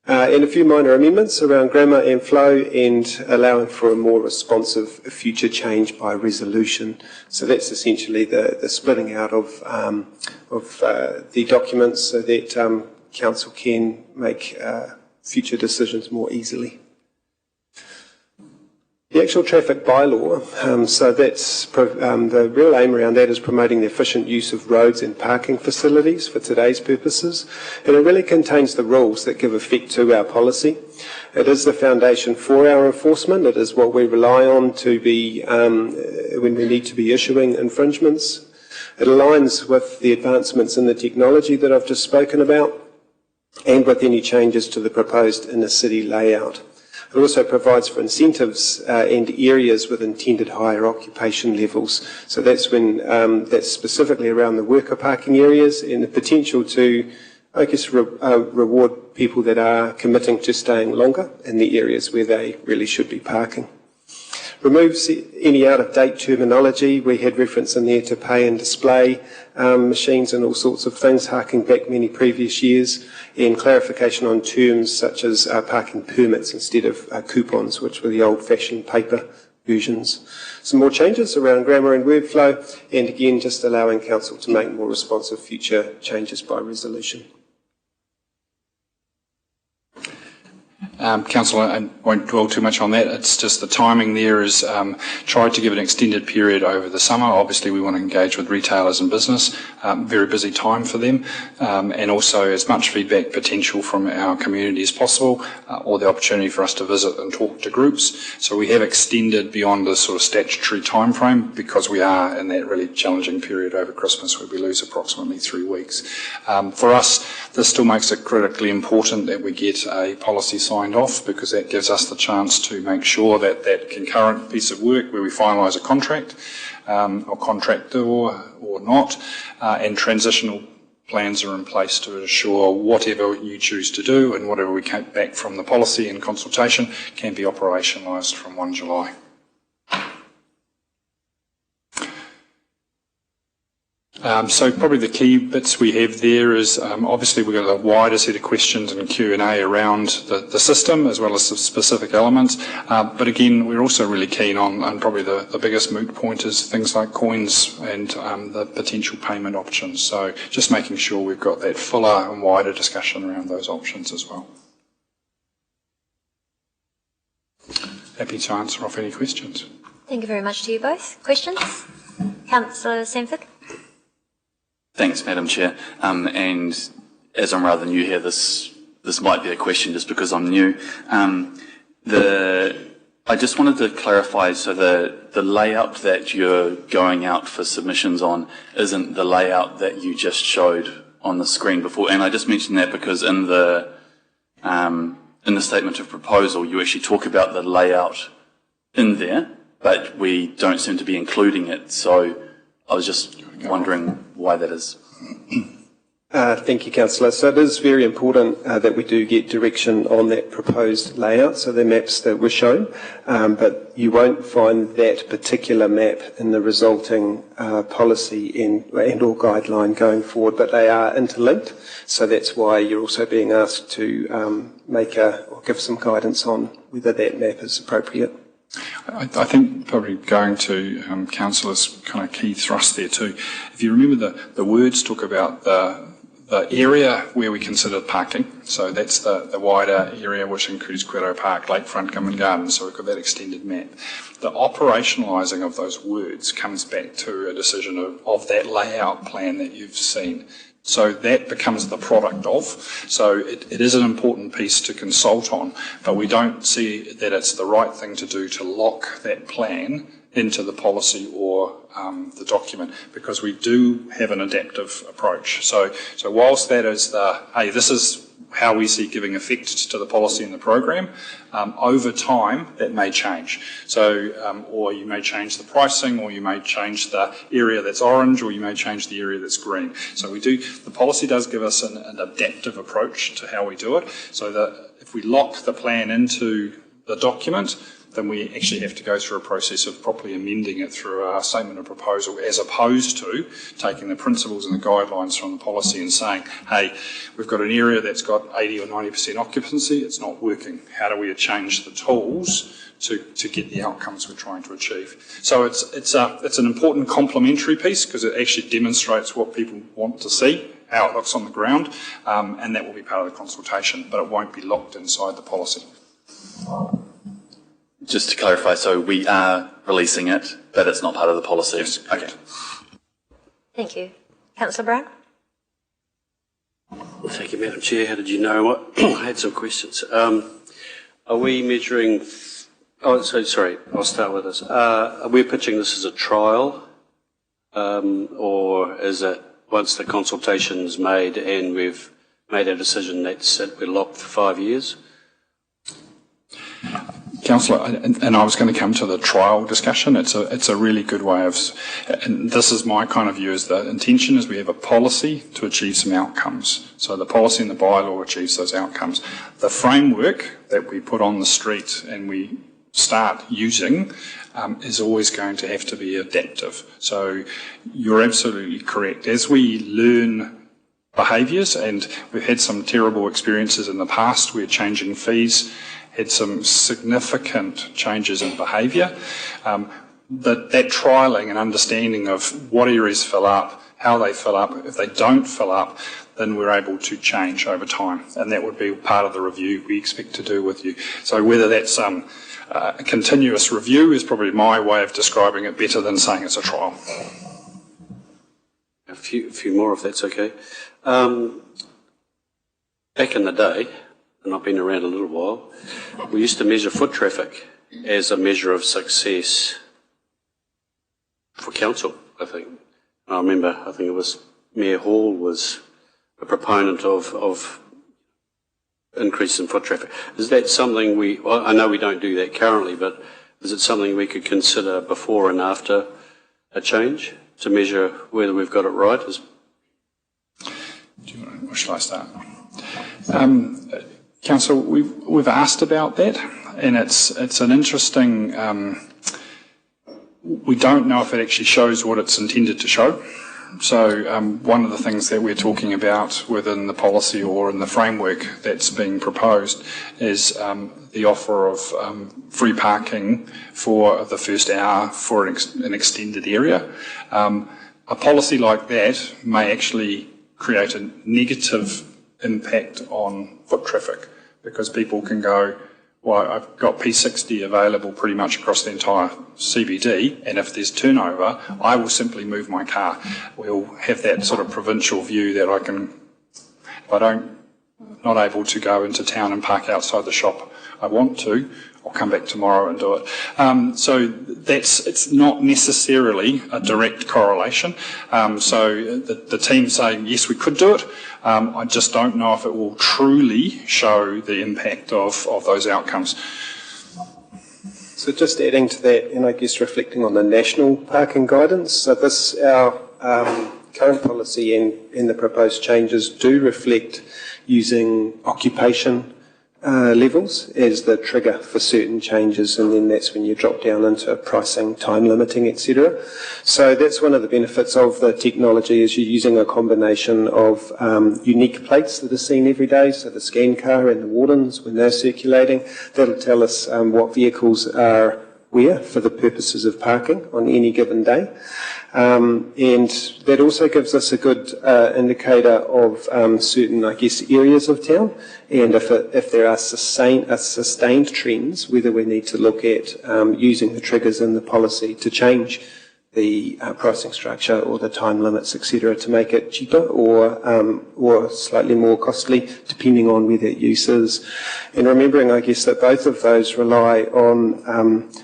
And a few minor amendments around grammar and flow and allowing for a more responsive future change by resolution. So that's essentially the splitting out of the documents so that Council can make future decisions more easily. The actual traffic bylaw, so that's the real aim around that is promoting the efficient use of roads and parking facilities for today's purposes. And it really contains the rules that give effect to our policy. It is the foundation for our enforcement. It is what we rely on to be when we need to be issuing infringements. It aligns with the advancements in the technology that I've just spoken about and with any changes to the proposed inner city layout. It also provides for incentives and areas with intended higher occupation levels. So that's when that's specifically around the worker parking areas and the potential to, I guess, reward people that are committing to staying longer in the areas where they really should be parking. Removes any out-of-date terminology. We had reference in there to pay and display machines and all sorts of things, harking back many previous years, and clarification on terms such as parking permits instead of coupons, which were the old-fashioned paper versions. Some more changes around grammar and word flow, and again, just allowing Council to make more responsive future changes by resolution. Councillor, I won't dwell too much on that. It's just the timing there is tried to give an extended period over the summer. Obviously, we want to engage with retailers and business, very busy time for them, and also as much feedback potential from our community as possible, or the opportunity for us to visit and talk to groups. So we have extended beyond the sort of statutory time frame because we are in that really challenging period over Christmas where we lose approximately 3 weeks. For us, this still makes it critically important that we get a policy signed off, because that gives us the chance to make sure that that concurrent piece of work where we finalise a contract or contractor or not, and transitional plans are in place to ensure whatever you choose to do and whatever we get back from the policy and consultation can be operationalised from 1 July. So probably the key bits we have there is obviously we've got a wider set of questions and Q&A around the system as well as the specific elements. But again, we're also really keen on probably the biggest moot point is things like coins and the potential payment options. So just making sure we've got that fuller and wider discussion around those options as well. Happy to answer off any questions. Thank you very much to you both. Questions? Councillor Sanford? Thanks, Madam Chair. And as I'm rather new here, this might be a question just because I'm new. I just wanted to clarify, so the layout that you're going out for submissions on isn't the layout that you just showed on the screen before. And I just mentioned that because in the statement of proposal, you actually talk about the layout in there, but we don't seem to be including it. So I was just wondering why that is. Thank you, Councillor. So it is very important that we do get direction on that proposed layout, so the maps that were shown, but you won't find that particular map in the resulting policy and or guideline going forward, but they are interlinked, so that's why you're also being asked to or give some guidance on whether that map is appropriate. I think probably going to Councillor's kind of key thrust there too. If you remember the words talk about the area where we consider parking. So that's the wider area which includes Quero Park, Lakefront, Gummin Gardens. So we've got that extended map. The operationalising of those words comes back to a decision of that layout plan that you've seen. So that becomes the product of. So it is an important piece to consult on, but we don't see that it's the right thing to do to lock that plan into the policy or the document, because we do have an adaptive approach. So whilst that is this is how we see giving effect to the policy and the program, over time that may change. So, or you may change the pricing, or you may change the area that's orange, or you may change the area that's green. So the policy does give us an adaptive approach to how we do it, so that if we lock the plan into the document, then we actually have to go through a process of properly amending it through a statement of proposal, as opposed to taking the principles and the guidelines from the policy and saying, hey, we've got an area that's got 80 or 90% occupancy, it's not working. How do we change the tools to get the outcomes we're trying to achieve? So it's an important complementary piece, because it actually demonstrates what people want to see, how it looks on the ground, and that will be part of the consultation, but it won't be locked inside the policy. Just to clarify, so we are releasing it, but it's not part of the policy? Yes. Okay. Thank you. Councillor Brown? Well, thank you, Madam Chair. How did you know? I had some questions. Are we measuring... Oh, so sorry, I'll start with this. Are we pitching this as a trial, or is it once the consultation's made and we've made a decision, that's it, we're locked for 5 years? Councillor, and I was going to come to the trial discussion. It's a really good way of, and this is my kind of view, is the intention is we have a policy to achieve some outcomes. So the policy and the bylaw achieves those outcomes. The framework that we put on the street and we start using is always going to have to be adaptive. So you're absolutely correct. As we learn behaviours, and we've had some terrible experiences in the past, we're changing fees, had some significant changes in behaviour. that trialling and understanding of what areas fill up, how they fill up. If they don't fill up, then we're able to change over time, and that would be part of the review we expect to do with you. So whether that's a continuous review is probably my way of describing it better than saying it's a trial. A few more, if that's okay. Back in the day, and I've been around a little while, we used to measure foot traffic as a measure of success for council, I think. I remember, I think it was Mayor Hall was a proponent of increase in foot traffic. Is that something well, I know we don't do that currently, but is it something we could consider before and after a change to measure whether we've got it right? Or shall I start? Council, we've asked about that, and it's an interesting. We don't know if it actually shows what it's intended to show. So one of the things that we're talking about within the policy or in the framework that's being proposed is the offer of free parking for the first hour for an extended area. A policy like that may actually create a negative impact on foot traffic because people can go, well, I've got P60 available pretty much across the entire CBD, and if there's turnover, I will simply move my car. We'll have that sort of provincial view that I can, if I'm not able to go into town and park outside the shop I want to, I'll come back tomorrow and do it. So it's not necessarily a direct correlation. So the team saying, yes, we could do it. I just don't know if it will truly show the impact of those outcomes. So just adding to that, and I guess reflecting on the national parking guidance, so our current policy and the proposed changes do reflect using occupation levels as the trigger for certain changes, and then that's when you drop down into pricing, time limiting, etc. So that's one of the benefits of the technology is you're using a combination of unique plates that are seen every day, so the scan car and the wardens when they're circulating. That'll tell us what vehicles are where for the purposes of parking on any given day. And that also gives us a good indicator of certain, I guess, areas of town, and if there are sustained trends, whether we need to look at using the triggers in the policy to change the pricing structure or the time limits, etc., to make it cheaper or slightly more costly, depending on where that use is. And remembering, I guess, that both of those rely on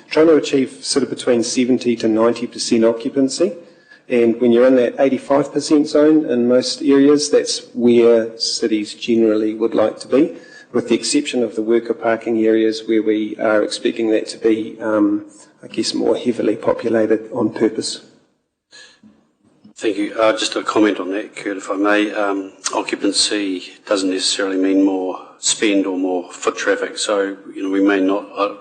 trying to achieve sort of between 70 to 90% occupancy. And when you're in that 85% zone in most areas, that's where cities generally would like to be, with the exception of the worker parking areas where we are expecting that to be, I guess, more heavily populated on purpose. Thank you. Just a comment on that, Kurt, if I may. Occupancy doesn't necessarily mean more spend or more foot traffic, so we may not.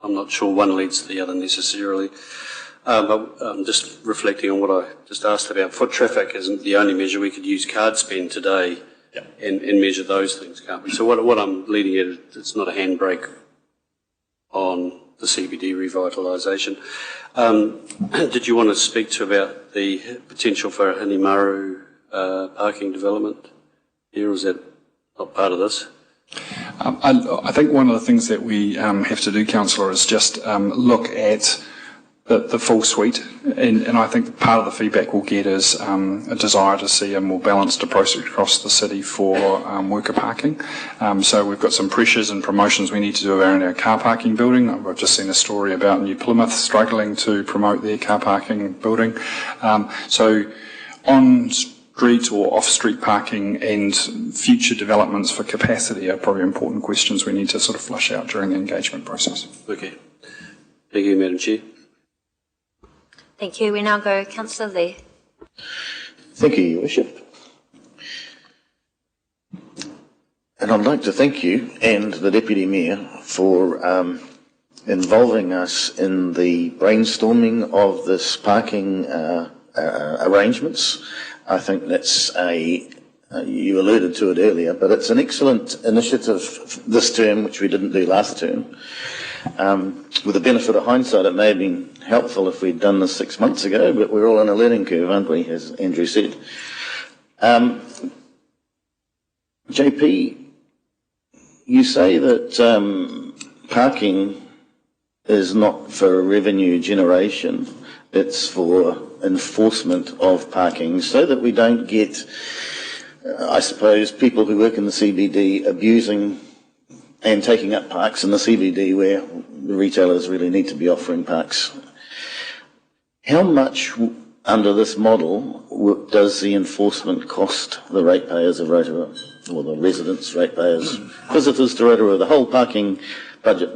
I'm not sure one leads to the other necessarily. But just reflecting on what I just asked about, foot traffic isn't the only measure. We could use card spend today and measure those things, can't we? So what I'm leading at, it's not a handbrake on the CBD revitalisation. Did you want to speak to about the potential for Hinimaru parking development here, or is that not part of this? I think one of the things that we have to do, Councillor, is just look at the full suite, and I think part of the feedback we'll get is a desire to see a more balanced approach across the city for worker parking. So we've got some pressures and promotions we need to do around our car parking building. I've just seen a story about New Plymouth struggling to promote their car parking building. So on street or off-street parking and future developments for capacity are probably important questions we need to sort of flush out during the engagement process. Okay. Thank you, Madam Chair. Thank you. We now go Councillor Lee. Thank you, Your Worship. And I'd like to thank you and the Deputy Mayor for involving us in the brainstorming of this parking arrangements. I think that's you alluded to it earlier, but it's an excellent initiative this term, which we didn't do last term. With the benefit of hindsight, it may have been helpful if we'd done this 6 months ago, but we're all on a learning curve, aren't we, as Andrew said. JP, you say that parking is not for revenue generation, it's for enforcement of parking, so that we don't get, I suppose, people who work in the CBD abusing and taking up parks in the CBD where the retailers really need to be offering parks. How much under this model does the enforcement cost the ratepayers of Rotorua, or the residents, ratepayers, visitors to Rotorua? The whole parking budget,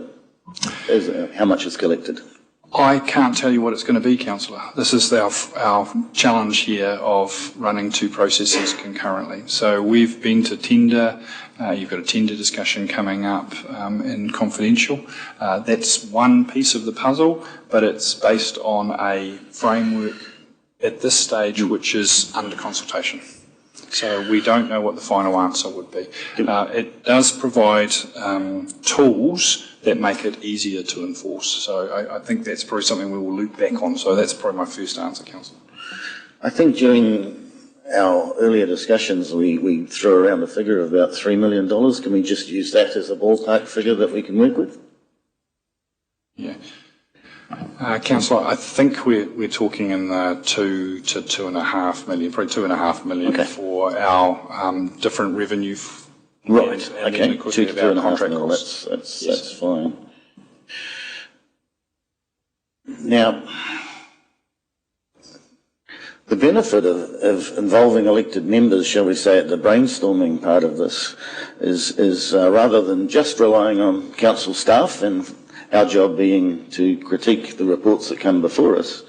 is how much is collected? I can't tell you what it's going to be, Councillor. This is our challenge here of running two processes concurrently. So we've been to tender. You've got a tender discussion coming up in confidential. That's one piece of the puzzle, but it's based on a framework at this stage which is under consultation. So we don't know what the final answer would be. It does provide tools that make it easier to enforce. So I think that's probably something we will loop back on. So that's probably my first answer, Councillor. I think during our earlier discussions we threw around a figure of about $3 million. Can we just use that as a ballpark figure that we can work with? Yeah. Councillor, I think we're talking in the 2 to 2.5 million, probably 2.5 million for our different revenue. Right. Okay. 2 to 2.5 million. That's fine. Now, the benefit of involving elected members, shall we say, at the brainstorming part of this is rather than just relying on council staff and our job being to critique the reports that come before us,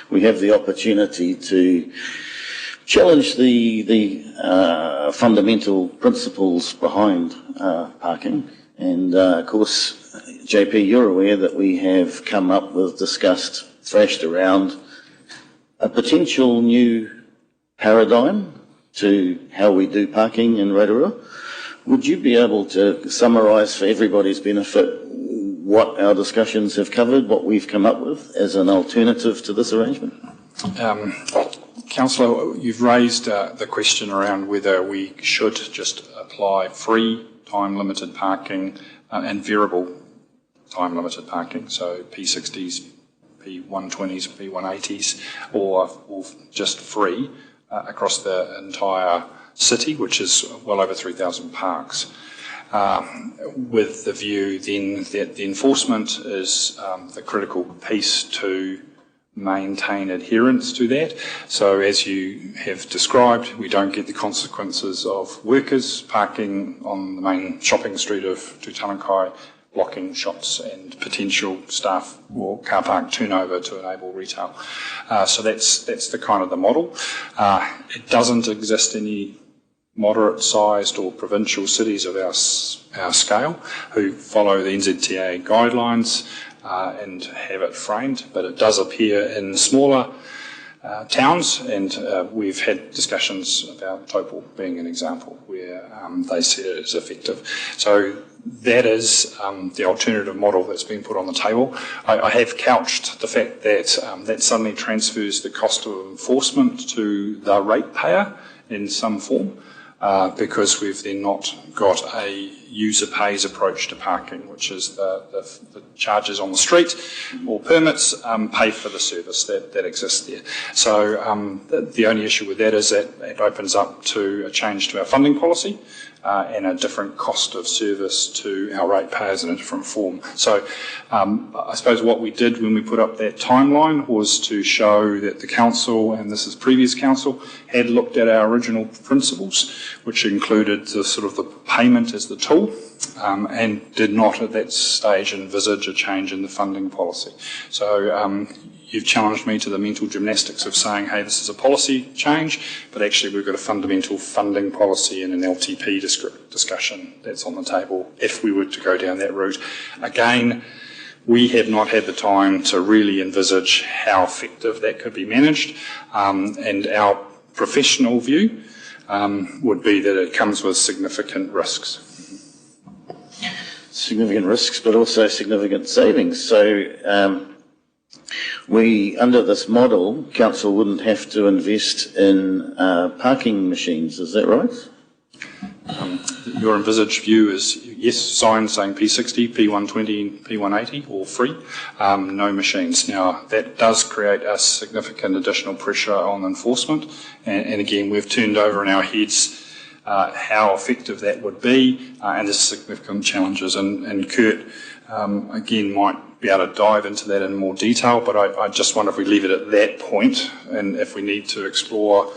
we have the opportunity to challenge the fundamental principles behind parking. And of course, JP, you're aware that we have come up with, discussed, thrashed around a potential new paradigm to how we do parking in Rotorua. Would you be able to summarise for everybody's benefit what our discussions have covered, what we've come up with as an alternative to this arrangement? Councillor, you've raised the question around whether we should just apply free time-limited parking and variable time-limited parking, so P60s, P120s, P180s, or just free across the entire city, which is well over 3,000 parks. With the view then that the enforcement is the critical piece to maintain adherence to that. So as you have described, we don't get the consequences of workers parking on the main shopping street of Tutarankai, blocking shops and potential staff or car park turnover to enable retail. So that's the kind of the model. It doesn't exist any moderate-sized or provincial cities of our scale who follow the NZTA guidelines and have it framed, but it does appear in smaller towns, and we've had discussions about Taupo being an example where they see it as effective. So that is the alternative model that's been put on the table. I have couched the fact that that suddenly transfers the cost of enforcement to the ratepayer in some form, because we've then not got a user pays approach to parking, which is the charges on the street or permits pay for the service that exists there. So the only issue with that is that it opens up to a change to our funding policy and a different cost of service to our ratepayers in a different form. So I suppose what we did when we put up that timeline was to show that the council, and this is previous council, had looked at our original principles, which included the sort of the payment as the tool, and did not at that stage envisage a change in the funding policy. So you've challenged me to the mental gymnastics of saying, hey, this is a policy change, but actually we've got a fundamental funding policy and an LTP discussion that's on the table if we were to go down that route. Again, we have not had the time to really envisage how effective that could be managed, and our professional view would be that it comes with significant risks. significant risks, but also significant savings. So we, under this model, council wouldn't have to invest in parking machines. Is that right? Your envisaged view is, yes, signs saying P60, P120, P180, all free, no machines. Now, that does create a significant additional pressure on enforcement, and again, we've turned over in our heads how effective that would be, and there's significant challenges, and Kurt, again, might be able to dive into that in more detail, but I just wonder if we leave it at that point, and if we need to explore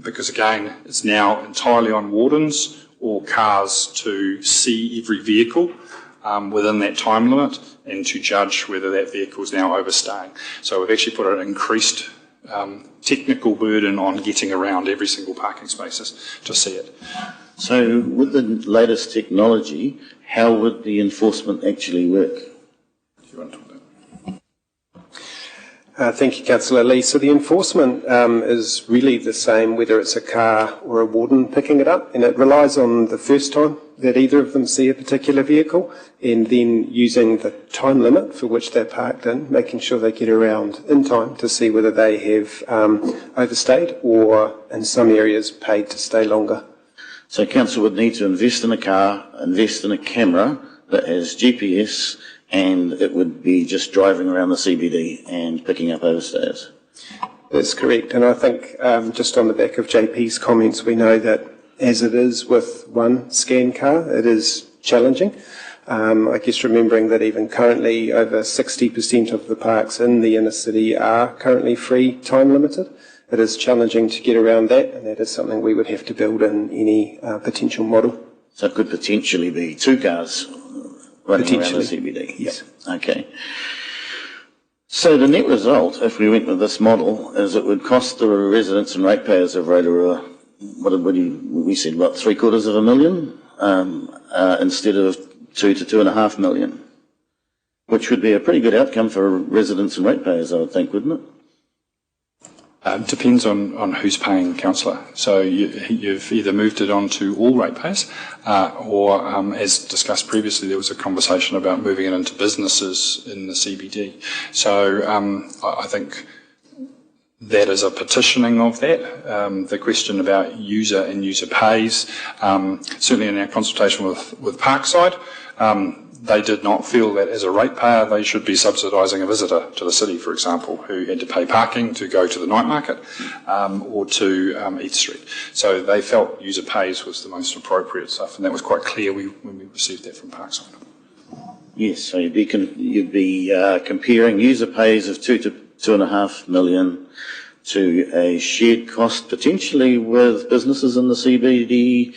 because again, it's now entirely on wardens or cars to see every vehicle within that time limit and to judge whether that vehicle is now overstaying. So we've actually put an increased technical burden on getting around every single parking spaces to see it. So with the latest technology, how would the enforcement actually work? Do you want to talk about that? Thank you, Councillor Lee. So the enforcement is really the same whether it's a car or a warden picking it up, and it relies on the first time that either of them see a particular vehicle, and then using the time limit for which they're parked in, making sure they get around in time to see whether they have overstayed or, in some areas, paid to stay longer. So council would need to invest in a car, invest in a camera that has GPS, and it would be just driving around the CBD and picking up overstayers. That's correct, and I think just on the back of JP's comments, we know that as it is with one scan car, it is challenging. I guess remembering that even currently over 60% of the parks in the inner city are currently free time limited. It is challenging to get around that, and that is something we would have to build in any potential model. So it could potentially be two cars running around the CBD? Yes. Okay. So the net result, if we went with this model, is it would cost the residents and ratepayers of Rotorua, we said, what, $750,000 instead of $2 to $2.5 million, which would be a pretty good outcome for residents and ratepayers, I would think, wouldn't it? Depends on who's paying, councillor. So you've either moved it on to all ratepayers, or as discussed previously, there was a conversation about moving it into businesses in the CBD. So I think that is a petitioning of that. The question about user and user pays, certainly in our consultation with Parkside, they did not feel that as a ratepayer they should be subsidising a visitor to the city, for example, who had to pay parking to go to the night market or to East Street. So they felt user pays was the most appropriate stuff, and that was quite clear when we received that from Parkside. Yes, so you'd be comparing user pays of $2 to $2.5 million to a shared cost potentially with businesses in the CBD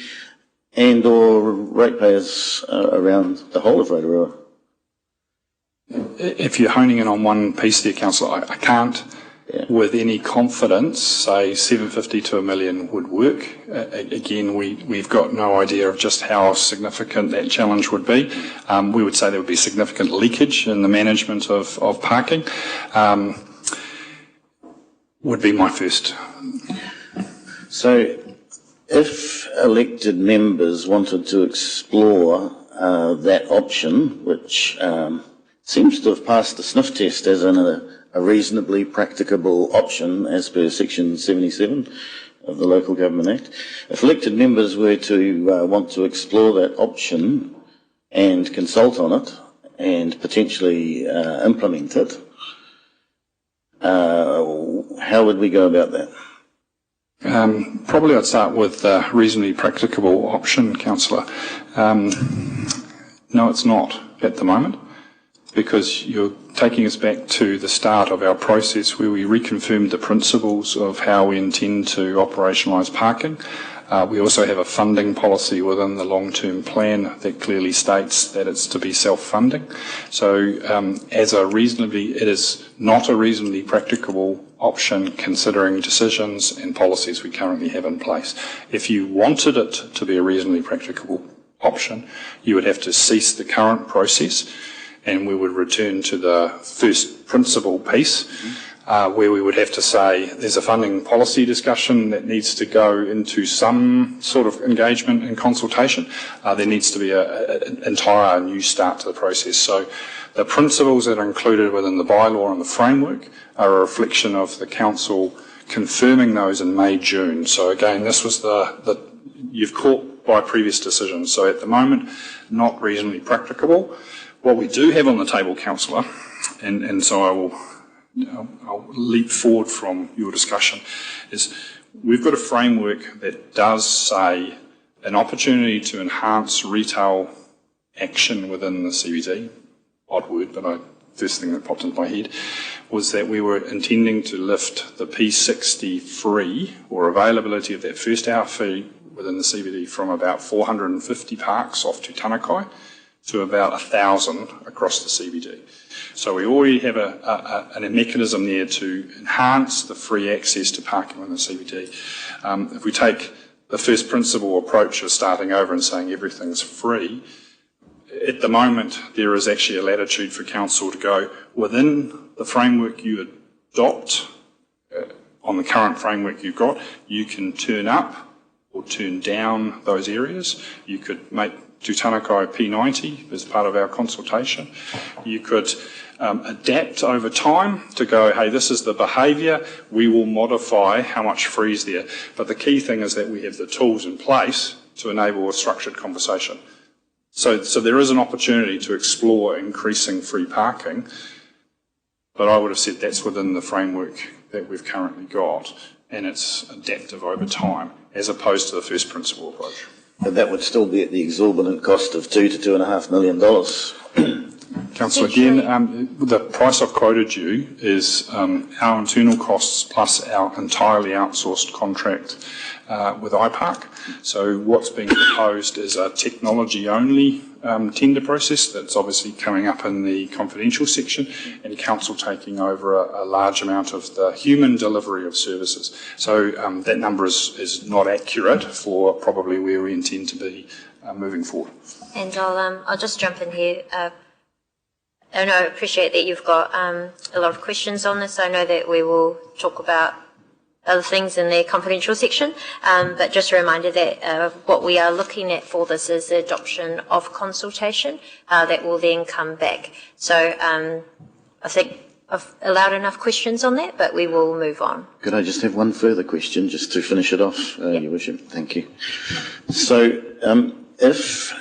and or ratepayers around the whole of Rotorua. If you're honing in on one piece there, councillor, I can't with any confidence say 750 to $1 million would work. Again, we've got no idea of just how significant that challenge would be. We would say there would be significant leakage in the management of parking. Would be my first. So if elected members wanted to explore that option, which seems to have passed the sniff test as a reasonably practicable option as per Section 77 of the Local Government Act, if elected members were to want to explore that option and consult on it and potentially implement it, how would we go about that? Probably I'd start with a reasonably practicable option, councillor. No, it's not at the moment, because you're taking us back to the start of our process where we reconfirmed the principles of how we intend to operationalise parking. We also have a funding policy within the long-term plan that clearly states that it's to be self-funding. So it is not a reasonably practicable option considering decisions and policies we currently have in place. If you wanted it to be a reasonably practicable option, you would have to cease the current process and we would return to the first principle piece where we would have to say there's a funding policy discussion that needs to go into some sort of engagement and consultation. There needs to be an entire new start to the process. So the principles that are included within the bylaw and the framework are a reflection of the council confirming those in May, June. So again, this was you've caught by previous decisions. So at the moment, not reasonably practicable. What we do have on the table, Councillor, and so I'll leap forward from your discussion, is we've got a framework that does say an opportunity to enhance retail action within the CBD. Odd word, but first thing that popped into my head was that we were intending to lift the P60 free or availability of that first hour fee within the CBD from about 450 parks off to Tanakai to about 1,000 across the CBD. So we already have a mechanism there to enhance the free access to parking in the CBD. If we take the first principle approach of starting over and saying everything's free, at the moment there is actually a latitude for council to go within the framework you adopt, on the current framework you've got, you can turn up or turn down those areas. You could make Tūtanakai P90 as part of our consultation. You could adapt over time to go, hey, this is the behaviour, we will modify how much free is there. But the key thing is that we have the tools in place to enable a structured conversation. So there is an opportunity to explore increasing free parking, but I would have said that's within the framework that we've currently got, and it's adaptive over time, as opposed to the first principle approach. But that would still be at the exorbitant cost of $2 to $2.5 million. Councillor, again, the price I've quoted you is our internal costs plus our entirely outsourced contract with iPark. So what's being proposed is a technology-only tender process that's obviously coming up in the confidential section, and council taking over a large amount of the human delivery of services. So that number is not accurate for probably where we intend to be moving forward. And I'll just jump in here. And I appreciate that you've got a lot of questions on this. I know that we will talk about other things in the confidential section, but just a reminder that what we are looking at for this is the adoption of consultation that will then come back. So I think I've allowed enough questions on that, but we will move on. Could I just have one further question, just to finish it off, Your Worship? Thank you. So if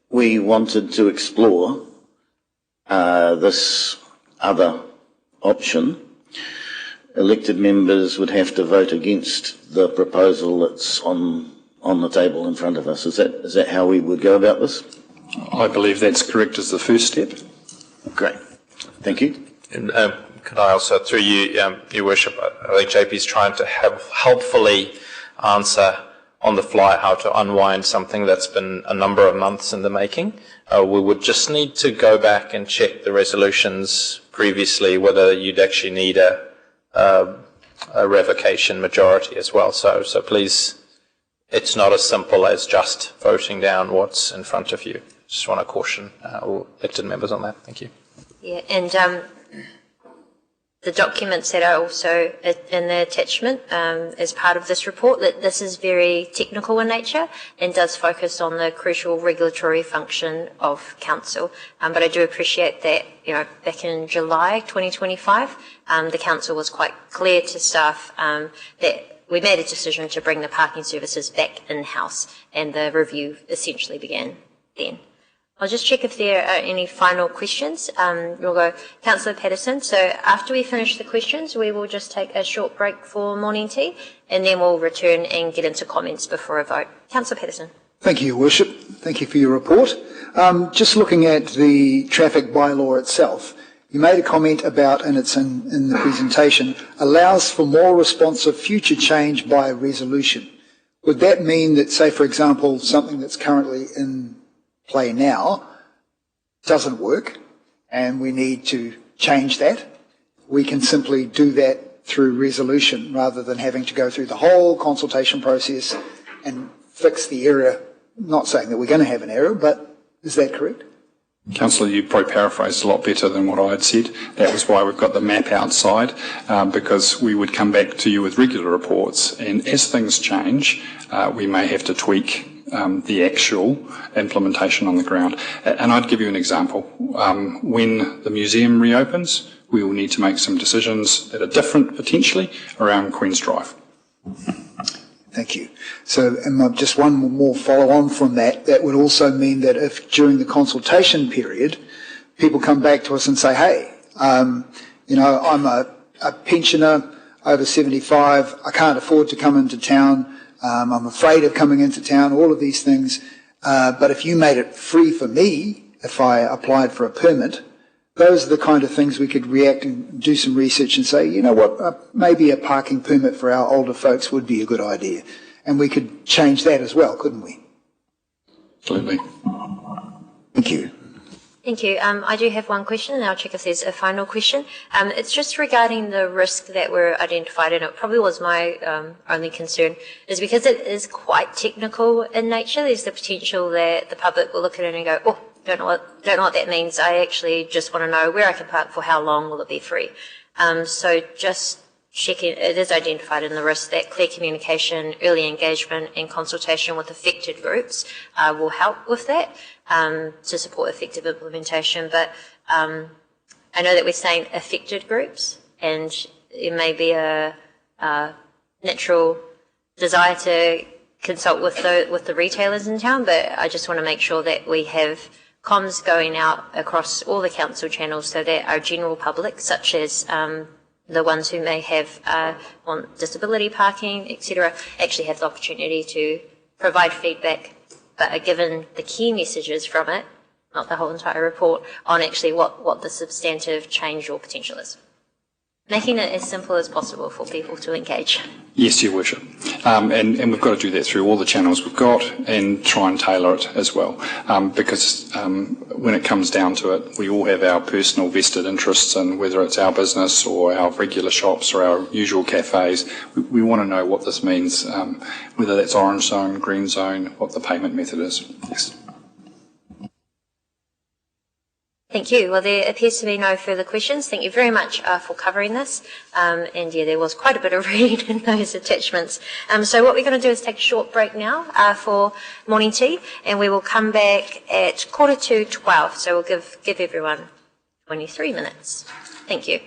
we wanted to explore this other option, elected members would have to vote against the proposal that's on the table in front of us. Is that how we would go about this? I believe that's correct as the first step. Great. Thank you. And could I also, through you, Your Worship, I think JP's trying to helpfully answer on the fly how to unwind something that's been a number of months in the making. We would just need to go back and check the resolutions previously, whether you'd actually need a revocation majority as well. So please, it's not as simple as just voting down what's in front of you. Just want to caution all elected members on that. Thank you. Yeah, and the documents that are also in the attachment as part of this report, that this is very technical in nature and does focus on the crucial regulatory function of council. But I do appreciate that, back in July 2025, the council was quite clear to staff that we made a decision to bring the parking services back in-house, and the review essentially began then. I'll just check if there are any final questions. We'll go Councillor Patterson. So after we finish the questions, we will just take a short break for morning tea, and then we'll return and get into comments before a vote. Councillor Patterson. Thank you, Your Worship. Thank you for your report. Just looking at the traffic bylaw itself, you made a comment about, and it's in the presentation, allows for more responsive future change by resolution. Would that mean that, say, for example, something that's currently in play now doesn't work and we need to change that? We can simply do that through resolution rather than having to go through the whole consultation process and fix the error. Not saying that we're going to have an error, but is that correct? Councillor, you probably paraphrased a lot better than what I had said. That was why we've got the map outside, because we would come back to you with regular reports, and as things change, we may have to tweak the actual implementation on the ground. And I'd give you an example. When the museum reopens, we will need to make some decisions that are different, potentially, around Queen's Drive. Thank you. So, and just one more follow-on from that, that would also mean that if during the consultation period, people come back to us and say, hey, you know, I'm a pensioner over 75, I can't afford to come into town, I'm afraid of coming into town, all of these things, but if you made it free for me, if I applied for a permit, those are the kind of things we could react and do some research and say, you know what, maybe a parking permit for our older folks would be a good idea. And we could change that as well, couldn't we? Absolutely. Thank you. Thank you. I do have one question, and I'll check if there's a final question. It's just regarding the risk that were identified, and it probably was my only concern, is because it is quite technical in nature. There's the potential that the public will look at it and go, oh, don't know what that means. I actually just want to know where I can park for how long will it be free. So just checking, it is identified in the risk that clear communication, early engagement and consultation with affected groups will help with that to support effective implementation. But I know that we're saying affected groups, and it may be a natural desire to consult with the retailers in town, but I just want to make sure that we have comms going out across all the council channels so that our general public, such as the ones who may have want disability parking, etc., actually have the opportunity to provide feedback, but are given the key messages from it, not the whole entire report, on actually what the substantive change or potential is. Making it as simple as possible for people to engage. Yes, Your Worship. And we've got to do that through all the channels we've got and try and tailor it as well. Because when it comes down to it, we all have our personal vested interests, and whether it's our business or our regular shops or our usual cafes, we want to know what this means, whether that's orange zone, green zone, what the payment method is. Yes. Thank you. Well, there appears to be no further questions. Thank you very much for covering this. And yeah, there was quite a bit of reading in those attachments. So what we're going to do is take a short break now for morning tea, and we will come back at 11:45. So we'll give everyone 23 minutes. Thank you.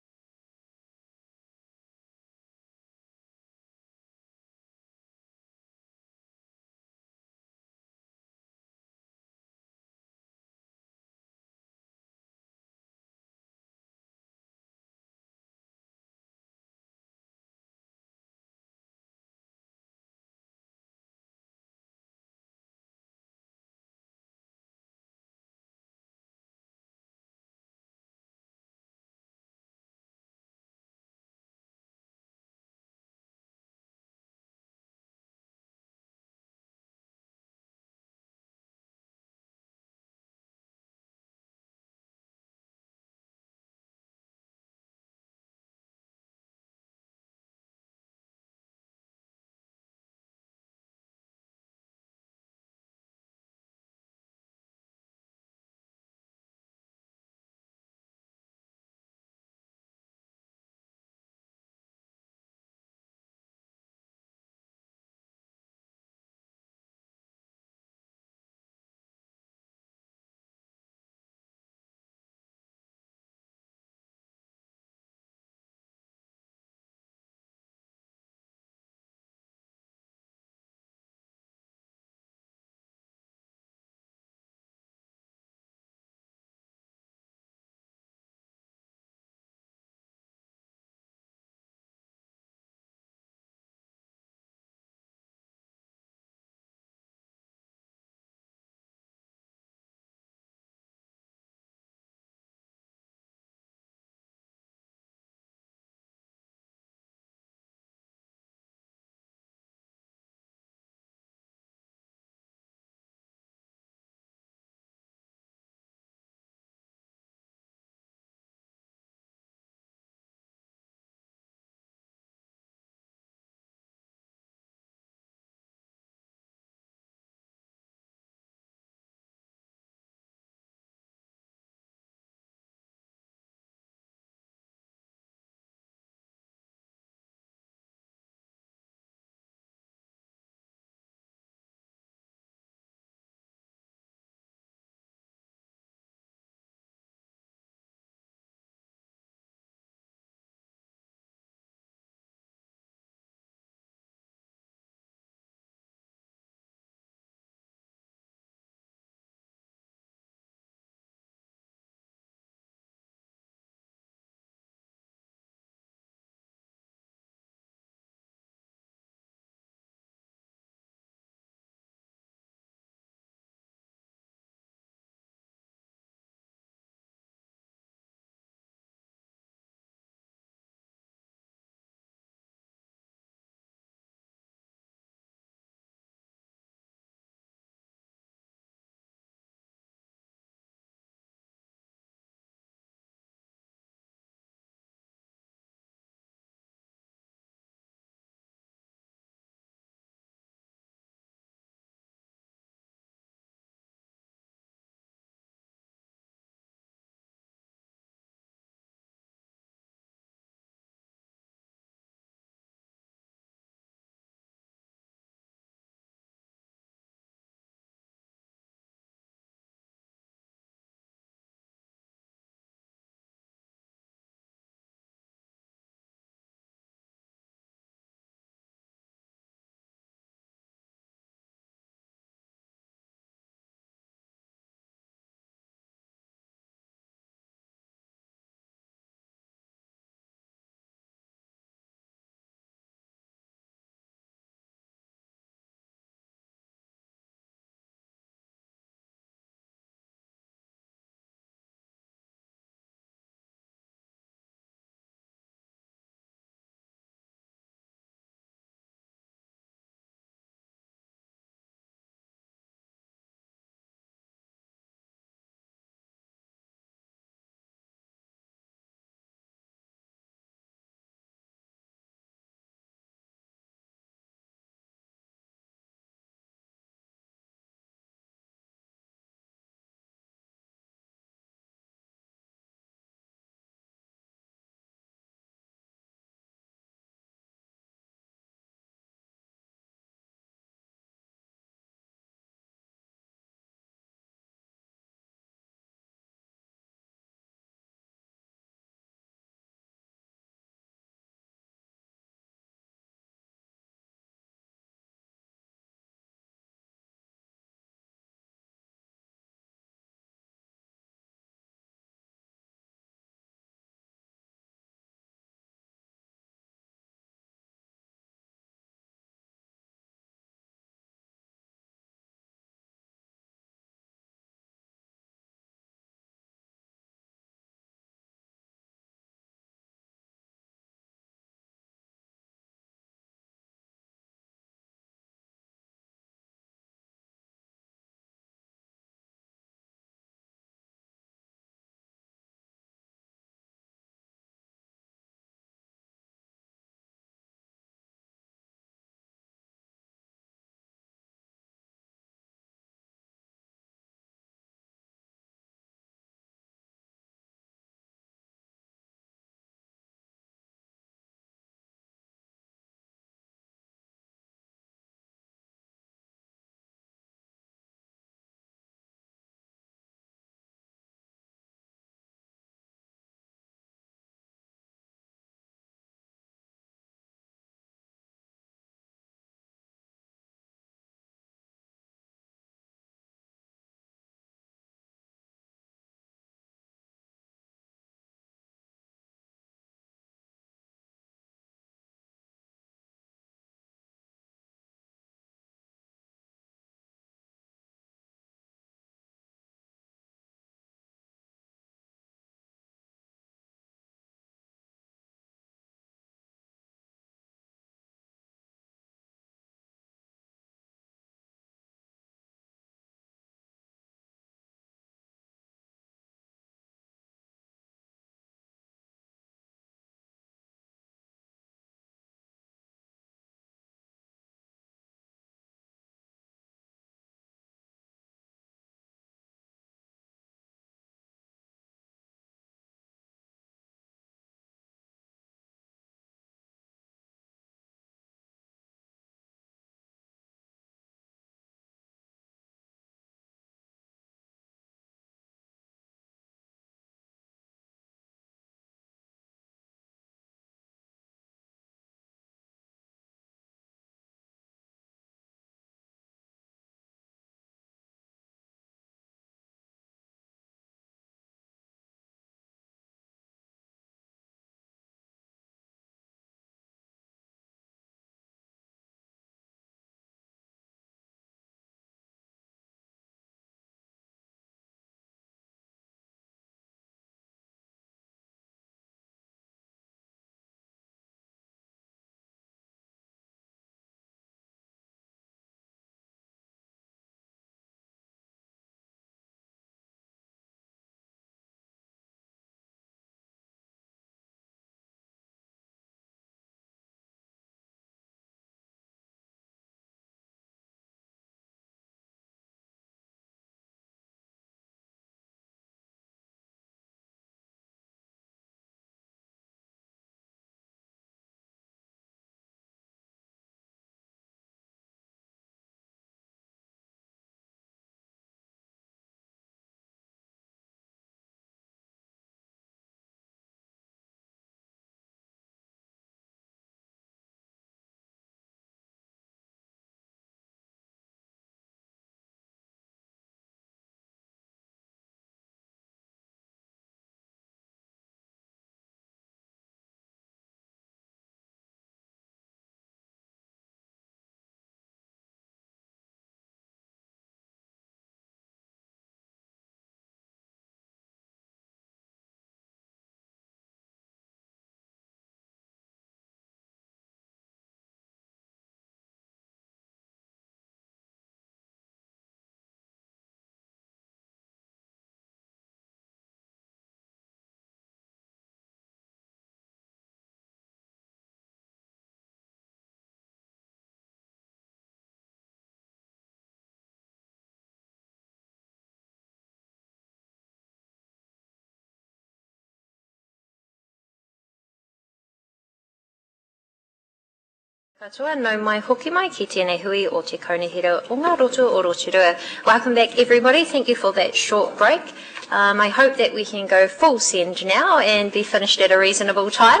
Katoa, no mai hoki mai ki tēnei hui o te kaunihira o ngā roto o Rotorua. Welcome back everybody, thank you for that short break. I hope that we can go full send now and be finished at a reasonable time.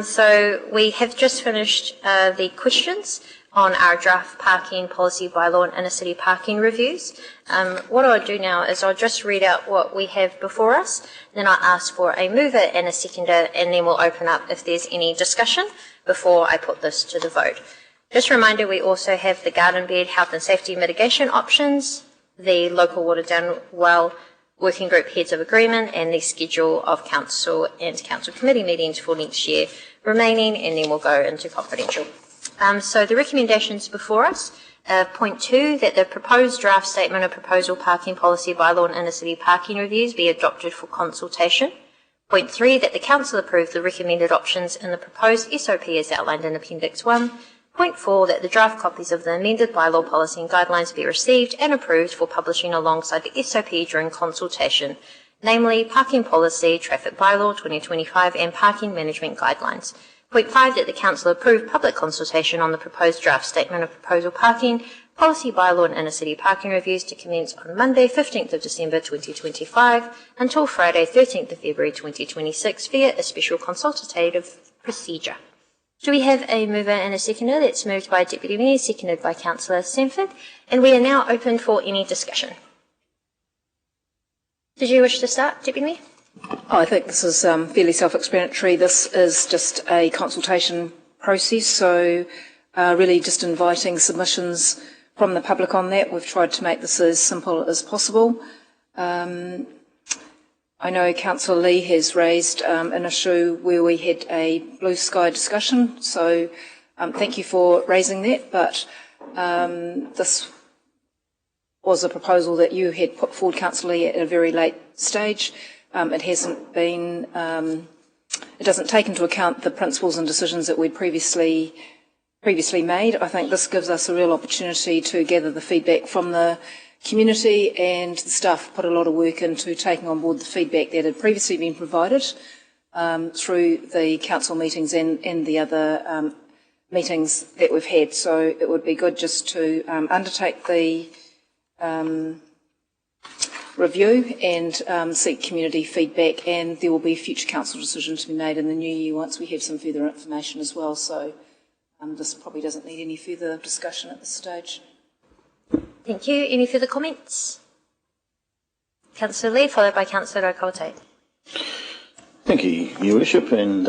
So we have just finished the questions on our draft parking policy bylaw and inner city parking reviews. What I'll do now is I'll just read out what we have before us, then I'll ask for a mover and a seconder, and then we'll open up if there's any discussion before I put this to the vote. Just a reminder, we also have the garden bed health and safety mitigation options, the local water down well working group heads of agreement, and the schedule of council and council committee meetings for next year remaining, and then we'll go into confidential. So the recommendations before us, point 2, that the proposed draft statement of proposal parking policy bylaw and inner city parking reviews be adopted for consultation. Point 3, that the council approve the recommended options in the proposed SOP as outlined in Appendix 1. Point 4, that the draft copies of the amended bylaw policy and guidelines be received and approved for publishing alongside the SOP during consultation, namely Parking Policy, Traffic Bylaw 2025 and Parking Management Guidelines. Point 5, that the council approve public consultation on the proposed draft statement of proposal parking policy bylaw and inner city parking reviews to commence on Monday 15th of December 2025 until Friday 13th of February 2026 via a special consultative procedure. Do we have a mover and a seconder? That's moved by Deputy Mayor, seconded by Councillor Sanford, and we are now open for any discussion. Did you wish to start, Deputy Mayor? I think this is fairly self-explanatory. This is just a consultation process, so really just inviting submissions from the public on that. We've tried to make this as simple as possible. I know Councillor Lee has raised an issue where we had a blue sky discussion, so thank you for raising that, but this was a proposal that you had put forward, Councillor Lee, at a very late stage. It hasn't been, it doesn't take into account the principles and decisions that we'd previously made. I think this gives us a real opportunity to gather the feedback from the community, and the staff put a lot of work into taking on board the feedback that had previously been provided through the council meetings and the other meetings that we've had. So it would be good just to undertake the review and seek community feedback, and there will be future council decisions to be made in the new year once we have some further information as well. So this probably doesn't need any further discussion at this stage. Thank you. Any further comments? Councillor Lee, followed by Councillor Okote. Thank you, Your Worship, and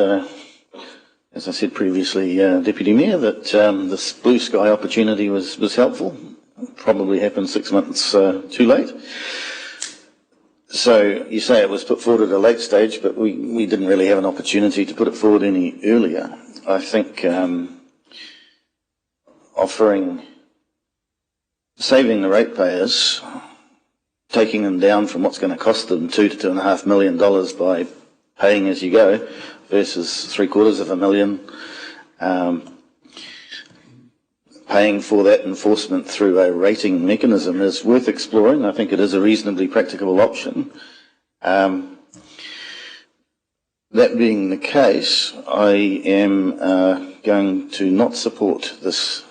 as I said previously, Deputy Mayor, that this blue sky opportunity was helpful. Probably happened 6 months too late. So you say it was put forward at a late stage, but we didn't really have an opportunity to put it forward any earlier. I think saving the ratepayers, taking them down from what's going to cost them $2 to $2.5 million by paying as you go versus $750,000, paying for that enforcement through a rating mechanism is worth exploring. I think it is a reasonably practicable option. That being the case, I am going to not support this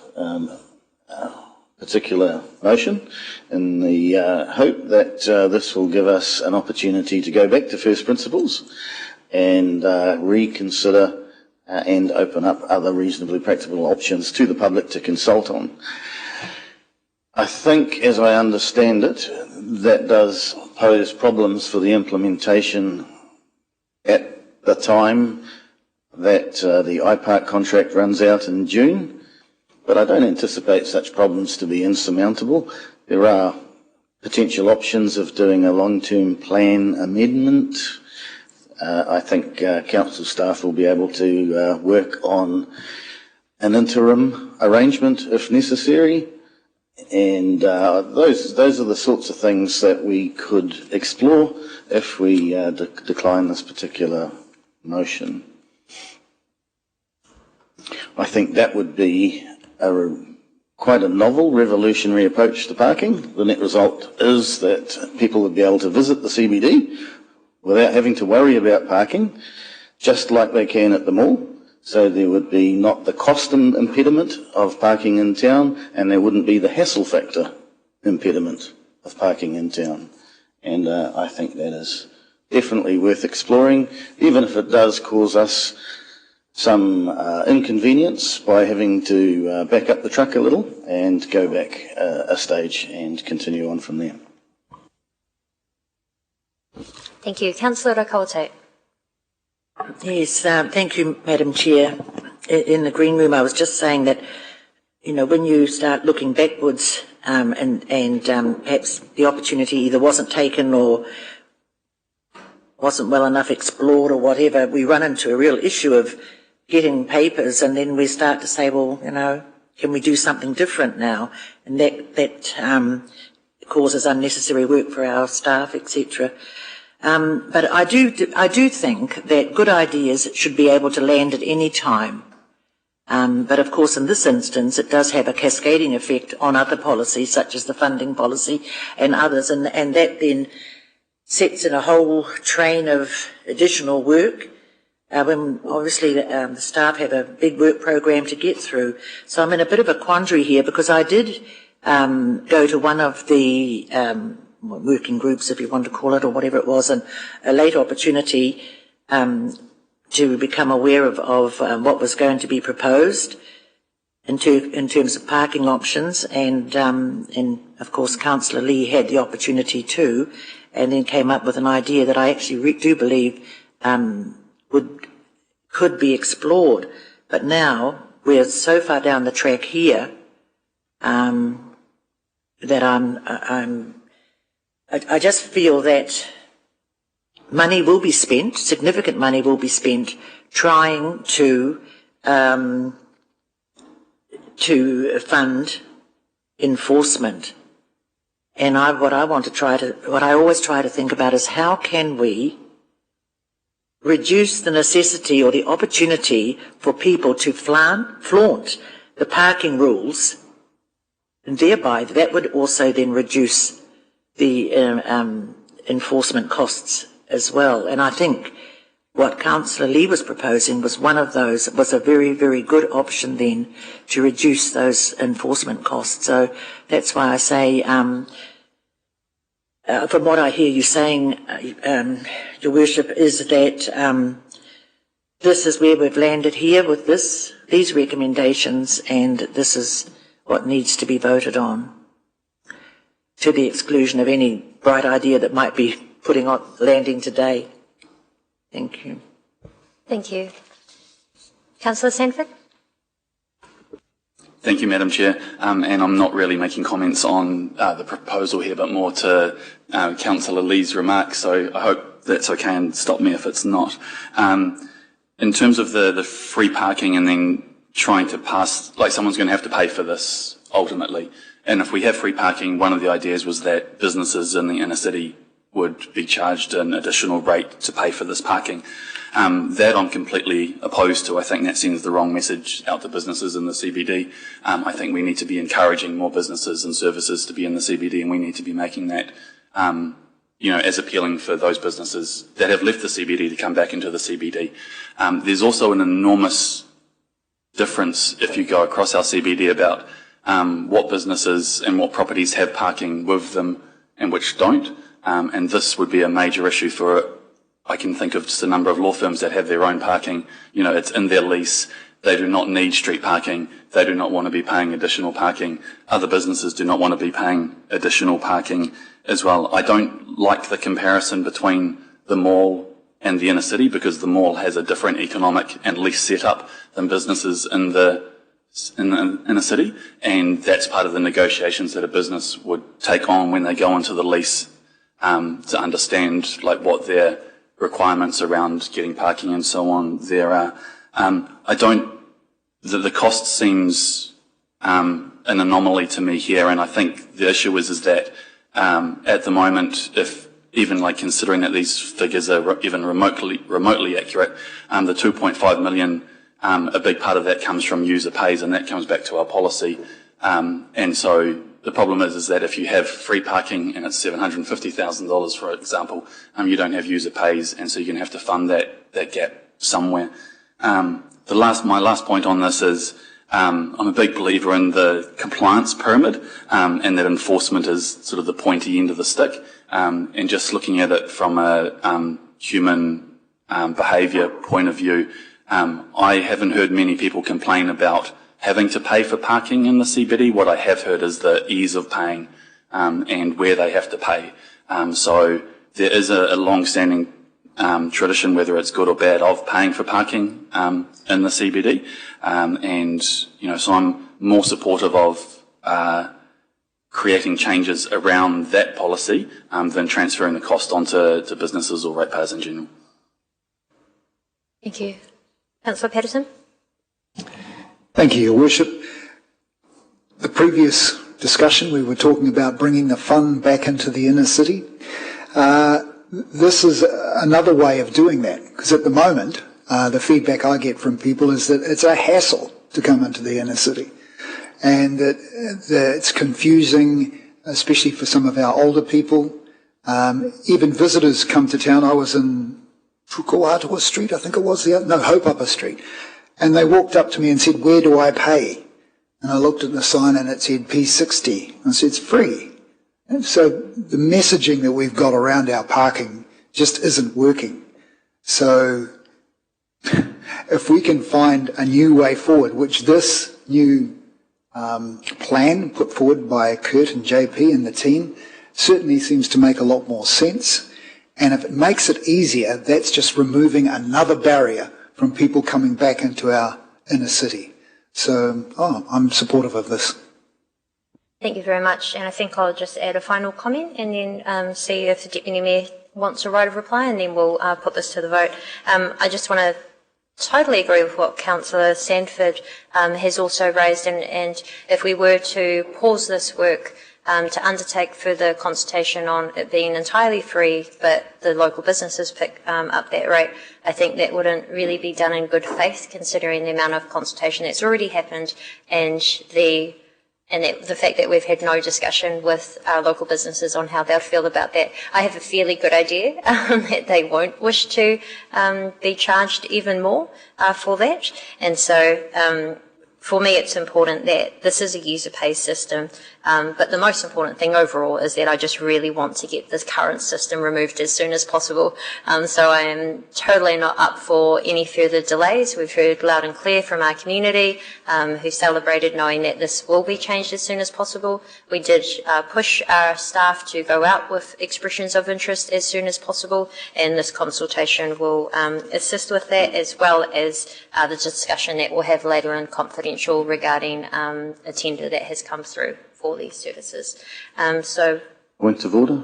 particular motion in the hope that this will give us an opportunity to go back to first principles and reconsider and open up other reasonably practical options to the public to consult on. I think, as I understand it, that does pose problems for the implementation at the time that the iPark contract runs out in June. But I don't anticipate such problems to be insurmountable. There are potential options of doing a long-term plan amendment. I think council staff will be able to work on an interim arrangement if necessary. And those are the sorts of things that we could explore if we decline this particular motion. I think that would be quite a novel, revolutionary approach to parking. The net result is that people would be able to visit the CBD without having to worry about parking, just like they can at the mall. So there would be not the cost impediment of parking in town, and there wouldn't be the hassle factor impediment of parking in town. And I think that is definitely worth exploring, even if it does cause us some inconvenience by having to back up the truck a little and go back a stage and continue on from there. Thank you. Councillor Rakaute. Yes, thank you, Madam Chair. In the Green Room, I was just saying that, you know, when you start looking backwards and perhaps the opportunity either wasn't taken or wasn't well enough explored or whatever, we run into a real issue of getting papers, and then we start to say, well, you know, can we do something different now? And that causes unnecessary work for our staff, etc. But I do think that good ideas should be able to land at any time. But of course, in this instance, it does have a cascading effect on other policies, such as the funding policy and others, and that then sets in a whole train of additional work. When obviously the staff have a big work program to get through. So I'm in a bit of a quandary here, because I did go to one of the working groups, if you want to call it, or whatever it was, and a late opportunity to become aware of what was going to be proposed in terms of parking options, and of course Councillor Lee had the opportunity too, and then came up with an idea that I actually do believe could be explored. But now we're so far down the track here that I just feel that money will be spent, significant money will be spent, trying to fund enforcement. And what I always try to think about is, how can we reduce the necessity or the opportunity for people to flaunt the parking rules, and thereby that would also then reduce the enforcement costs as well. And I think what Councillor Lee was proposing was one of those, was a very, very good option then to reduce those enforcement costs. So that's why I say, from what I hear you saying, Your Worship, is that this is where we've landed here with these recommendations, and this is what needs to be voted on, to the exclusion of any bright idea that might be landing today. Thank you. Thank you. Councillor Sanford? Thank you, Madam Chair. And I'm not really making comments on the proposal here, but more to Councillor Lee's remarks, so I hope that's okay, and stop me if it's not. In terms of the free parking and then trying to pass, like someone's going to have to pay for this ultimately. And if we have free parking, one of the ideas was that businesses in the inner city would be charged an additional rate to pay for this parking. That I'm completely opposed to. I think that sends the wrong message out to businesses in the CBD. I think we need to be encouraging more businesses and services to be in the CBD, and we need to be making that, as appealing for those businesses that have left the CBD to come back into the CBD. There's also an enormous difference if you go across our CBD about what businesses and what properties have parking with them and which don't. And this would be a major issue for, I can think of just a number of law firms that have their own parking. You know, it's in their lease. They do not need street parking. They do not want to be paying additional parking. Other businesses do not want to be paying additional parking as well. I don't like the comparison between the mall and the inner city, because the mall has a different economic and lease setup than businesses in the inner city. And that's part of the negotiations that a business would take on when they go into the lease, to understand like what their requirements around getting parking and so on there are. The cost seems an anomaly to me here, and I think the issue is that at the moment, if even like considering that these figures are even remotely accurate, the 2.5 million, a big part of that comes from user pays, and that comes back to our policy. And so the problem is that if you have free parking and it's $750,000, for example, you don't have user pays, and so you're going to have to fund that gap somewhere. my last point on this is I'm a big believer in the compliance pyramid, and that enforcement is sort of the pointy end of the stick. And just looking at it from a human behaviour point of view, I haven't heard many people complain about having to pay for parking in the CBD. What I have heard is the ease of paying and where they have to pay. So there is a long-standing tradition, whether it's good or bad, of paying for parking in the CBD. And, so I'm more supportive of creating changes around that policy than transferring the cost onto businesses or ratepayers in general. Thank you. Councillor Patterson. Thank you, Your Worship. The previous discussion, we were talking about bringing the fun back into the inner city. This is another way of doing that, because at the moment, the feedback I get from people is that it's a hassle to come into the inner city, and that it's confusing, especially for some of our older people. Even visitors come to town. I was in Rotorua Street, I think it was, Haupapa Street, and they walked up to me and said, "Where do I pay?" And I looked at the sign and it said P60. I said, "It's free." And so the messaging that we've got around our parking just isn't working. So if we can find a new way forward, which this new plan put forward by Kurt and JP and the team certainly seems to make a lot more sense. And if it makes it easier, that's just removing another barrier from people coming back into our inner city. So I'm supportive of this. Thank you very much. And I think I'll just add a final comment and then see if the Deputy Mayor wants a right of reply, and then we'll put this to the vote. I just want to totally agree with what Councillor Sandford has also raised, and if we were to pause this work to undertake further consultation on it being entirely free, but the local businesses pick up that rate, I think that wouldn't really be done in good faith, considering the amount of consultation that's already happened and the fact that we've had no discussion with our local businesses on how they'll feel about that. I have a fairly good idea that they won't wish to be charged even more for that. And so for me, it's important that this is a user-pay system, but the most important thing overall is that I just really want to get this current system removed as soon as possible. So I am totally not up for any further delays. We've heard loud and clear from our community who celebrated knowing that this will be changed as soon as possible. We did push our staff to go out with expressions of interest as soon as possible, and this consultation will assist with that, as well as the discussion that we'll have later in confidential regarding a tender that has come through for these services. So, point of order.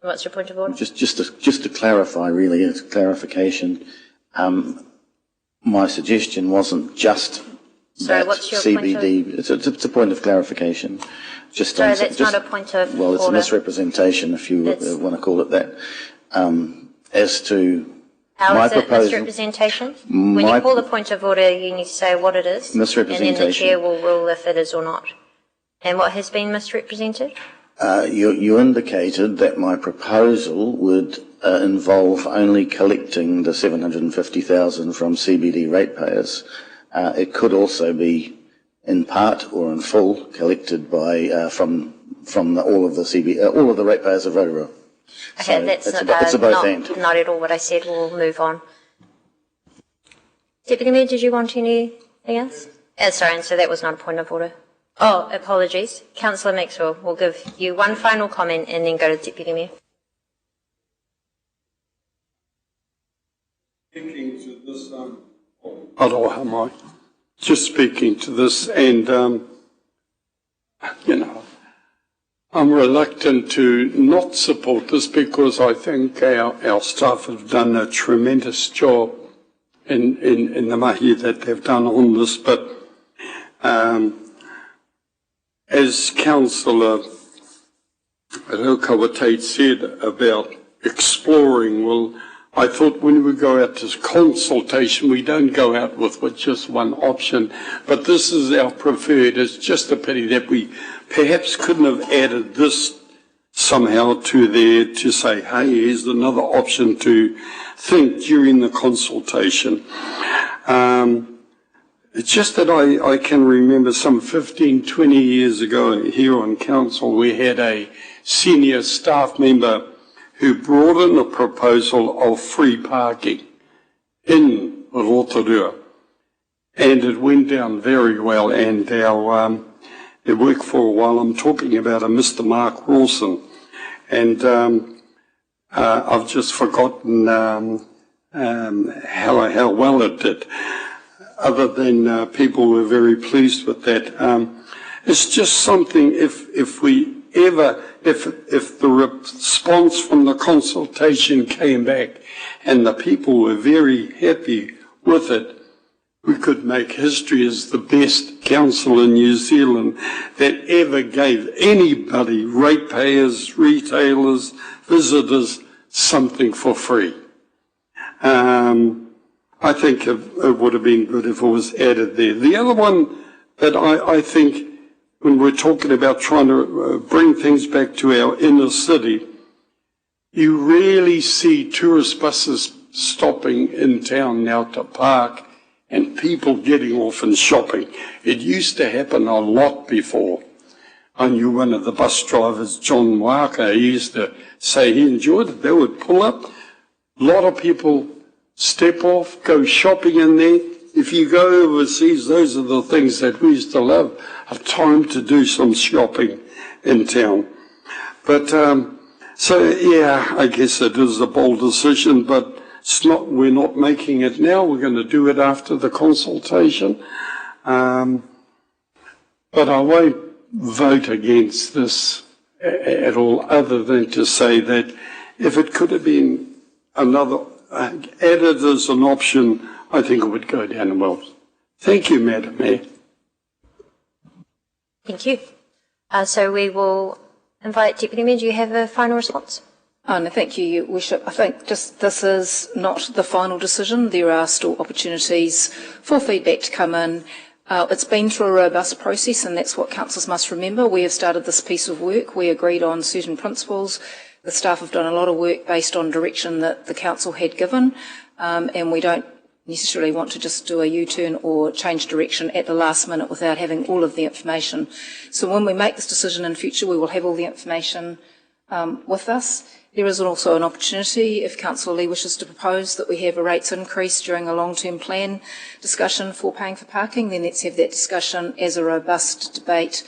What's your point of order? Just to clarify, really, it's clarification. My suggestion wasn't just that what's your CBD. Point of... It's a point of clarification. That's not a point of well, it's order. a misrepresentation, if you want to call it that. As to how my is it proposal, misrepresentation? When you call the point of order, you need to say what it is, misrepresentation, and then the chair will rule if it is or not. And what has been misrepresented? You indicated that my proposal would involve only collecting the $750,000 from CBD ratepayers. It could also be in part or in full collected by from all of the ratepayers of Rotorua. Okay, so that's not at all what I said. We'll move on. Deputy Mayor, did you want anything else? Sorry, and so that was not a point of order. Oh, apologies. Councillor Maxwell, we'll give you one final comment and then go to Deputy Mayor. Speaking to this, Aroha mai, just speaking to this, and I'm reluctant to not support this because I think our staff have done a tremendous job in the mahi that they've done on this, but as Councillor Rukawate said about exploring, well, I thought when we go out to consultation, we don't go out with just one option, but this is our preferred. It's just a pity that we perhaps couldn't have added this somehow to there to say, hey, here's another option to think during the consultation. It's just that I can remember some 15, 20 years ago here on council, we had a senior staff member who brought in a proposal of free parking in Rotorua. And it went down very well, and it worked for a while. I'm talking about a Mr. Mark Rawson. And I've just forgotten how well it did. Other than people were very pleased with that. It's just something, if the response from the consultation came back and the people were very happy with it, we could make history as the best council in New Zealand that ever gave anybody, ratepayers, retailers, visitors, something for free. I think it would have been good if it was added there. The other one that I think, when we're talking about trying to bring things back to our inner city, you really see tourist buses stopping in town now to park and people getting off and shopping. It used to happen a lot before. I knew one of the bus drivers, John Waka, he used to say he enjoyed it. They would pull up, a lot of people step off, go shopping in there. If you go overseas, those are the things that we used to love, a time to do some shopping in town. But, so yeah, I guess it is a bold decision, but we're not making it now. We're going to do it after the consultation. But I won't vote against this at all, other than to say that if it could have been added as an option, I think it would go down well. Thank you, Madam Mayor. Thank you. So we will invite Deputy Mayor. Do you have a final response? No, thank you, Your Worship. I think just this is not the final decision. There are still opportunities for feedback to come in. It's been through a robust process, and that's what councillors must remember. We have started this piece of work. We agreed on certain principles. The staff have done a lot of work based on direction that the council had given, and we don't necessarily want to just do a U-turn or change direction at the last minute without having all of the information. So when we make this decision in future, we will have all the information with us. There is also an opportunity, if Councillor Lee wishes to propose, that we have a rates increase during a long-term plan discussion for paying for parking. Then let's have that discussion as a robust debate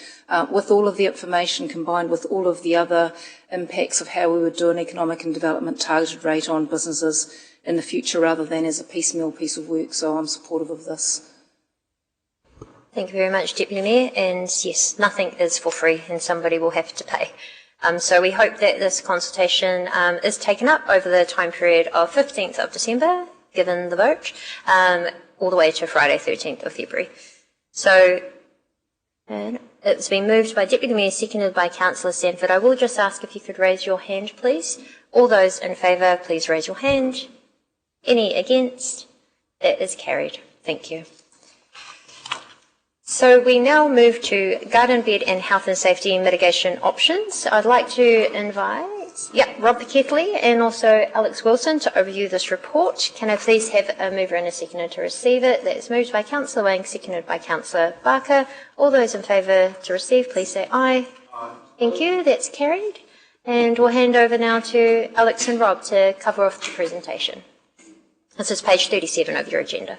with all of the information combined with all of the other impacts of how we would do an economic and development targeted rate on businesses in the future, rather than as a piecemeal piece of work. So I'm supportive of this. Thank you very much, Deputy Mayor. And yes, nothing is for free, and somebody will have to pay. So we hope that this consultation is taken up over the time period of 15th of December, given the vote, all the way to Friday 13th of February. So it's been moved by Deputy Mayor, seconded by Councillor Sanford. I will just ask if you could raise your hand, please. All those in favour, please raise your hand. Any against? That is carried. Thank you. So we now move to garden bed and health and safety mitigation options. I'd like to invite Rob Piketty and also Alex Wilson to overview this report. Can I please have a mover and a seconder to receive it? That is moved by Councillor Wang, seconded by Councillor Barker. All those in favour to receive, please say aye. Aye. Thank you. That's carried. And we'll hand over now to Alex and Rob to cover off the presentation. This is page 37 of your agenda.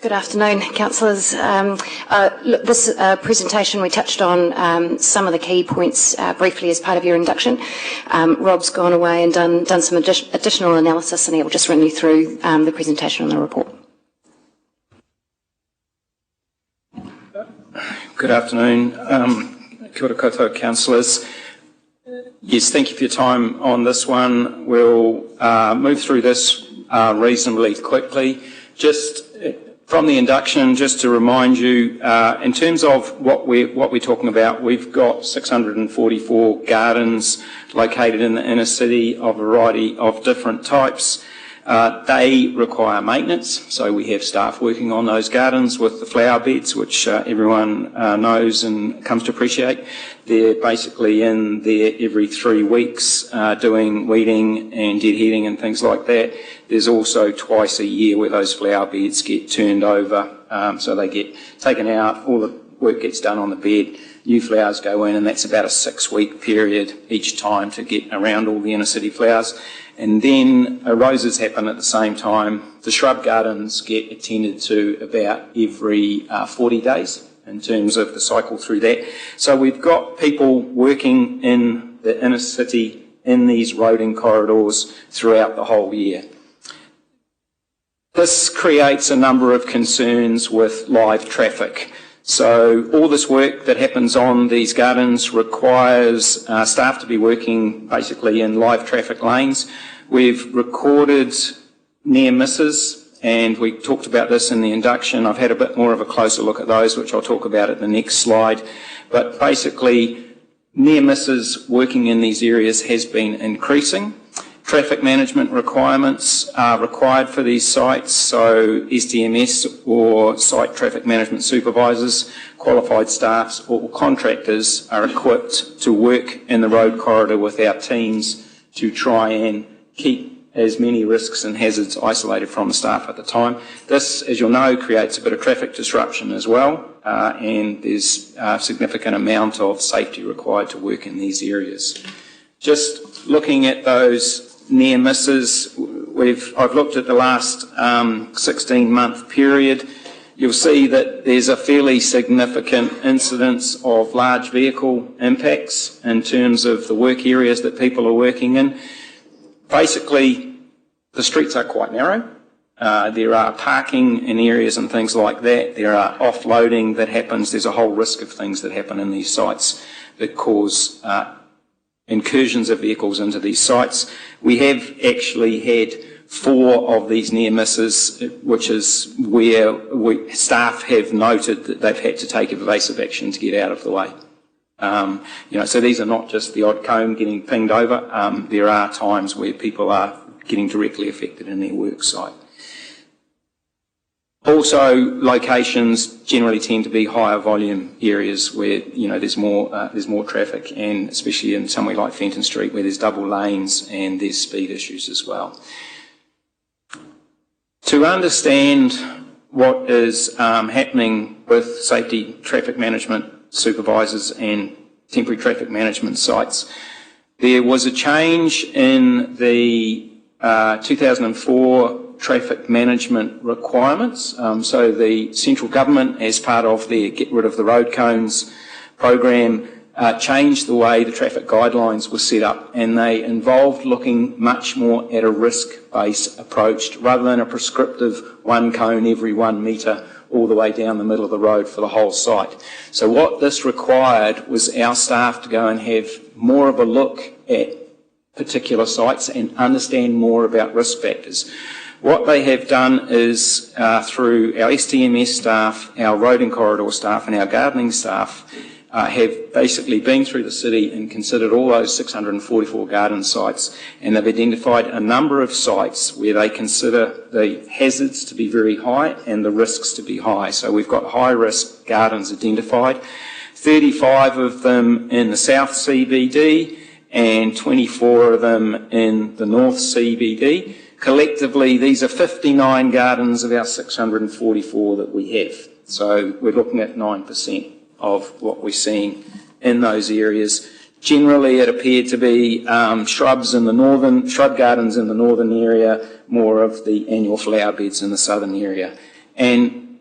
Good afternoon, councillors. This presentation, we touched on some of the key points briefly as part of your induction. Rob's gone away and done some additional analysis, and he will just run you through the presentation on the report. Good afternoon. Kia ora koutou, councillors. Yes, thank you for your time on this one. We'll move through this reasonably quickly. Just from the induction, just to remind you, in terms of what we're talking about, we've got 644 gardens located in the inner city of a variety of different types. They require maintenance, so we have staff working on those gardens with the flower beds, which everyone knows and comes to appreciate. They're basically in there every 3 weeks doing weeding and deadheading and things like that. There's also twice a year where those flower beds get turned over, so they get taken out, all the work gets done on the bed, new flowers go in, and that's about a 6-week period each time to get around all the inner city flowers. And then roses happen at the same time. The shrub gardens get attended to about every 40 days in terms of the cycle through that. So we've got people working in the inner city in these roading corridors throughout the whole year. This creates a number of concerns with live traffic. So all this work that happens on these gardens requires staff to be working basically in live traffic lanes. We've recorded near misses, and we talked about this in the induction. I've had a bit more of a closer look at those, which I'll talk about at the next slide. But basically, near misses working in these areas has been increasing. Traffic management requirements are required for these sites, so STMS or site traffic management supervisors, qualified staffs or contractors are equipped to work in the road corridor with our teams to try and keep as many risks and hazards isolated from the staff at the time. This, as you'll know, creates a bit of traffic disruption as well, and there's a significant amount of safety required to work in these areas. Just looking at those near misses, I've looked at the last 16-month period. You'll see that there's a fairly significant incidence of large vehicle impacts in terms of the work areas that people are working in. Basically, the streets are quite narrow. There are parking in areas and things like that. There are offloading that happens. There's a whole risk of things that happen in these sites that cause incursions of vehicles into these sites. We have actually had 4 of these near misses, which is where staff have noted that they've had to take evasive action to get out of the way. So these are not just the odd cone getting pinged over. There are times where people are getting directly affected in their work site. Also, locations generally tend to be higher volume areas where there's more traffic, and especially in somewhere like Fenton Street where there's double lanes and there's speed issues as well. To understand what is happening with safety traffic management supervisors and temporary traffic management sites, there was a change in the 2004 traffic management requirements. So the central government, as part of their Get Rid of the Road Cones program, changed the way the traffic guidelines were set up, and they involved looking much more at a risk-based approach rather than a prescriptive 1 cone every 1 metre all the way down the middle of the road for the whole site. So what this required was our staff to go and have more of a look at particular sites and understand more about risk factors. What they have done is, through our STMS staff, our roading corridor staff and our gardening staff, have basically been through the city and considered all those 644 garden sites, and they've identified a number of sites where they consider the hazards to be very high and the risks to be high. So we've got high-risk gardens identified, 35 of them in the South CBD and 24 of them in the North CBD. Collectively, these are 59 gardens of our 644 that we have. So we're looking at 9% of what we're seeing in those areas. Generally, it appeared to be shrub gardens in the northern area, more of the annual flower beds in the southern area. And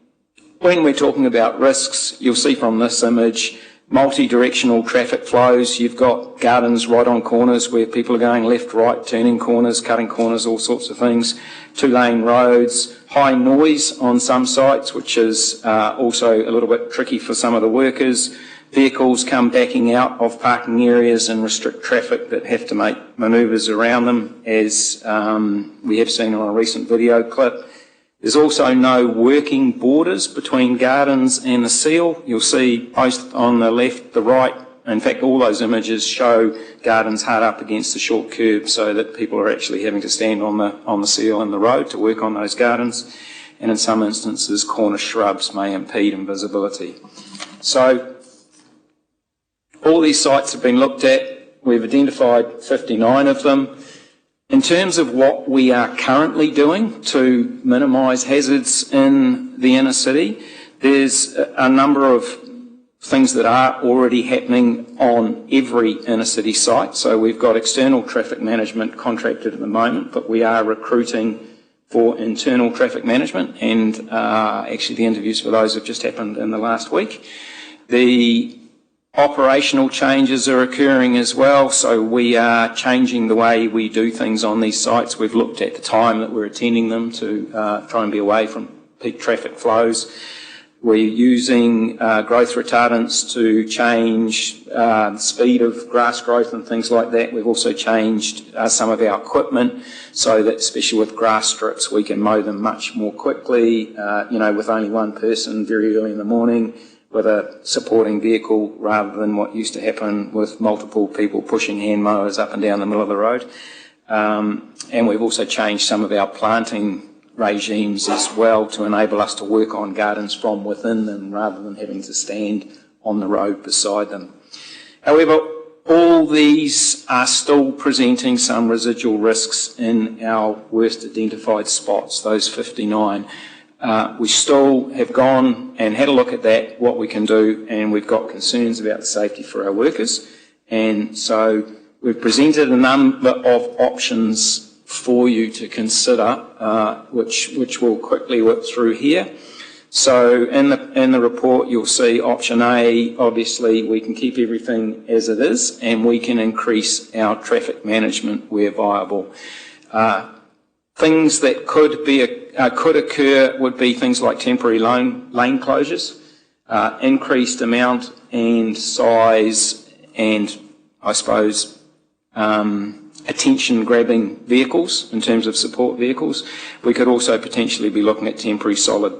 when we're talking about risks, you'll see from this image, multi-directional traffic flows. You've got gardens right on corners where people are going left, right, turning corners, cutting corners, all sorts of things. 2-lane roads, high noise on some sites, which is also a little bit tricky for some of the workers. Vehicles come backing out of parking areas and restrict traffic that have to make manoeuvres around them, as we have seen on a recent video clip. There's also no working borders between gardens and the seal. You'll see both on the left, the right In fact, all those images show gardens hard up against the short curb so that people are actually having to stand on the seal in the road to work on those gardens. And in some instances, corner shrubs may impede visibility. So all these sites have been looked at. We've identified 59 of them. In terms of what we are currently doing to minimise hazards in the inner city, there's a number of things that are already happening on every inner city site. So we've got external traffic management contracted at the moment, but we are recruiting for internal traffic management, and actually the interviews for those have just happened in the last week. The operational changes are occurring as well, so we are changing the way we do things on these sites. We've looked at the time that we're attending them to try and be away from peak traffic flows. We're using growth retardants to change the speed of grass growth and things like that. We've also changed some of our equipment so that, especially with grass strips, we can mow them much more quickly, with only one person very early in the morning with a supporting vehicle rather than what used to happen with multiple people pushing hand mowers up and down the middle of the road. And we've also changed some of our planting regimes as well to enable us to work on gardens from within them rather than having to stand on the road beside them. However, all these are still presenting some residual risks in our worst identified spots, those 59. We still have gone and had a look at that, what we can do, and we've got concerns about the safety for our workers. And so we've presented a number of options for you to consider, which we'll quickly work through here. So in the report, you'll see option A. Obviously, we can keep everything as it is, and we can increase our traffic management where viable. Things that could occur would be things like temporary lane closures, increased amount and size, and I suppose attention-grabbing vehicles in terms of support vehicles. We could also potentially be looking at temporary solid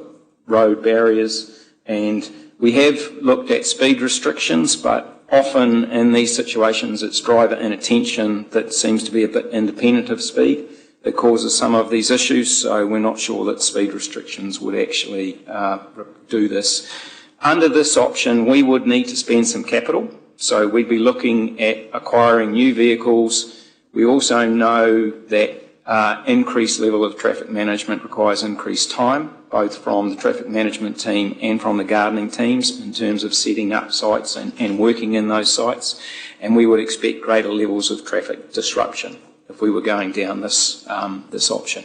road barriers, and we have looked at speed restrictions, but often in these situations it's driver inattention that seems to be a bit independent of speed that causes some of these issues, so we're not sure that speed restrictions would actually do this. Under this option, we would need to spend some capital, so we'd be looking at acquiring new vehicles. We also know that increased level of traffic management requires increased time, both from the traffic management team and from the gardening teams in terms of setting up sites and working in those sites, and we would expect greater levels of traffic disruption if we were going down this option.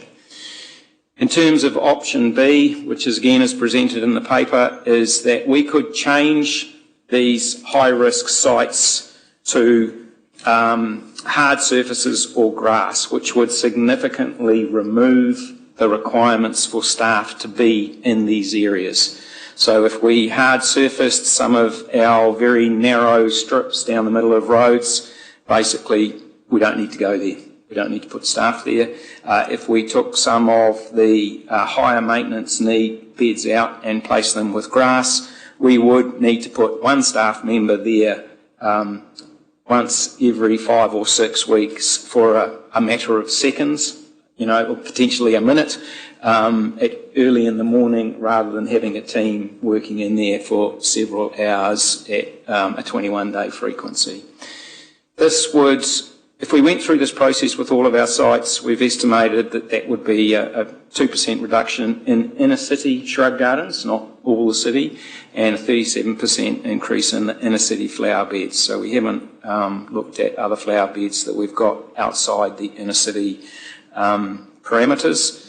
In terms of option B, which is again is presented in the paper, is that we could change these high-risk sites to hard surfaces or grass, which would significantly remove the requirements for staff to be in these areas. So if we hard surfaced some of our very narrow strips down the middle of roads, basically we don't need to go there. We don't need to put staff there. If we took some of the higher maintenance need beds out and placed them with grass, we would need to put one staff member there once every 5 or 6 weeks for a matter of seconds, or potentially a minute, early in the morning, rather than having a team working in there for several hours at a 21-day frequency. This would, if we went through this process with all of our sites, we've estimated that that would be a 2% reduction in inner city shrub gardens, not all the city, and a 37% increase in the inner city flower beds. So we haven't looked at other flower beds that we've got outside the inner city parameters.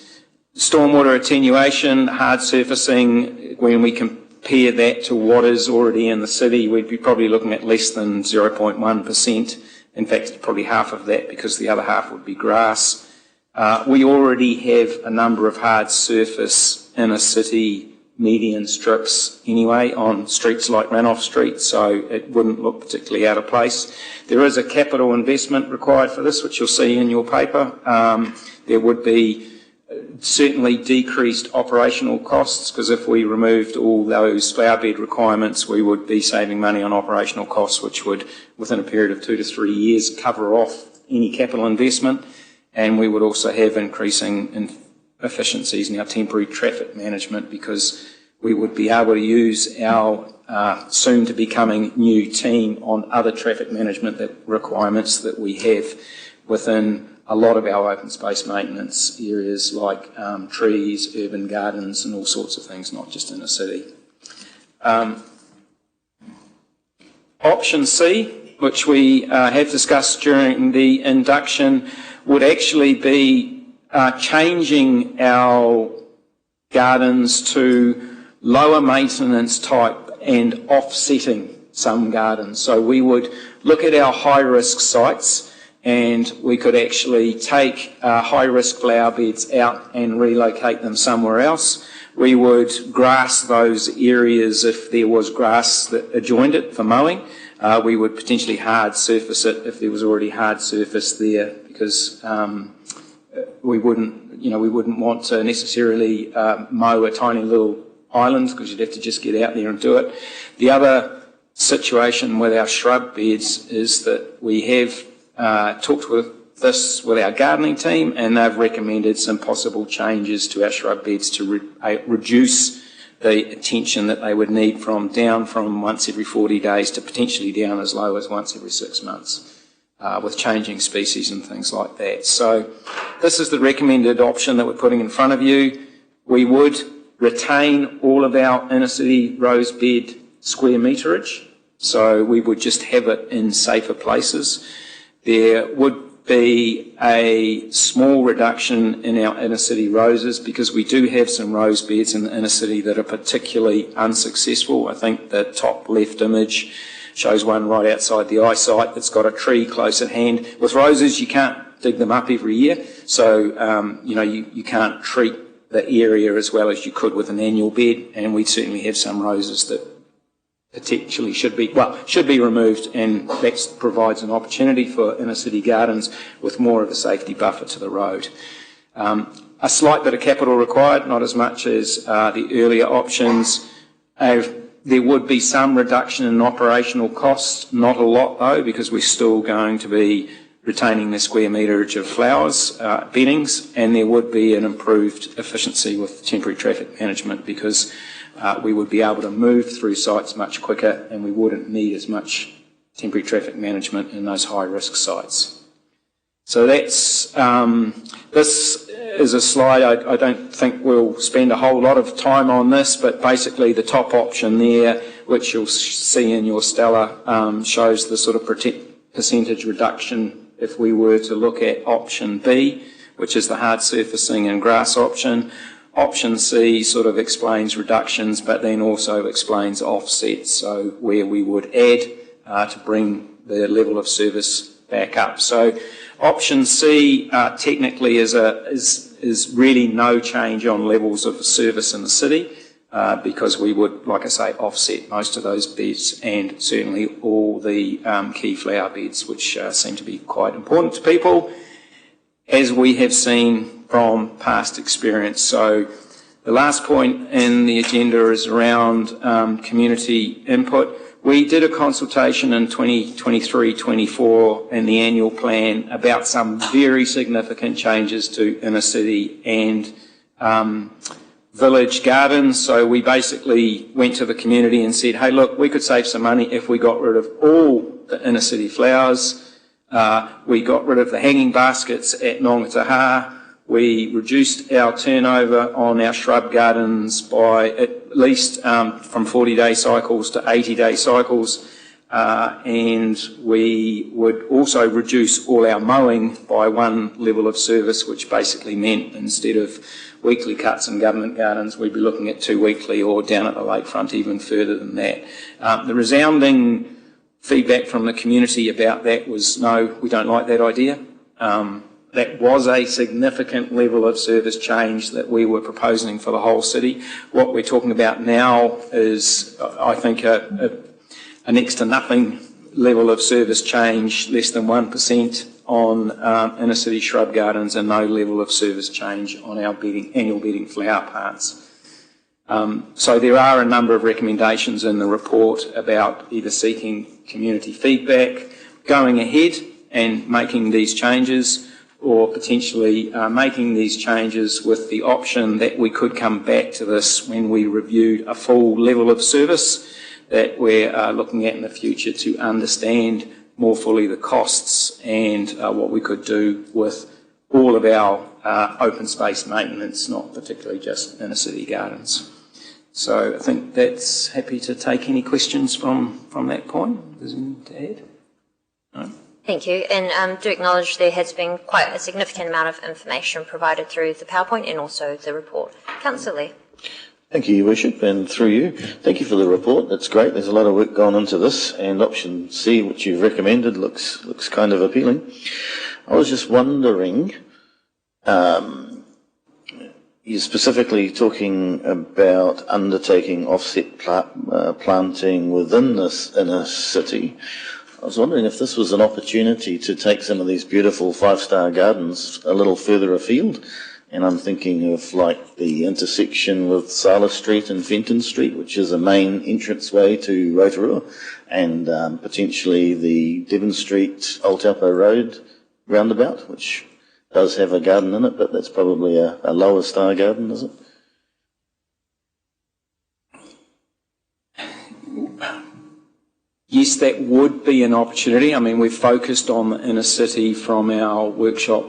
Stormwater attenuation, hard surfacing, when we compare that to what is already in the city, we'd be probably looking at less than 0.1%. In fact, it's probably half of that because the other half would be grass. We already have a number of hard surface inner city median strips anyway on streets like Ranoff Street, so it wouldn't look particularly out of place. There is a capital investment required for this, which you'll see in your paper. There would be certainly decreased operational costs, because if we removed all those flower bed requirements, we would be saving money on operational costs, which would, within a period of 2 to 3 years, cover off any capital investment. And we would also have increasing efficiencies in our temporary traffic management, because we would be able to use our soon to becoming new team on other traffic management requirements that we have within a lot of our open space maintenance areas, like trees, urban gardens and all sorts of things, not just in a city. Option C, which we have discussed during the induction, would actually be changing our gardens to lower maintenance type and offsetting some gardens. So we would look at our high risk sites, and we could actually take high-risk flower beds out and relocate them somewhere else. We would grass those areas if there was grass that adjoined it for mowing. We would potentially hard surface it if there was already hard surface there, because we wouldn't want to necessarily mow a tiny little island, because you'd have to just get out there and do it. The other situation with our shrub beds is that we have talked with our gardening team, and they've recommended some possible changes to our shrub beds to reduce the attention that they would need down from once every 40 days to potentially down as low as once every 6 months, with changing species and things like that. So this is the recommended option that we're putting in front of you. We would retain all of our inner city rose bed square meterage, so we would just have it in safer places. There would be a small reduction in our inner city roses, because we do have some rose beds in the inner city that are particularly unsuccessful. I think the top left image shows one right outside the eyesight that's got a tree close at hand. With roses, you can't dig them up every year, so you can't treat the area as well as you could with an annual bed, and we certainly have some roses that potentially should be removed, and that provides an opportunity for inner city gardens with more of a safety buffer to the road. A slight bit of capital required, not as much as the earlier options. There would be some reduction in operational costs, not a lot though, because we're still going to be retaining the square meterage of flowers, beddings, and there would be an improved efficiency with temporary traffic management, because we would be able to move through sites much quicker, and we wouldn't need as much temporary traffic management in those high-risk sites. So that's this is a slide. I don't think we'll spend a whole lot of time on this, but basically the top option there, which you'll see in your Stella, shows the sort of percentage reduction if we were to look at option B, which is the hard surfacing and grass option. Option C sort of explains reductions, but then also explains offsets, so where we would add to bring the level of service back up. So option C technically is really no change on levels of service in the city, because we would, like I say, offset most of those beds, and certainly all the key flower beds, which seem to be quite important to people, as we have seen from past experience. So the last point in the agenda is around community input. We did a consultation in 2023-24 in the annual plan about some very significant changes to inner city and village gardens. So we basically went to the community and said, hey, look, we could save some money if we got rid of all the inner city flowers. We got rid of the hanging baskets at Nongataha. We reduced our turnover on our shrub gardens by at least from 40-day cycles to 80-day cycles, and we would also reduce all our mowing by one level of service, which basically meant instead of weekly cuts in government gardens, we'd be looking at 2 weekly, or down at the lakefront even further than that. The resounding feedback from the community about that was, no, we don't like that idea. That was a significant level of service change that we were proposing for the whole city. What we're talking about now is, I think, a next to nothing level of service change less than 1% on inner city shrub gardens, and no level of service change on our annual bedding flower plants. So there are a number of recommendations in the report about either seeking community feedback, going ahead and making these changes, or potentially making these changes with the option that we could come back to this when we reviewed a full level of service that we're looking at in the future to understand more fully the costs and what we could do with all of our open space maintenance, not particularly just inner city gardens. So I think that's happy to take any questions from that point. Does anything to add? No? Thank you, and do acknowledge there has been quite a significant amount of information provided through the PowerPoint and also the report. Councillor Lee. Thank you, Your Worship, and through you, thank you for the report. It's great. There's a lot of work gone into this, and option C, which you've recommended, looks kind of appealing. I was just wondering, you're specifically talking about undertaking offset planting within this inner city. I was wondering if this was an opportunity to take some of these beautiful five-star gardens a little further afield. And I'm thinking of like the intersection with Sala Street and Fenton Street, which is a main entranceway to Rotorua, and potentially the Devon Street Old Taupo Road roundabout, which does have a garden in it, but that's probably a lower star garden, is it? Yes, that would be an opportunity. I mean, we've focused on the inner city from our workshop,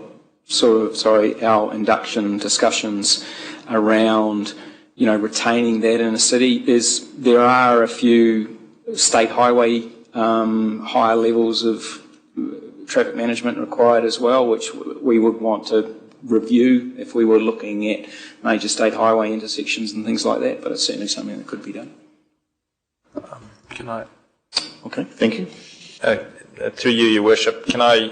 our induction discussions around, retaining that inner city. There are a few state highway higher levels of traffic management required as well, which we would want to review if we were looking at major state highway intersections and things like that, but it's certainly something that could be done. Can I? Okay, thank you. Through you, Your Worship, can I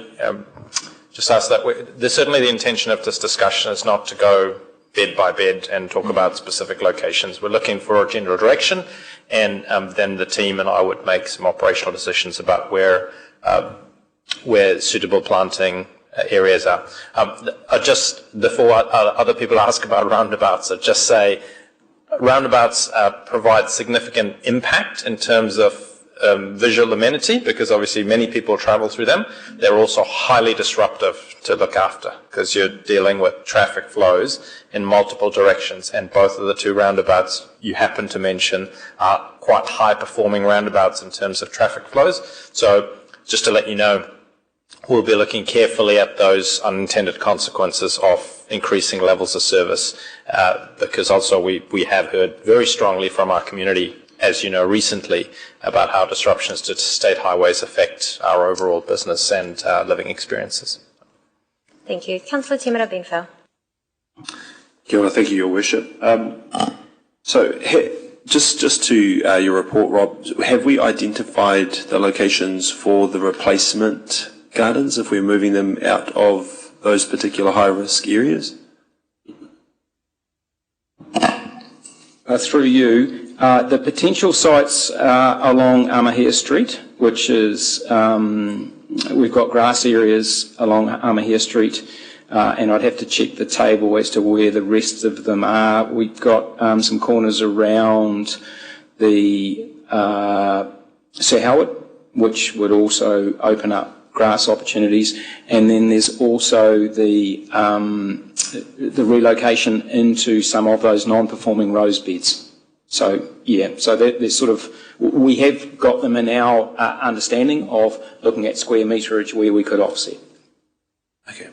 just ask that there's certainly the intention of this discussion is not to go bed by bed and talk about specific locations. We're looking for a general direction, and then the team and I would make some operational decisions about where suitable planting areas are. Just before other people ask about roundabouts, I'd just say roundabouts provide significant impact in terms of visual amenity, because obviously many people travel through them. They're also highly disruptive to look after because you're dealing with traffic flows in multiple directions, and both of the two roundabouts you happen to mention are quite high performing roundabouts in terms of traffic flows. So just to let you know, we'll be looking carefully at those unintended consequences of increasing levels of service, because also we have heard very strongly from our community, as you know, recently, about how disruptions to state highways affect our overall business and living experiences. Thank you. Councillor Timera Benfell. Kia ora, thank you, Your Worship. Just to your report, Rob, have we identified the locations for the replacement gardens if we're moving them out of those particular high-risk areas? Through you, the potential sites along Amahia Street, which is, we've got grass areas along Amahia Street, and I'd have to check the table as to where the rest of them are. We've got some corners around the Sir Howard, which would also open up grass opportunities, and then there's also the relocation into some of those non-performing rose beds. So there's sort of, we have got them in our understanding of looking at square meterage where we could offset. Okay,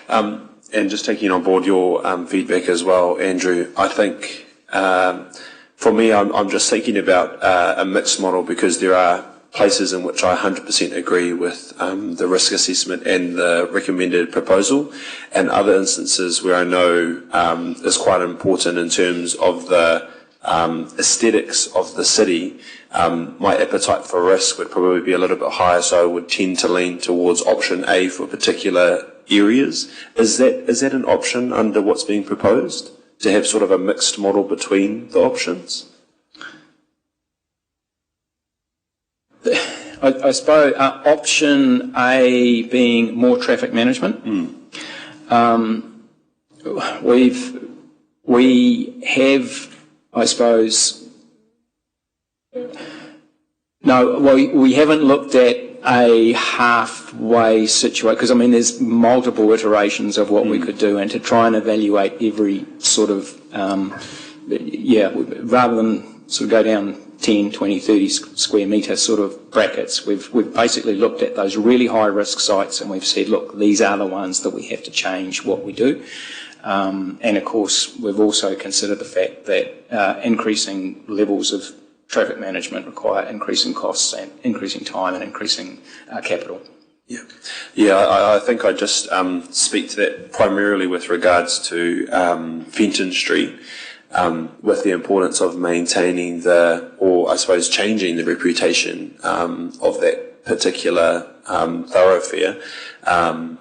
and just taking on board your feedback as well, Andrew, I think for me, I'm just thinking about a mixed model, because there are places in which I 100% agree with the risk assessment and the recommended proposal, and other instances where I know is quite important in terms of the aesthetics of the city. My appetite for risk would probably be a little bit higher, so I would tend to lean towards option A for particular areas. Is that an option under what's being proposed, to have sort of a mixed model between the options? I suppose option A being more traffic management. We have, I suppose, no, we haven't looked at a halfway situation, because I mean there's multiple iterations of what we could do, and to try and evaluate every sort of, rather than sort of go down 10, 20, 30 square metre sort of brackets, we've basically looked at those really high risk sites and we've said, look, these are the ones that we have to change what we do. And of course, we've also considered the fact that increasing levels of traffic management require increasing costs and increasing time and increasing capital. I think I'd just speak to that primarily with regards to Fenton Street, with the importance of maintaining changing the reputation of that particular thoroughfare. And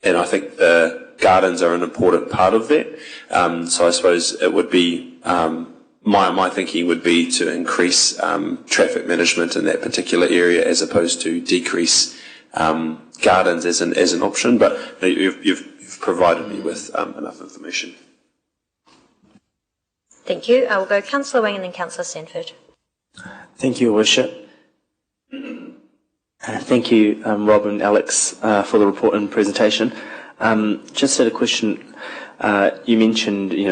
I think the gardens are an important part of that. So I suppose it would be, my thinking would be to increase traffic management in that particular area as opposed to decrease gardens as an option. But you've provided me with enough information. Thank you. I will go Councillor Wing and then Councillor Sanford. Thank you, Worship. Thank you, Rob and Alex, for the report and presentation. Just had a question. You mentioned, we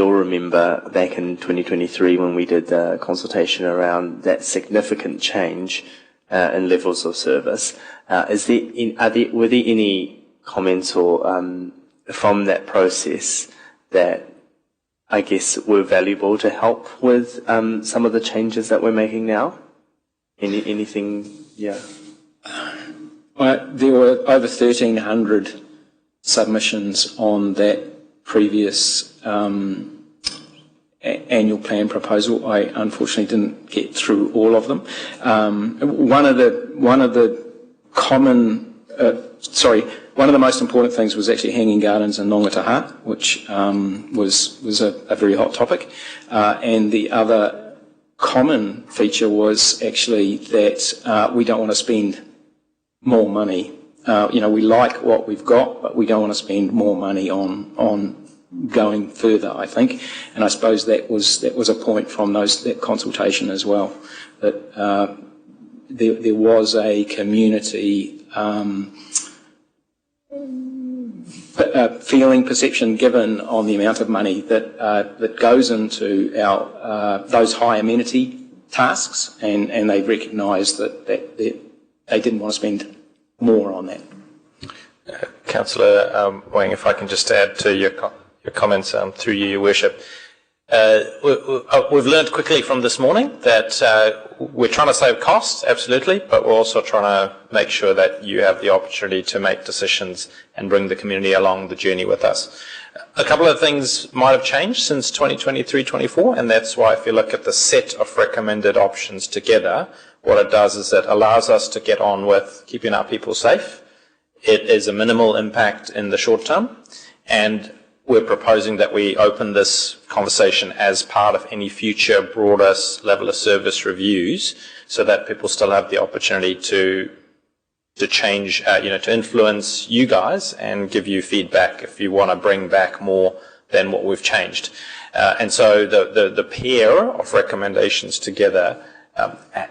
all remember back in 2023 when we did the consultation around that significant change in levels of service. Were there any comments or from that process that I guess were valuable to help with some of the changes that we're making now? Anything? Yeah. There were over 1,300 submissions on that previous annual plan proposal. I unfortunately didn't get through all of them. One of the most important things was actually hanging gardens in Nongataha, which was a very hot topic. And the other common feature was actually that we don't want to spend more money. We like what we've got, but we don't want to spend more money on going further, I think. And I suppose that was a point from that consultation as well, that there was a community perception given on the amount of money that goes into those high amenity tasks, and they recognised that they didn't want to spend more on that. Councillor Wang, if I can just add to your comments through you, Your Worship. We've learned quickly from this morning that we're trying to save costs, absolutely, but we're also trying to make sure that you have the opportunity to make decisions and bring the community along the journey with us. A couple of things might have changed since 2023-24, and that's why if you look at the set of recommended options together, what it does is it allows us to get on with keeping our people safe. It is a minimal impact in the short term, and we're proposing that we open this conversation as part of any future broader level of service reviews, so that people still have the opportunity to change, to influence you guys and give you feedback if you want to bring back more than what we've changed. And so the pair of recommendations together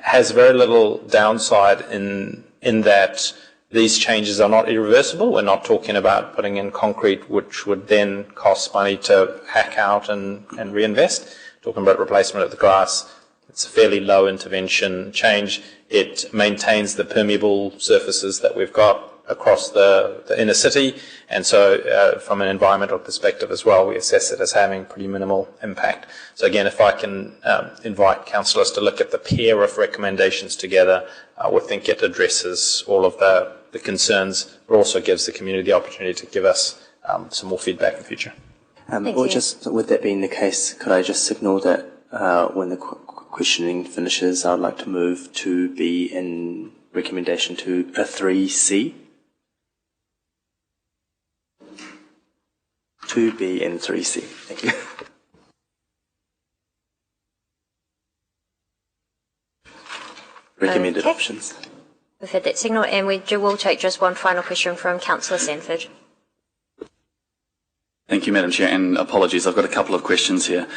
has very little downside in that these changes are not irreversible. We're not talking about putting in concrete, which would then cost money to hack out and reinvest. Talking about replacement of the grass. It's a fairly low intervention change. It maintains the permeable surfaces that we've got across the inner city. And so from an environmental perspective as well, we assess it as having pretty minimal impact. So again, if I can invite councillors to look at the pair of recommendations together, we think it addresses all of the concerns, but also gives the community the opportunity to give us some more feedback in the future. Or just with that being the case, could I just signal that when the questioning finishes, I'd like to move 2B in recommendation to a 3C? 2B and 3C. Thank you. recommended options. We've had that signal, and will take just one final question from Councillor Sanford. Thank you, Madam Chair, and apologies, I've got a couple of questions here.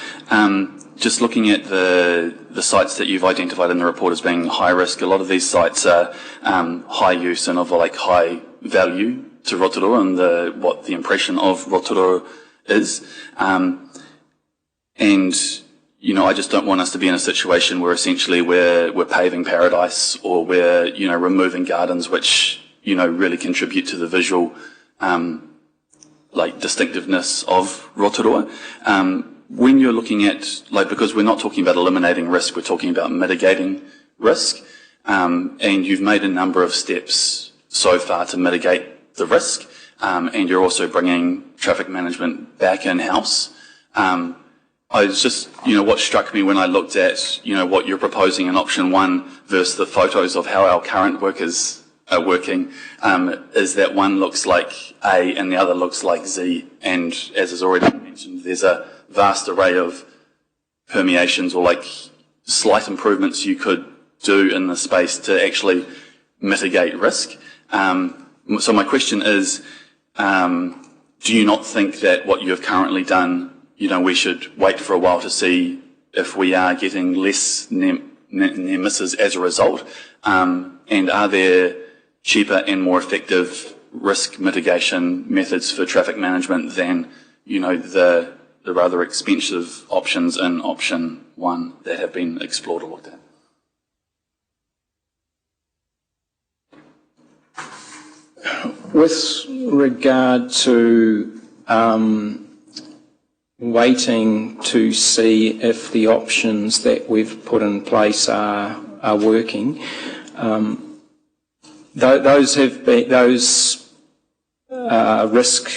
Just looking at the sites that you've identified in the report as being high risk, a lot of these sites are high use and of like high value to Rotorua and what the impression of Rotorua is. And, you know, I just don't want us to be in a situation where essentially we're paving paradise or we're, you know, removing gardens which, you know, really contribute to the visual distinctiveness of Rotorua. When you're looking at, because we're not talking about eliminating risk, we're talking about mitigating risk, and you've made a number of steps so far to mitigate the risk, and you're also bringing traffic management back in-house. I was just, you know, what struck me when I looked at, you know, what you're proposing in option 1 versus the photos of how our current workers are working, is that one looks like A and the other looks like Z. And as is already mentioned, there's a vast array of permeations or like slight improvements you could do in the space to actually mitigate risk. So my question is, do you not think that what you have currently done, you know, we should wait for a while to see if we are getting less near misses as a result? And are there cheaper and more effective risk mitigation methods for traffic management than, you know, the rather expensive options in option 1 that have been explored or looked at? With regard to waiting to see if the options that we've put in place are working, those risk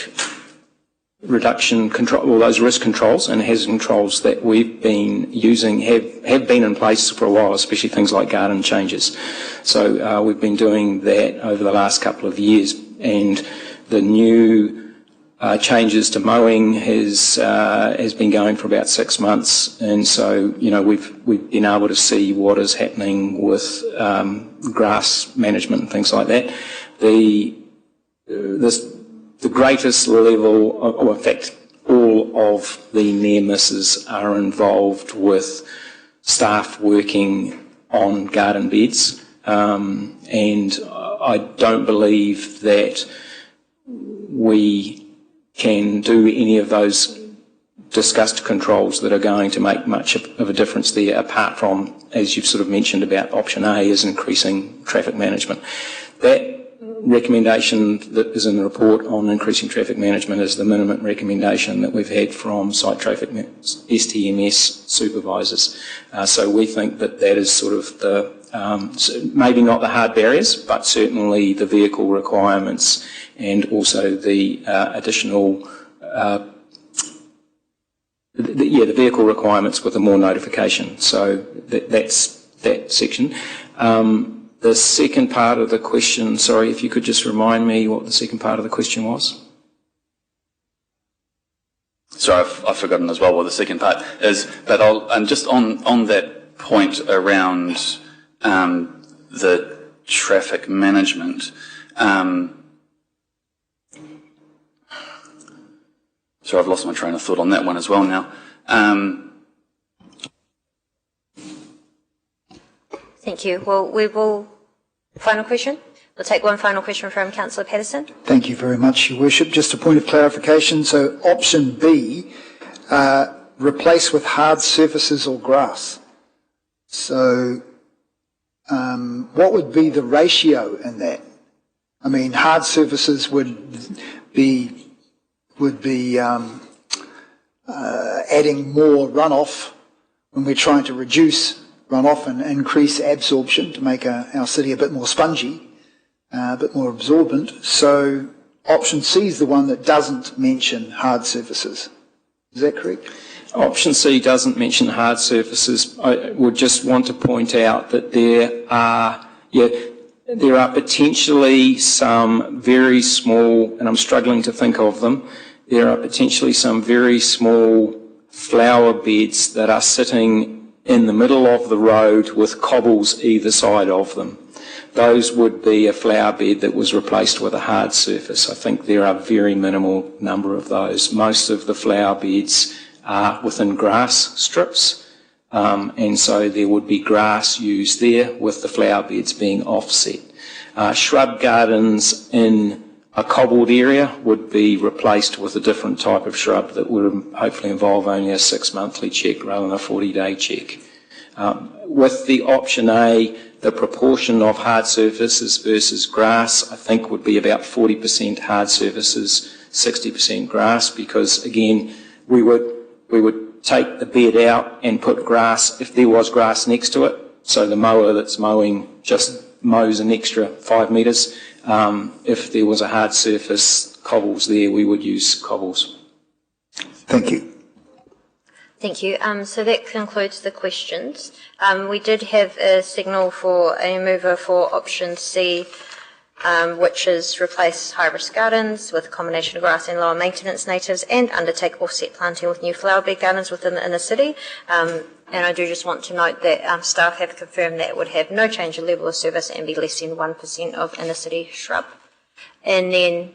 reduction control, or those risk controls and hazard controls that we've been using have been in place for a while, especially things like garden changes. So we've been doing that over the last couple of years, and the new changes to mowing has been going for about 6 months, and so, you know, we've been able to see what is happening with grass management and things like that. The greatest level, or in fact, all of the near misses are involved with staff working on garden beds, and I don't believe that we can do any of those discussed controls that are going to make much of a difference there, apart from, as you've sort of mentioned about option A, is increasing traffic management. That recommendation that is in the report on increasing traffic management is the minimum recommendation that we've had from site traffic STMS supervisors. So we think that that is sort of the, maybe not the hard barriers, but certainly the vehicle requirements and also the additional, the vehicle requirements with the more notification. So that's that section. The second part of the question, sorry, if you could just remind me what the second part of the question was. Sorry, I've forgotten as well what the second part is, but and just on that point around the traffic management, so I've lost my train of thought on that one as well now. Thank you. Well, final question? We'll take one final question from Councillor Patterson. Thank you very much, Your Worship. Just a point of clarification. So option B, replace with hard surfaces or grass. So what would be the ratio in that? I mean, hard surfaces would be adding more runoff when we're trying to reduce runoff and increase absorption to make our city a bit more spongy, a bit more absorbent. So option C is the one that doesn't mention hard surfaces. Is that correct? Option C doesn't mention hard surfaces. I would just want to point out that there are potentially some very small, and I'm struggling to think of them, there are potentially some very small flower beds that are sitting in the middle of the road with cobbles either side of them. Those would be a flower bed that was replaced with a hard surface. I think there are a very minimal number of those. Most of the flower beds are within grass strips, and so there would be grass used there with the flower beds being offset. Shrub gardens in a cobbled area would be replaced with a different type of shrub that would hopefully involve only a 6-monthly check rather than a 40-day check. With the option A, the proportion of hard surfaces versus grass, I think, would be about 40% hard surfaces, 60% grass, because again, we would take the bed out and put grass if there was grass next to it. So the mower that's mowing just mows an extra 5 metres. If there was a hard surface, cobbles there, we would use cobbles. Thank you. Thank you. So that concludes the questions. We did have a signal for a mover for option C, which is replace high-risk gardens with a combination of grass and lower maintenance natives and undertake offset planting with new flower bed gardens within the inner city. And I do just want to note that staff have confirmed that it would have no change in level of service and be less than 1% of inner city shrub. And then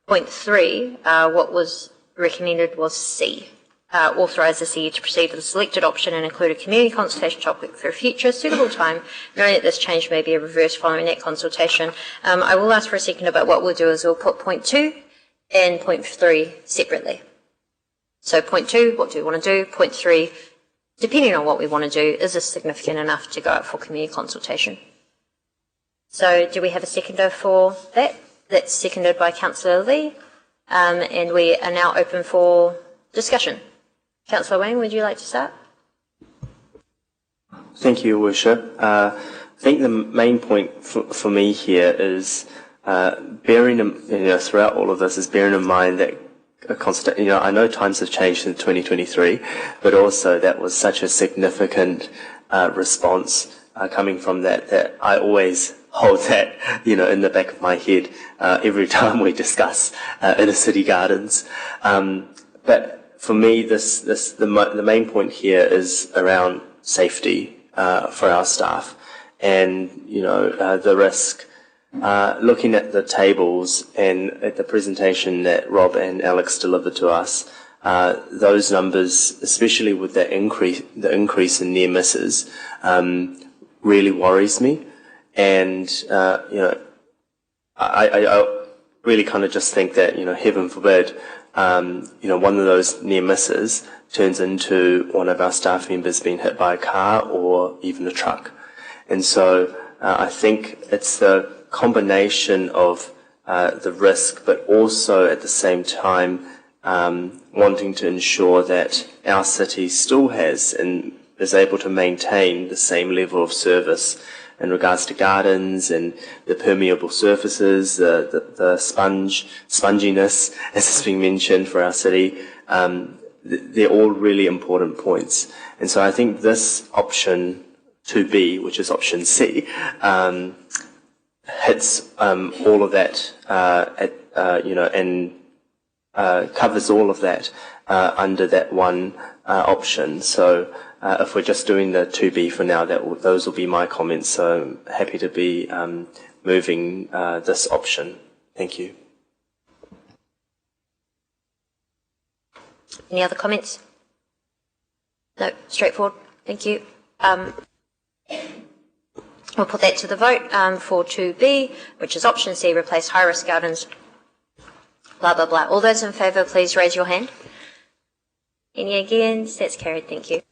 point 3, what was recommended was C. Authorise the CE to proceed with the selected option and include a community consultation topic for a future suitable time, knowing that this change may be reversed following that consultation. I will ask for a second, but what we'll do is we'll put point 2 and point 3 separately. So point 2, what do we want to do? Point 3, depending on what we want to do, is this significant enough to go out for community consultation? So do we have a seconder for that? That's seconded by Councillor Lee. And we are now open for discussion. Councillor Wang, would you like to start? Thank you, Your Worship. I think the main point for me here is bearing in, throughout all of this is bearing in mind that I know times have changed in 2023, but also that was such a significant response coming from that I always hold that, in the back of my head every time we discuss inner city gardens. But for me, the main point here is around safety for our staff, and the risk. Looking at the tables and at the presentation that Rob and Alex delivered to us, those numbers, especially with the increase in near misses, really worries me. And I really kind of just think that heaven forbid, one of those near misses turns into one of our staff members being hit by a car or even a truck. And so I think it's the combination of the risk, but also at the same time wanting to ensure that our city still has and is able to maintain the same level of service in regards to gardens and the permeable surfaces, the sponginess, as has been mentioned for our city. They're all really important points. And so I think this option 2B, which is option C, hits all of that, and covers all of that under that one option. So if we're just doing the 2B for now, those will be my comments. So I'm happy to be moving this option. Thank you. Any other comments? No, straightforward. Thank you. We'll put that to the vote for 2B, which is option C, replace high-risk gardens, blah, blah, blah. All those in favour, please raise your hand. Any against? That's carried. Thank you.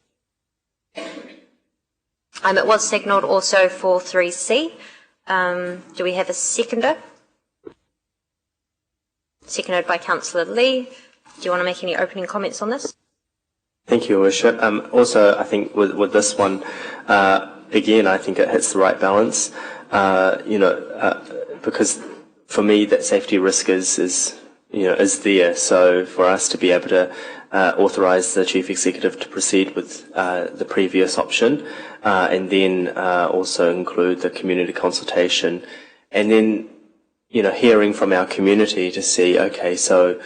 It was signalled also for 3C. Do we have a seconder? Seconded by Councillor Lee. Do you want to make any opening comments on this? Thank you, Your Worship. Also, I think with this one, again, I think it hits the right balance, because for me that safety risk is there. So for us to be able to authorise the Chief Executive to proceed with the previous option, and then also include the community consultation, and then hearing from our community to see, okay, so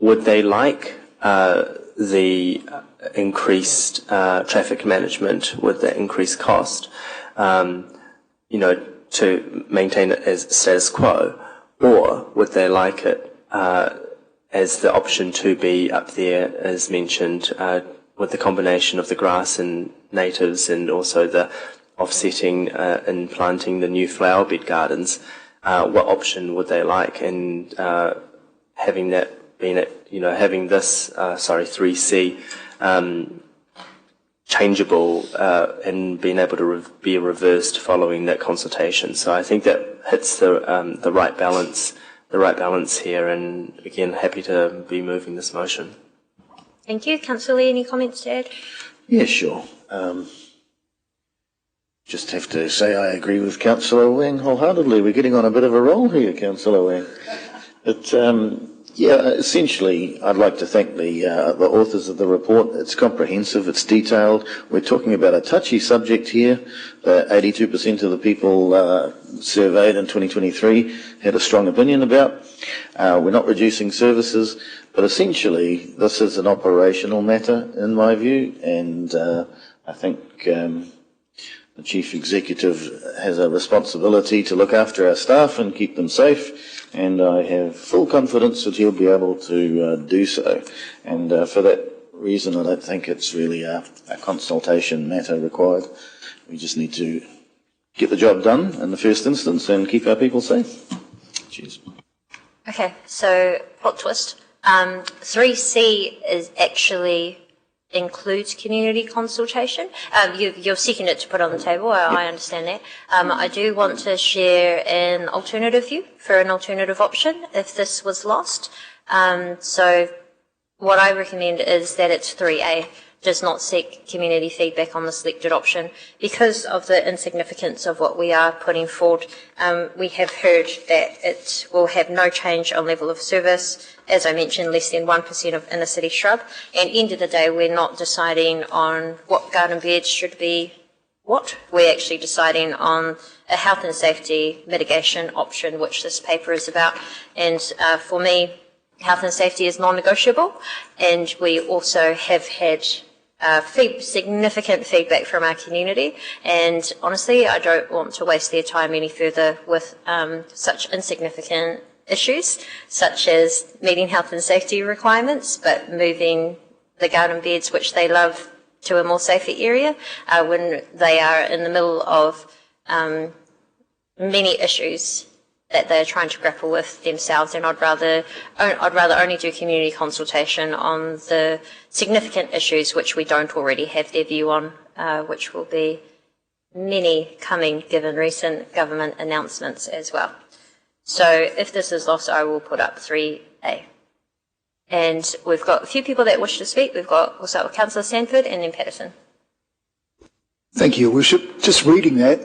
would they like the increased traffic management with the increased cost, to maintain it as status quo, or would they like it as the option to be up there, as mentioned, with the combination of the grass and natives and also the offsetting and planting the new flower bed gardens? What option would they like? And having that been having this 3C changeable and being able to be reversed following that consultation. So I think that hits the right balance here, and again, happy to be moving this motion. Thank you. Councillor Lee, any comments to add? Yeah, sure. Just have to say I agree with Councillor Wang wholeheartedly. We're getting on a bit of a roll here, Councillor Wang. But essentially, I'd like to thank the authors of the report. It's comprehensive, it's detailed. We're talking about a touchy subject here that 82% of the people surveyed in 2023 had a strong opinion about. We're not reducing services, but essentially this is an operational matter in my view, and I think the Chief Executive has a responsibility to look after our staff and keep them safe, and I have full confidence that he'll be able to do so. And for that reason, I don't think it's really a consultation matter required. We just need to get the job done in the first instance and keep our people safe. Cheers. Okay, so plot twist. 3C is actually includes community consultation. You're seeking it to put on the table, I understand that. I do want to share an alternative view for an alternative option if this was lost. So what I recommend is that it's 3A, does not seek community feedback on the selected option. Because of the insignificance of what we are putting forward, we have heard that it will have no change on level of service. As I mentioned, less than 1% of inner city shrub. And end of the day, we're not deciding on what garden beds should be what. We're actually deciding on a health and safety mitigation option, which this paper is about. And for me, health and safety is non-negotiable. And we also have had significant feedback from our community, and honestly I don't want to waste their time any further with such insignificant issues such as meeting health and safety requirements but moving the garden beds which they love to a more safer area when they are in the middle of many issues that they're trying to grapple with themselves, and I'd rather only do community consultation on the significant issues which we don't already have their view on, which will be many coming given recent government announcements as well. So if this is lost, I will put up 3A. And we've got a few people that wish to speak. We'll start with Councillor Sanford and then Patterson. Thank you, Your Worship. Just reading that,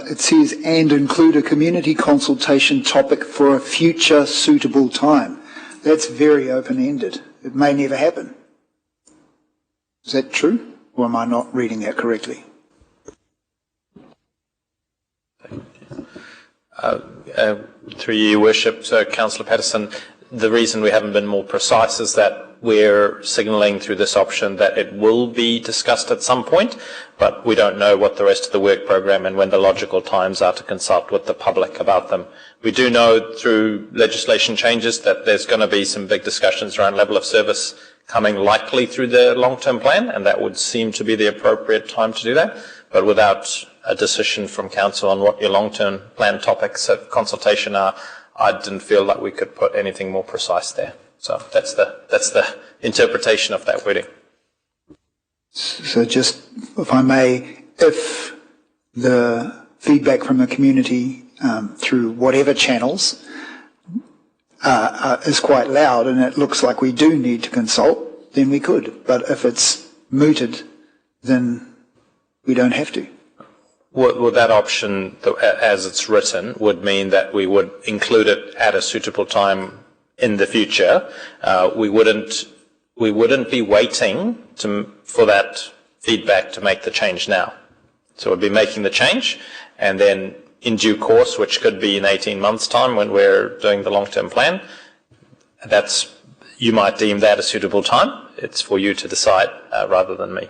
it says, and include a community consultation topic for a future suitable time. That's very open-ended. It may never happen. Is that true? Or am I not reading that correctly? Through you, Your Worship, so Councillor Patterson, the reason we haven't been more precise is that we're signalling through this option that it will be discussed at some point, but we don't know what the rest of the work program and when the logical times are to consult with the public about them. We do know through legislation changes that there's going to be some big discussions around level of service coming likely through the long-term plan, and that would seem to be the appropriate time to do that. But without a decision from Council on what your long-term plan topics of consultation are, I didn't feel like we could put anything more precise there. So that's the interpretation of that wording. So just, if I may, if the feedback from the community through whatever channels is quite loud and it looks like we do need to consult, then we could. But if it's mooted, then we don't have to. Well, that option, as it's written, would mean that we would include it at a suitable time in the future. We wouldn't be waiting for that feedback to make the change now. So we'd be making the change, and then in due course, which could be in 18 months' time when we're doing the long-term plan, that's you might deem that a suitable time. It's for you to decide rather than me.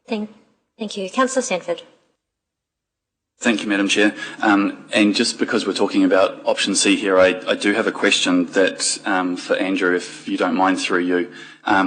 Thank you. Councillor Sanford. Thank you, Madam Chair. And just because we're talking about option C here, I do have a question that for Andrew, if you don't mind, through you,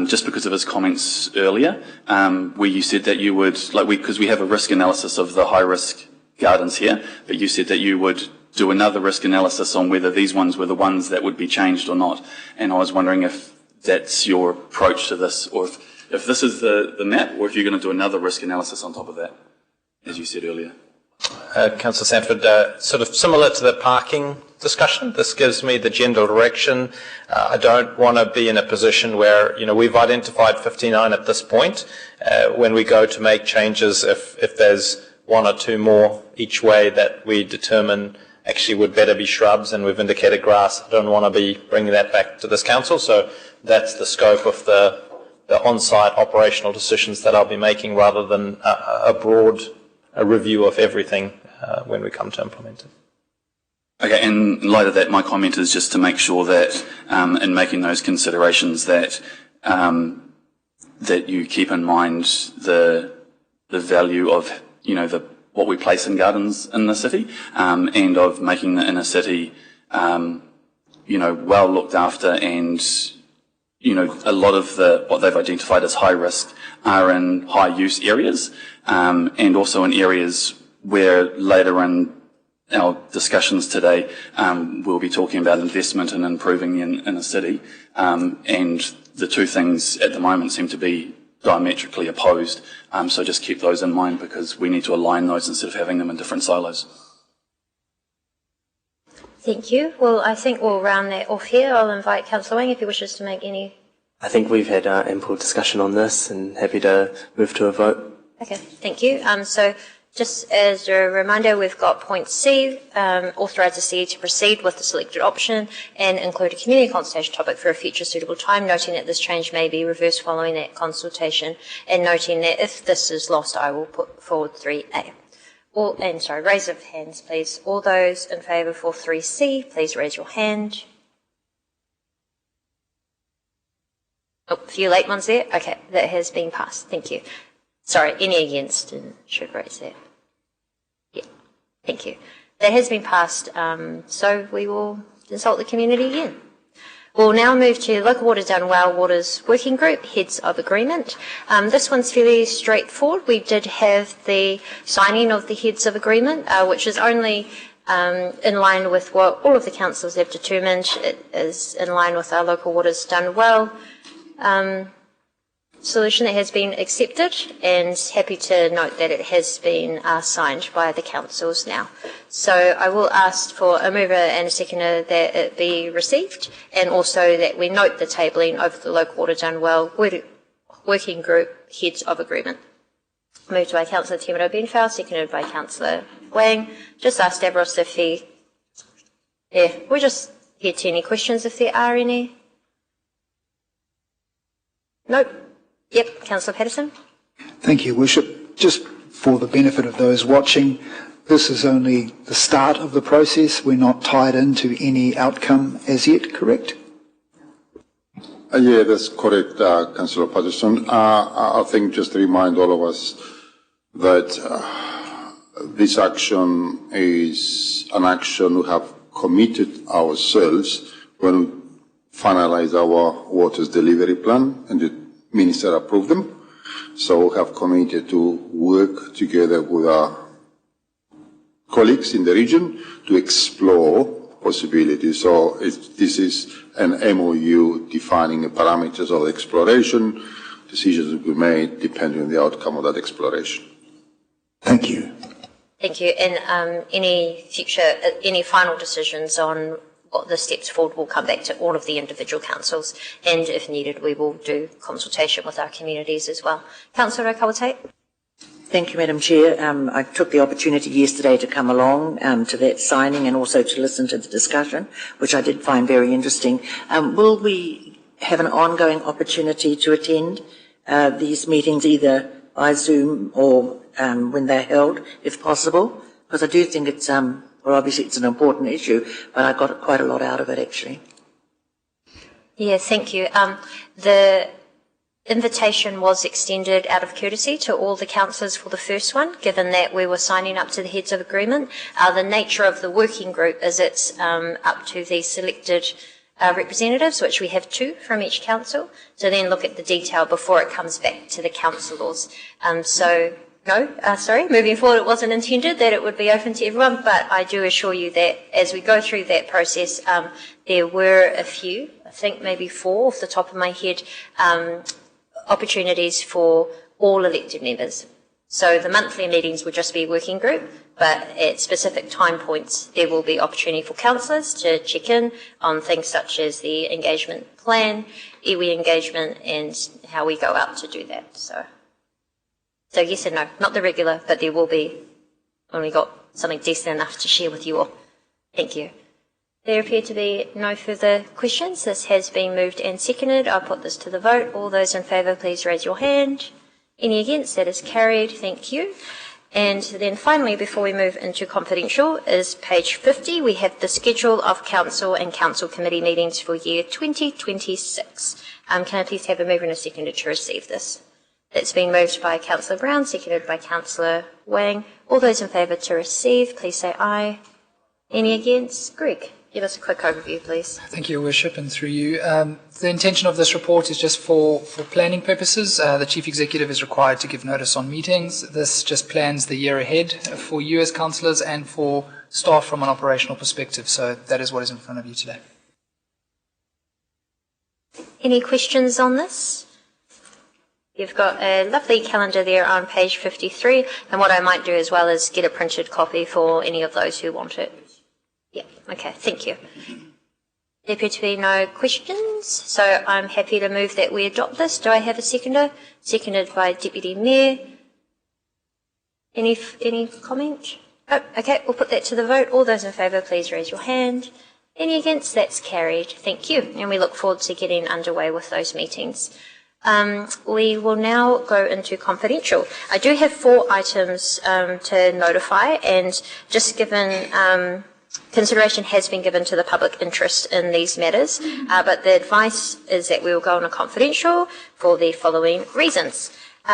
just because of his comments earlier, where you said that you would, because we have a risk analysis of the high-risk gardens here, but you said that you would do another risk analysis on whether these ones were the ones that would be changed or not. And I was wondering if that's your approach to this, or if this is the map, or if you're going to do another risk analysis on top of that, as you said earlier. Councillor Sanford, sort of similar to the parking discussion, this gives me the general direction. I don't want to be in a position where, we've identified 59 at this point. When we go to make changes, if there's one or two more each way that we determine actually would better be shrubs and we've indicated grass, I don't want to be bringing that back to this council. So that's the scope of the on-site operational decisions that I'll be making, rather than a broad review of everything when we come to implement it. Okay, and in light of that, my comment is just to make sure that in making those considerations that that you keep in mind the value of what we place in gardens in the city, and of making the inner city well looked after, and a lot of what they've identified as high risk are in high use areas, and also in areas where later in our discussions today we'll be talking about investment and improving the inner city, and the two things at the moment seem to be diametrically opposed, so just keep those in mind, because we need to align those instead of having them in different silos. Thank you. Well, I think we'll round that off here. I'll invite Councillor Wang if he wishes to make any. I think we've had ample discussion on this, and happy to move to a vote. Okay, thank you. So just as a reminder, we've got point C, authorise the city to proceed with the selected option and include a community consultation topic for a future suitable time, noting that this change may be reversed following that consultation, and noting that if this is lost, I will put forward 3A. Raise of hands, please. All those in favour for 3C, please raise your hand. Oh, a few late ones there. Okay, that has been passed. Thank you. Sorry, any against and should raise that. Yeah, thank you. That has been passed, so we will consult the community again. We'll now move to Local Water Done Well Waters Working Group, Heads of Agreement. This one's fairly straightforward. We did have the signing of the Heads of Agreement, which is only in line with what all of the councils have determined. It is in line with our Local Waters Done Well solution that has been accepted, and happy to note that it has been signed by the councils now. So I will ask for a mover and a seconder that it be received, and also that we note the tabling of the Local Water Done Well Working Group Heads of Agreement. Moved by Councillor Timothy Benfow, seconded by Councillor Wang. Just ask Davros if he... Yeah, we'll just hear to any questions if there are any. Nope. Yep, Councillor Patterson. Thank you, Worship. Just for the benefit of those watching, this is only the start of the process. We're not tied into any outcome as yet, correct? Yeah, that's correct, Councillor Patterson. I think just to remind all of us that this action is an action we have committed ourselves when we finalize our waters delivery plan and the Minister approved them. So we have committed to work together with our colleagues in the region to explore possibilities. So this is an MOU defining the parameters of exploration. Decisions will be made depending on the outcome of that exploration. Thank you. Thank you. And any final decisions on what the steps forward will come back to all of the individual councils, and if needed we will do consultation with our communities as well. Councillor Rakautate. Thank you, Madam Chair. I took the opportunity yesterday to come along to that signing and also to listen to the discussion, which I did find very interesting. Will we have an ongoing opportunity to attend these meetings either by Zoom or when they're held, if possible? Because I do think it's well, obviously it's an important issue, but I got quite a lot out of it, actually. Yeah, thank you. The invitation was extended out of courtesy to all the councillors for the first one, given that we were signing up to the heads of agreement. The nature of the working group is it's up to the selected representatives, which we have 2 from each council, to then look at the detail before it comes back to the councillors. Moving forward, it wasn't intended that it would be open to everyone, but I do assure you that as we go through that process, there were a few, I think maybe 4 off the top of my head, opportunities for all elected members. So the monthly meetings would just be a working group, but at specific time points, there will be opportunity for councillors to check in on things such as the engagement plan, iwi engagement, and how we go out to do that. So yes and no, not the regular, but there will be when we got something decent enough to share with you all. Thank you. There appear to be no further questions. This has been moved and seconded. I'll put this to the vote. All those in favour, please raise your hand. Any against? That is carried. Thank you. And then finally, before we move into confidential, is page 50. We have the schedule of council and council committee meetings for year 2026. Can I please have a mover and a seconder to receive this? It's been moved by Councillor Brown, seconded by Councillor Wang. All those in favour to receive, please say aye. Any against? Greg, give us a quick overview, please. Thank you, Your Worship, and through you. The intention of this report is just for planning purposes. The Chief Executive is required to give notice on meetings. This just plans the year ahead for you as councillors and for staff from an operational perspective. So that is what is in front of you today. Any questions on this? You've got a lovely calendar there on page 53, and what I might do as well is get a printed copy for any of those who want it. Yeah, okay, thank you. There appear to be no questions, so I'm happy to move that we adopt this. Do I have a seconder? Seconded by Deputy Mayor. Any comment? Oh, okay, we'll put that to the vote. All those in favour, please raise your hand. Any against? That's carried. Thank you, and we look forward to getting underway with those meetings. We will now go into confidential. I do have 4 items to notify, and just given consideration has been given to the public interest in these matters, but the advice is that we will go on a confidential for the following reasons.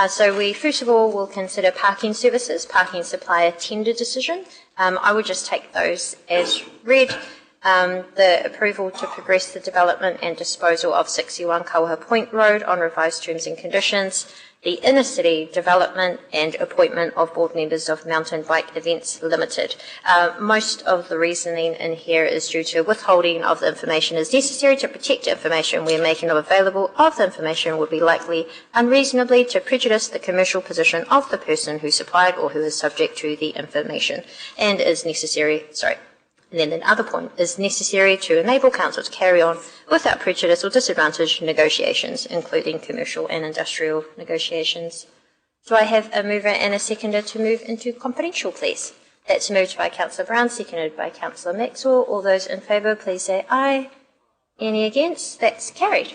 So we first of all will consider parking services, parking supplier tender decision. I would just take those as read. The approval to progress the development and disposal of 61 Kawaha Point Road on revised terms and conditions, the inner city development and appointment of board members of Mountain Bike Events Limited. Most of the reasoning in here is due to withholding of the information as necessary to protect information where making available of the information would be likely unreasonably to prejudice the commercial position of the person who supplied or who is subject to the information and is necessary, and then the other point is necessary to enable council to carry on without prejudice or disadvantage negotiations, including commercial and industrial negotiations. Do I have a mover and a seconder to move into confidential, please? That's moved by Councillor Brown, seconded by Councillor Maxwell. All those in favour, please say aye. Any against? That's carried.